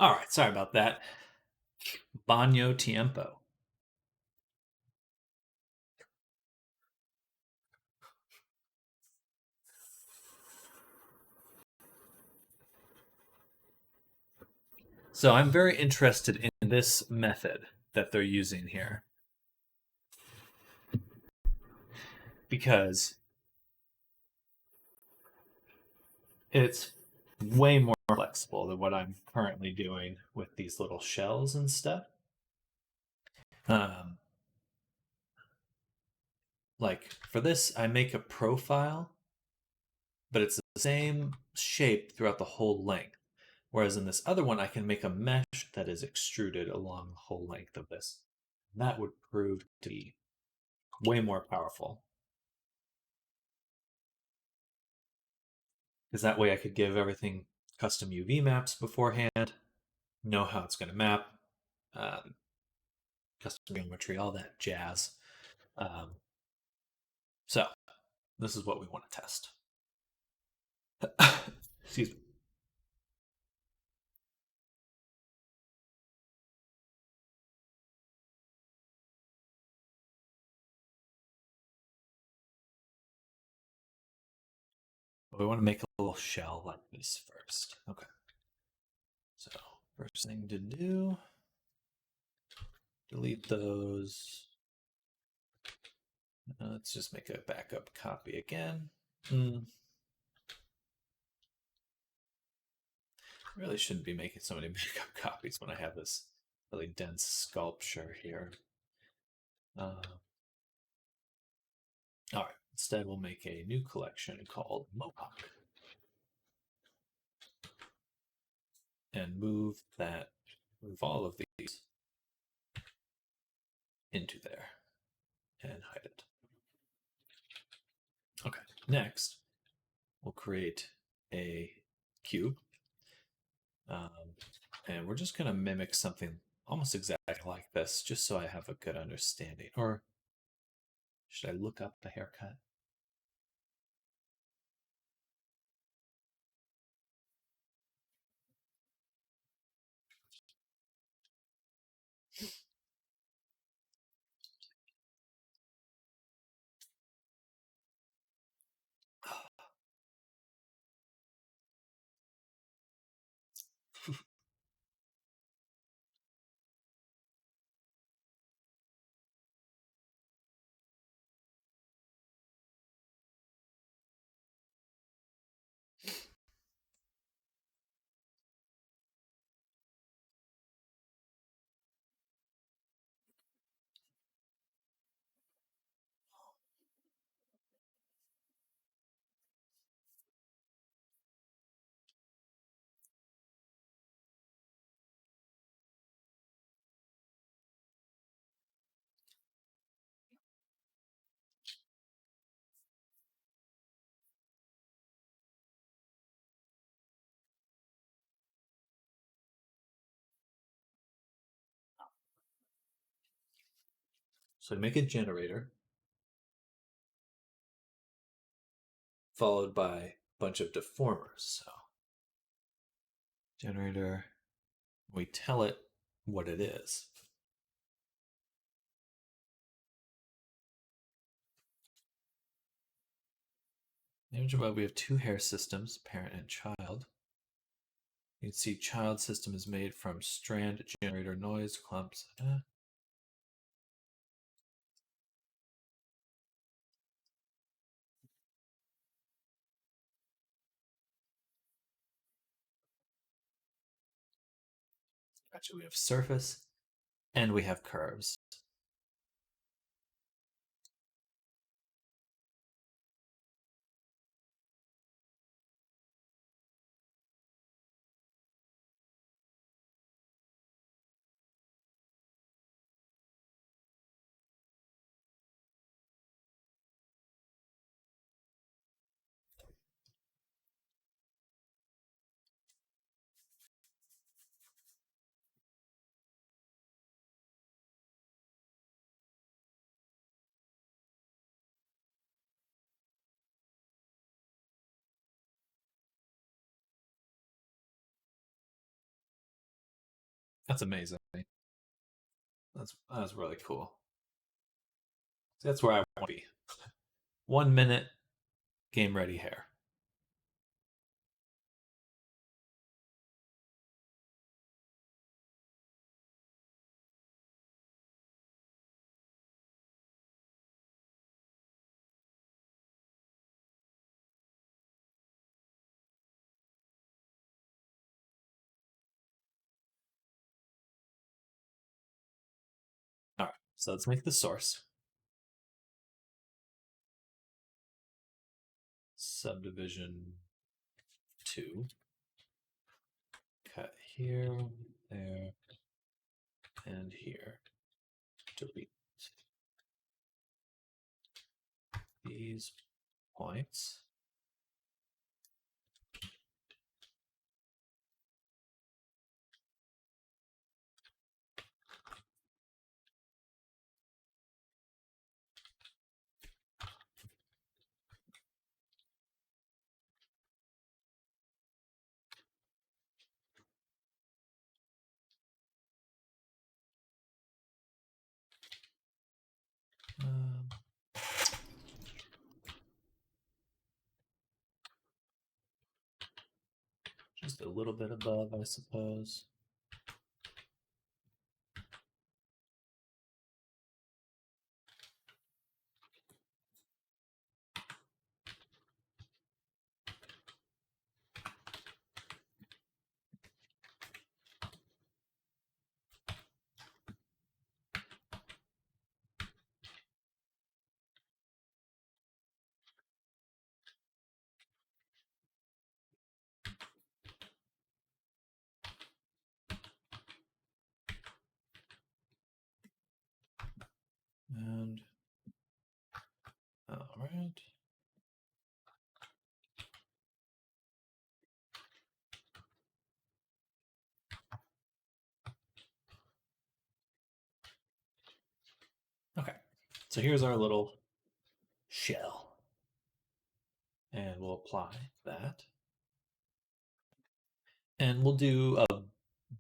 Speaker 2: All right, sorry about that. Baño tiempo. So I'm very interested in this method that they're using here because it's way more flexible than what I'm currently doing with these little shells and stuff. Um, like for this, I make a profile, but it's the same shape throughout the whole length. Whereas in this other one, I can make a mesh that is extruded along the whole length of this. That would prove to be way more powerful. Because that way I could give everything custom UV maps beforehand, know how it's going to map, um, custom geometry, all that jazz. Um, so this is what we want to test. Excuse me. We want to make a little shell like this first. Okay. So first thing to do, delete those. Let's just make a backup copy again. Really shouldn't be making so many backup copies when I have this really dense sculpture here. All right, instead we'll make a new collection called Mohawk. And move all of these into there and hide it. Okay, next we'll create a cube. And we're just going to mimic something almost exactly like this, just so I have a good understanding. Or should I look up the haircut? So make a generator, followed by a bunch of deformers. So generator, we tell it what it is. Image above, we have two hair systems, parent and child. You can see child system is made from strand generator noise clumps. Gotcha. We have surface and we have curves. That's amazing. That's really cool. That's where I want to be. 1 minute game ready hair. All right, so let's make the source. Subdivision 2. Cut here, there, and here. Delete these points. Um, just a little bit above, I suppose. And all right. Okay, so here's our little shell. And we'll apply that. And we'll do a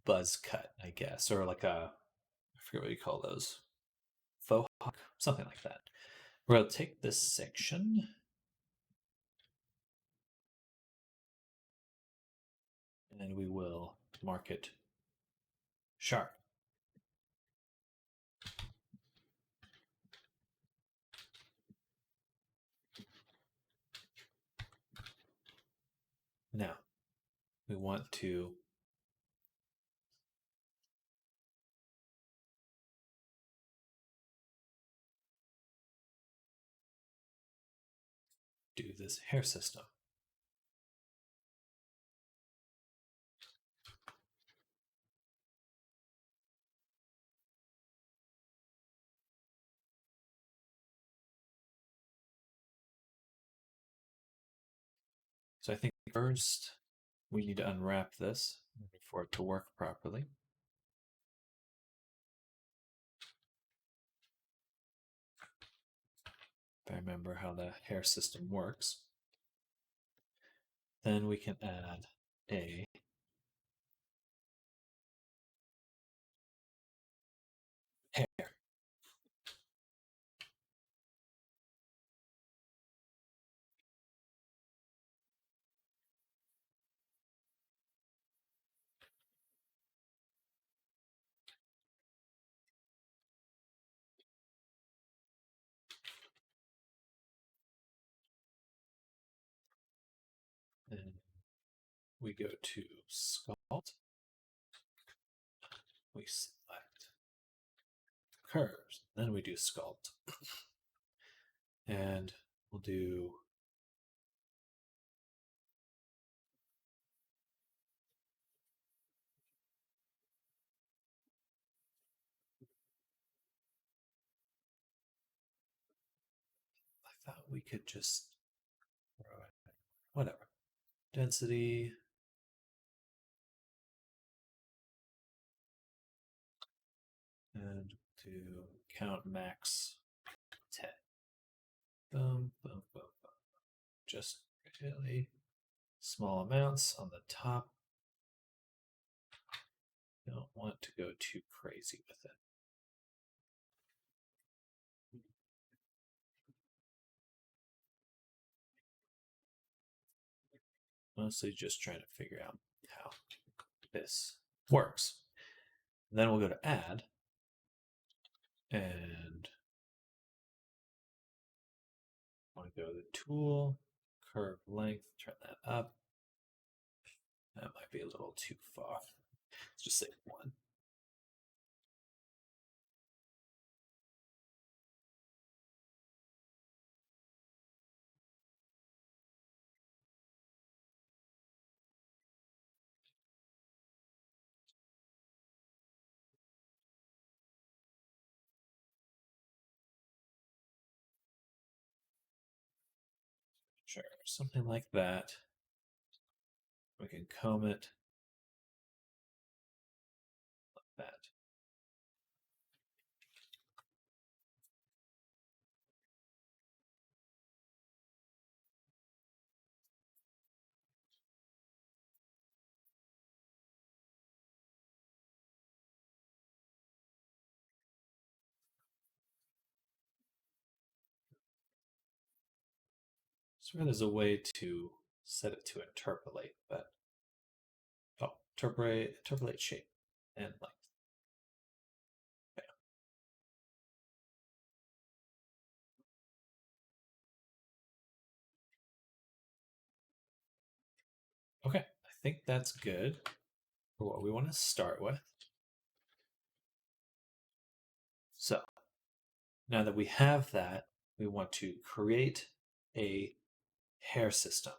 Speaker 2: buzz cut, I guess, or like a, I forget what you call those, faux hawk, something like that. We're going to take this section and we will mark it sharp. Now, we want to do this hair system. So I think first we need to unwrap this for it to work properly. If I remember how the hair system works. Then we can add a hair. And we go to sculpt. We select curves. Then we do sculpt. And we'll do I thought we could just throw it, whatever. Density. And to count max 10. Boom, boom, boom, boom. Just really small amounts on the top. Don't want to go too crazy with it. Mostly just trying to figure out how this works. And then we'll go to add and I want to go to the tool, curve length, turn that up. That might be a little too far. Let's just say 1. Sure, something like that. We can comb it like that. Swear there's a way to set it to interpolate, but interpolate shape and length. Okay, I think that's good for what we want to start with. So now that we have that, we want to create a hair system.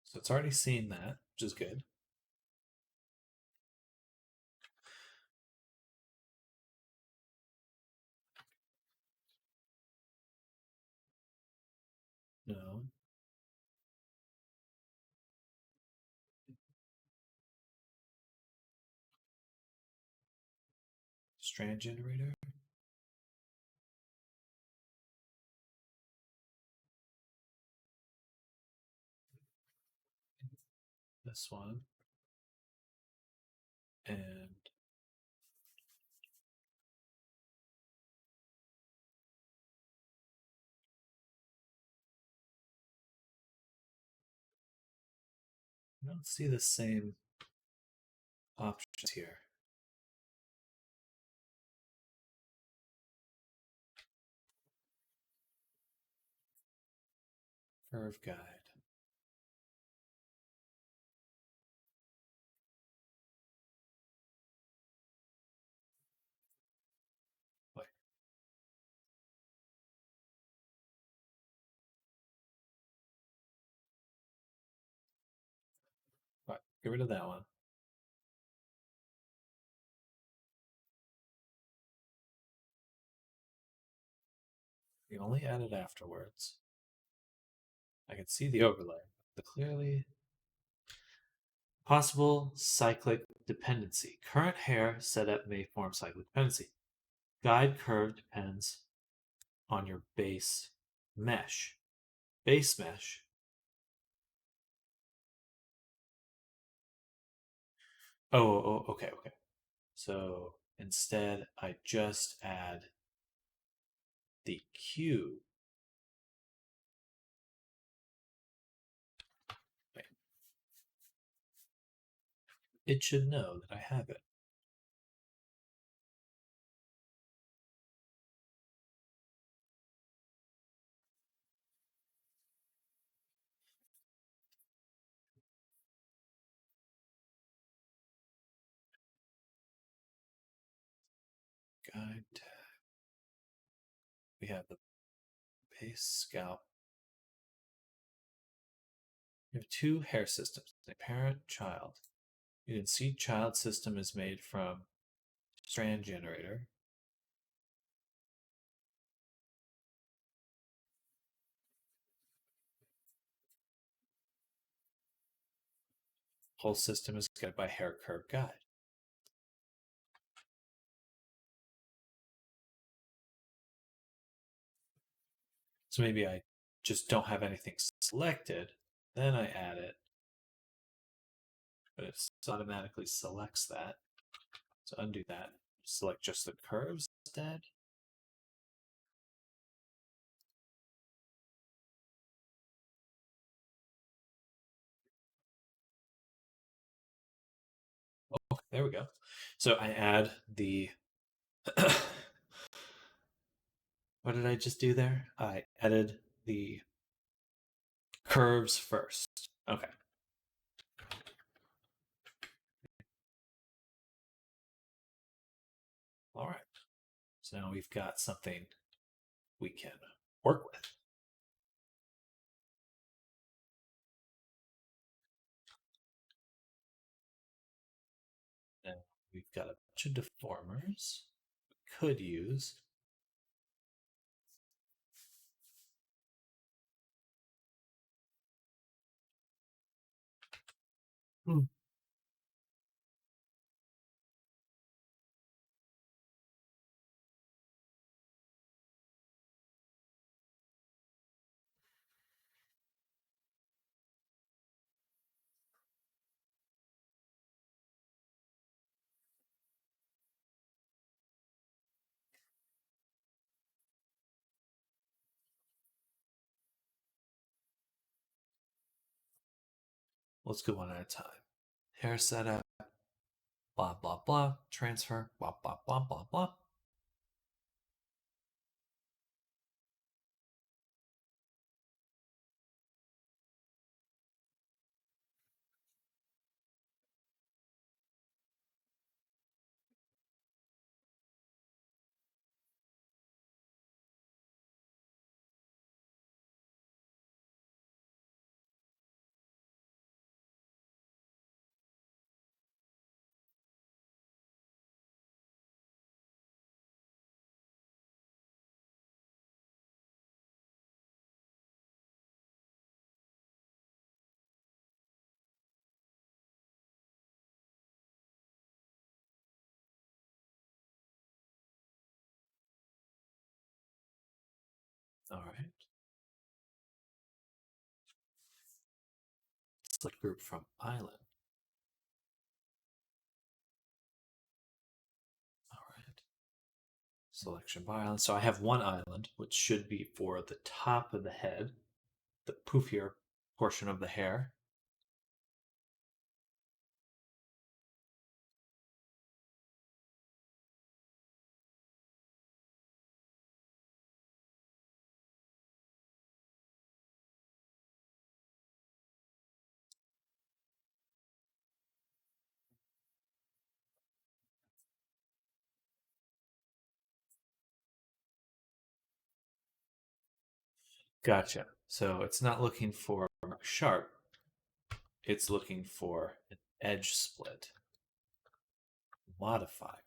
Speaker 2: So it's already seen that, which is good. No. Strand generator. This one. And I don't see the same options here. Curve guide. Wait. Right, get rid of that one. You only add it afterwards. I can see the overlay. The clearly possible cyclic dependency. Current hair setup may form cyclic dependency. Guide curve depends on your base mesh. Base mesh. Oh, okay. So instead, I just add the Q. Wait. It should know that I have it. Guide tag. We have the base scalp. We have 2 hair systems, a parent, child. You can see child system is made from strand generator. Whole system is get by hair curve guide. So maybe I just don't have anything selected. Then I add it. but it automatically selects that. So undo that. Select just the curves instead. Oh, there we go. So I add the what did I just do there? I added the curves first. Okay. All right. So now we've got something we can work with. Now we've got a bunch of deformers we could use. Let's go one at a time. Hair setup, blah, blah, blah. Transfer, blah, blah, blah, blah, blah. All right. Select group from island. All right. Selection by island. So I have one island, which should be for the top of the head, the poofier portion of the hair. Gotcha. So it's not looking for sharp, it's looking for an edge split modifier.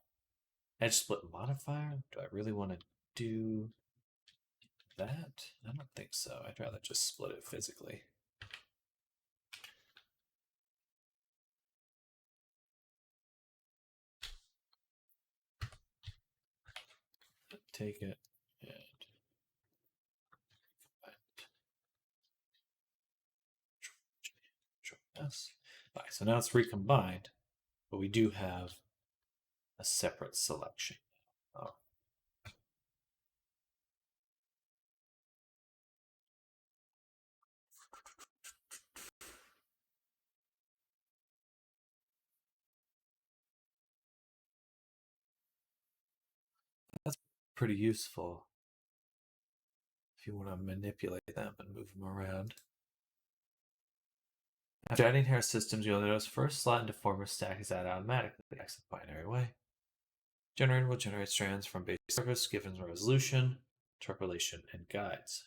Speaker 2: Edge split modifier? Do I really want to do that? I don't think so. I'd rather just split it physically. Take it and Control S. All right, so now it's recombined, but we do have a separate selection. Oh. That's pretty useful if you want to manipulate them and move them around. After adding hair systems, you'll notice first slot and deformer stack is added automatically. Exit binary way. Generator will generate strands from base surface given resolution, interpolation, and guides.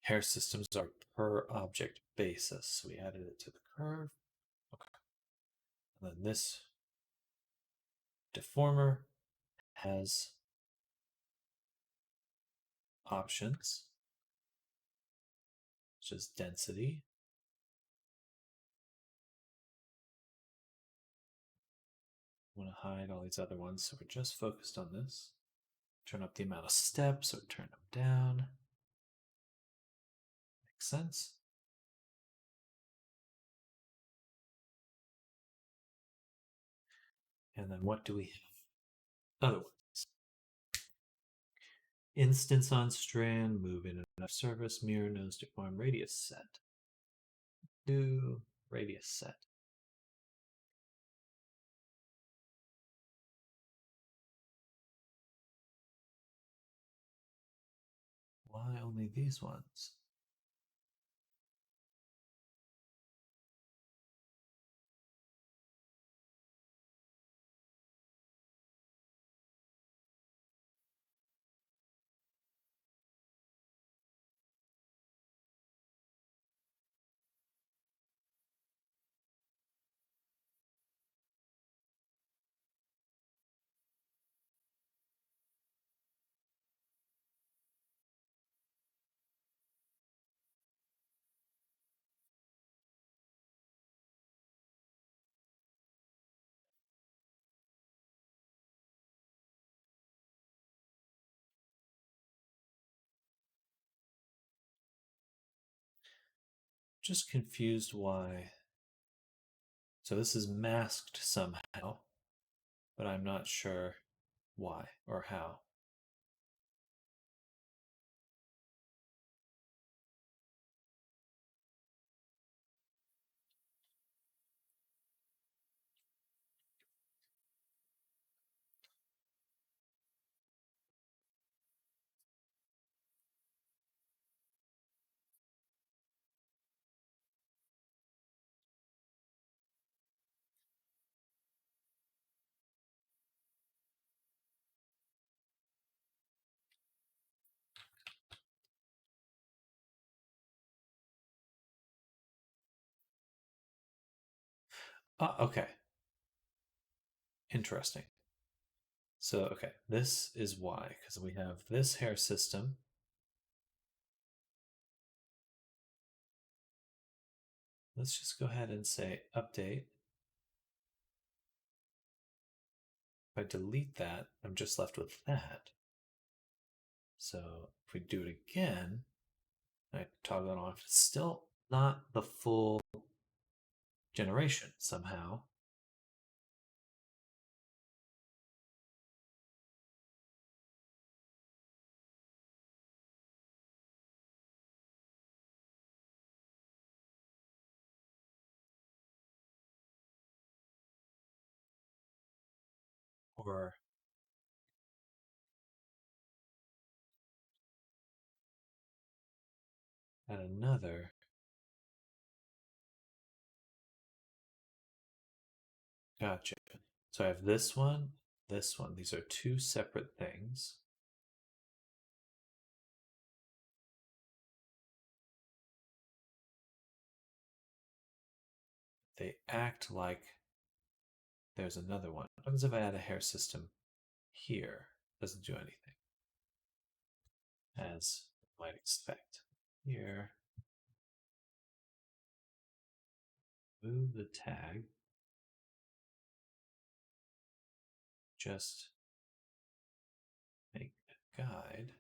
Speaker 2: Hair systems are per object basis. So we added it to the curve. Okay. And then this deformer has options, which is density. I want to hide all these other ones, so we're just focused on this. Turn up the amount of steps or turn them down. Makes sense. And then what do we have? Other ones. Instance on strand, move in enough service, mirror nose deform, radius set. Do radius set. Why only these ones? Just confused why. So this is masked somehow, but I'm not sure why or how. Okay. Interesting. So, okay, this is why, because we have this hair system. Let's just go ahead and say update. If I delete that, I'm just left with that. So if we do it again, I toggle it off. It's still not the full generation somehow. Or at another. Gotcha. So I have this one, this one. These are two separate things. They act like there's another one. What happens if I add a hair system here? Doesn't do anything, as you might expect. Here, move the tag. Just make a guide.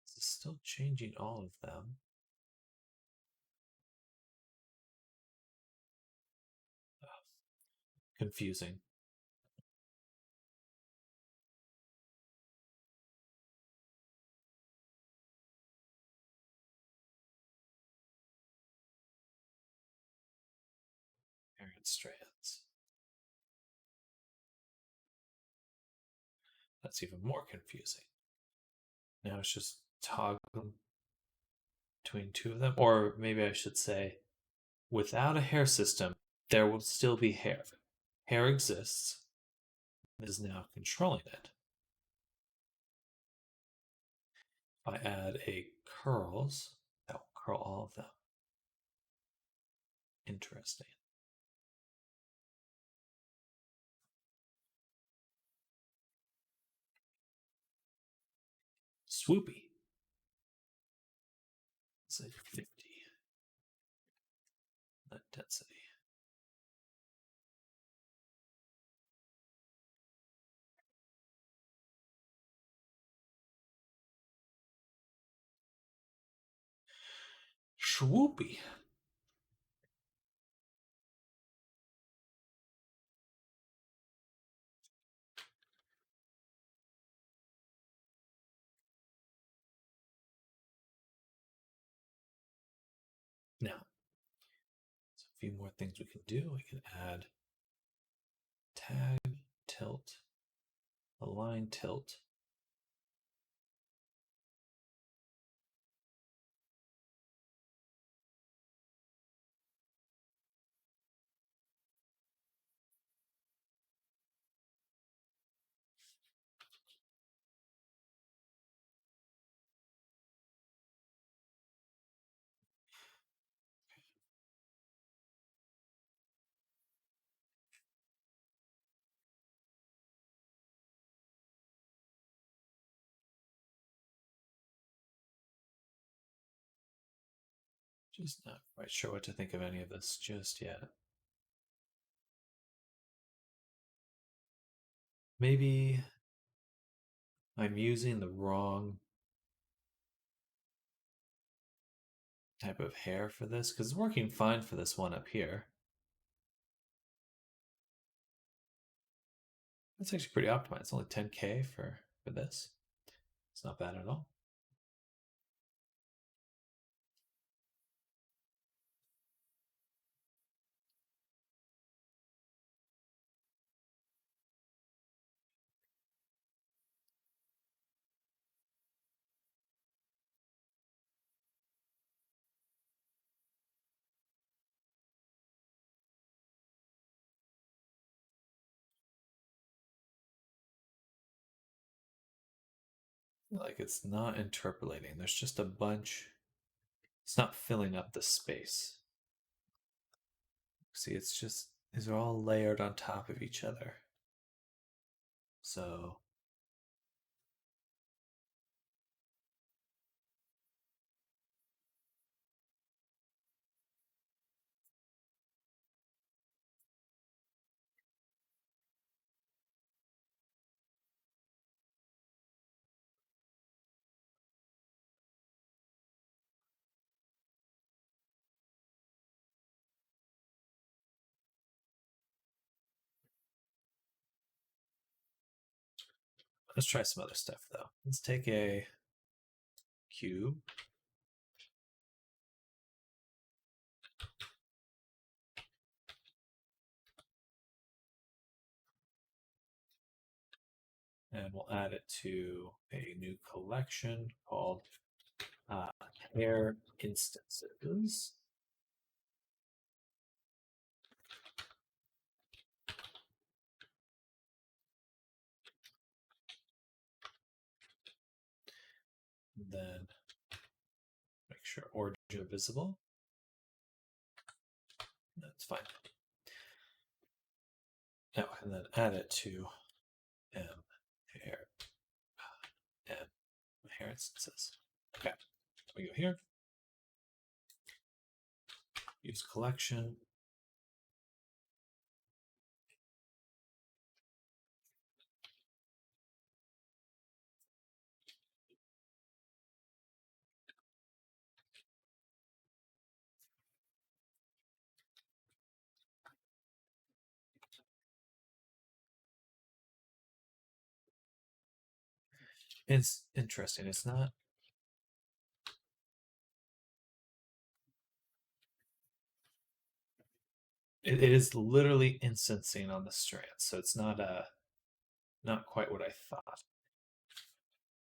Speaker 2: This is still changing all of them. Confusing. Parent strands. That's even more confusing. Now it's just toggling between two of them. Or maybe I should say, without a hair system, there will still be hair. hair exists, it is now controlling it. If I add a curls, that will curl all of them. Interesting. Swoopy. Say 50. That density. Swoopy. Now, there's a few more things we can do. We can add tag, tilt, align, tilt. Just not quite sure what to think of any of this just yet. Maybe I'm using the wrong type of hair for this because it's working fine for this one up here. That's actually pretty optimized. It's only 10K for this. It's not bad at all. Like it's not interpolating. There's just a bunch. It's not filling up the space. See, it's just, these are all layered on top of each other. So let's try some other stuff though. Let's take a cube. And we'll add it to a new collection called hair instances. And then make sure origin visible. That's fine. Now, and then add it to hair instances. Okay, we go here. Use collection. It's interesting. It's not. It is literally instancing on the strand, so it's not quite what I thought.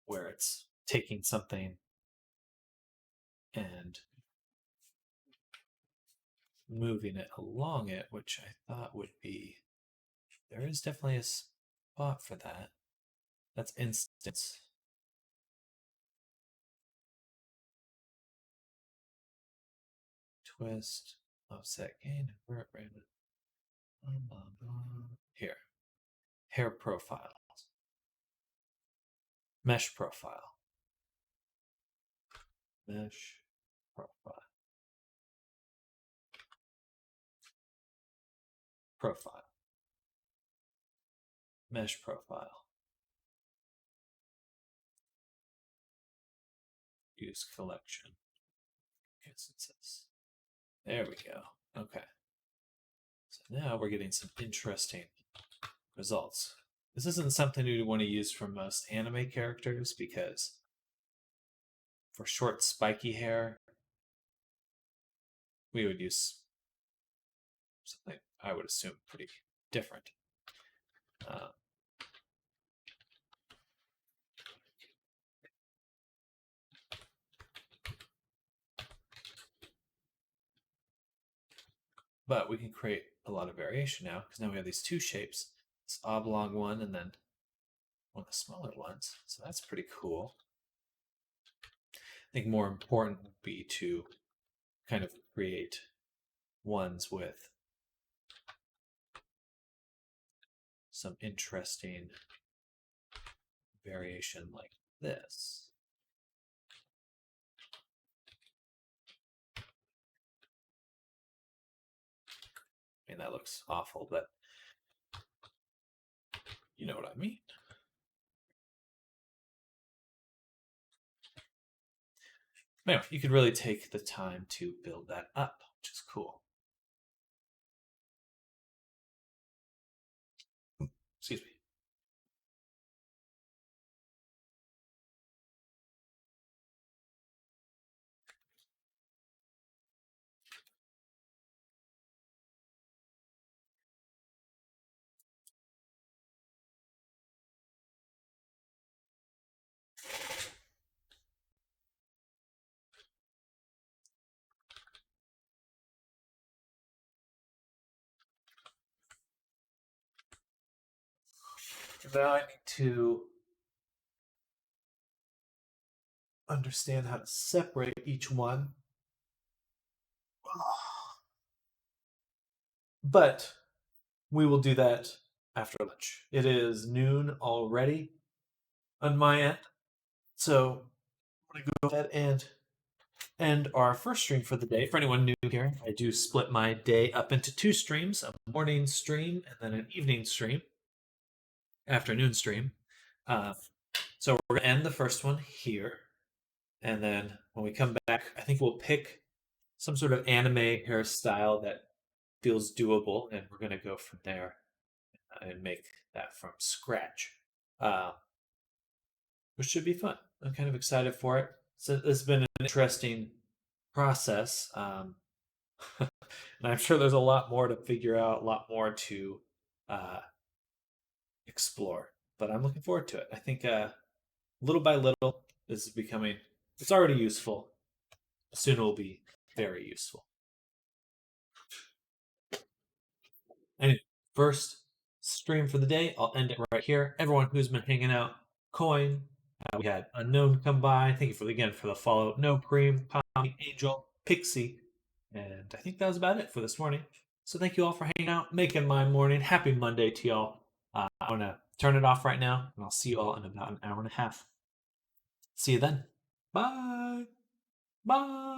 Speaker 2: Where it's taking something and moving it along it, which I thought would be there is definitely a spot for that. That's instance. Twist, offset gain, invert random. Here. Hair profiles. Mesh profile. Mesh profile. Profile. Mesh profile. Use collection. Instances. There we go. Okay. So now we're getting some interesting results. This isn't something we want to use for most anime characters because for short spiky hair, we would use something I would assume pretty different. But we can create a lot of variation now because now we have these two shapes, this oblong one and then one of the smaller ones. So that's pretty cool. I think more important would be to kind of create ones with some interesting variation like this. I mean, that looks awful, but you know what I mean. Anyway, you could really take the time to build that up, which is cool. Excuse me. Now I need to understand how to separate each one. But we will do that after lunch. It is noon already on my end. So I'm going to go ahead and end our first stream for the day. For anyone new here, I do split my day up into two streams, a morning stream and then an evening stream, afternoon stream. So we're going to end the first one here. And then when we come back, I think we'll pick some sort of anime hairstyle that feels doable, and we're going to go from there and make that from scratch, which should be fun. I'm kind of excited for it. So this has been an interesting process, and I'm sure there's a lot more to figure out, a lot more to explore. But I'm looking forward to it. I think little by little, this is becoming. It's already useful. Soon it will be very useful. Anyway, first stream for the day. I'll end it right here. Everyone who's been hanging out, Coin. We had Unknown come by. Thank you for the follow. No Cream, Pommy, Angel, Pixie, and I think that was about it for this morning. So thank you all for hanging out, making my morning. Happy Monday to y'all. I'm gonna turn it off right now, and I'll see you all in about an hour and a half. See you then. Bye. Bye.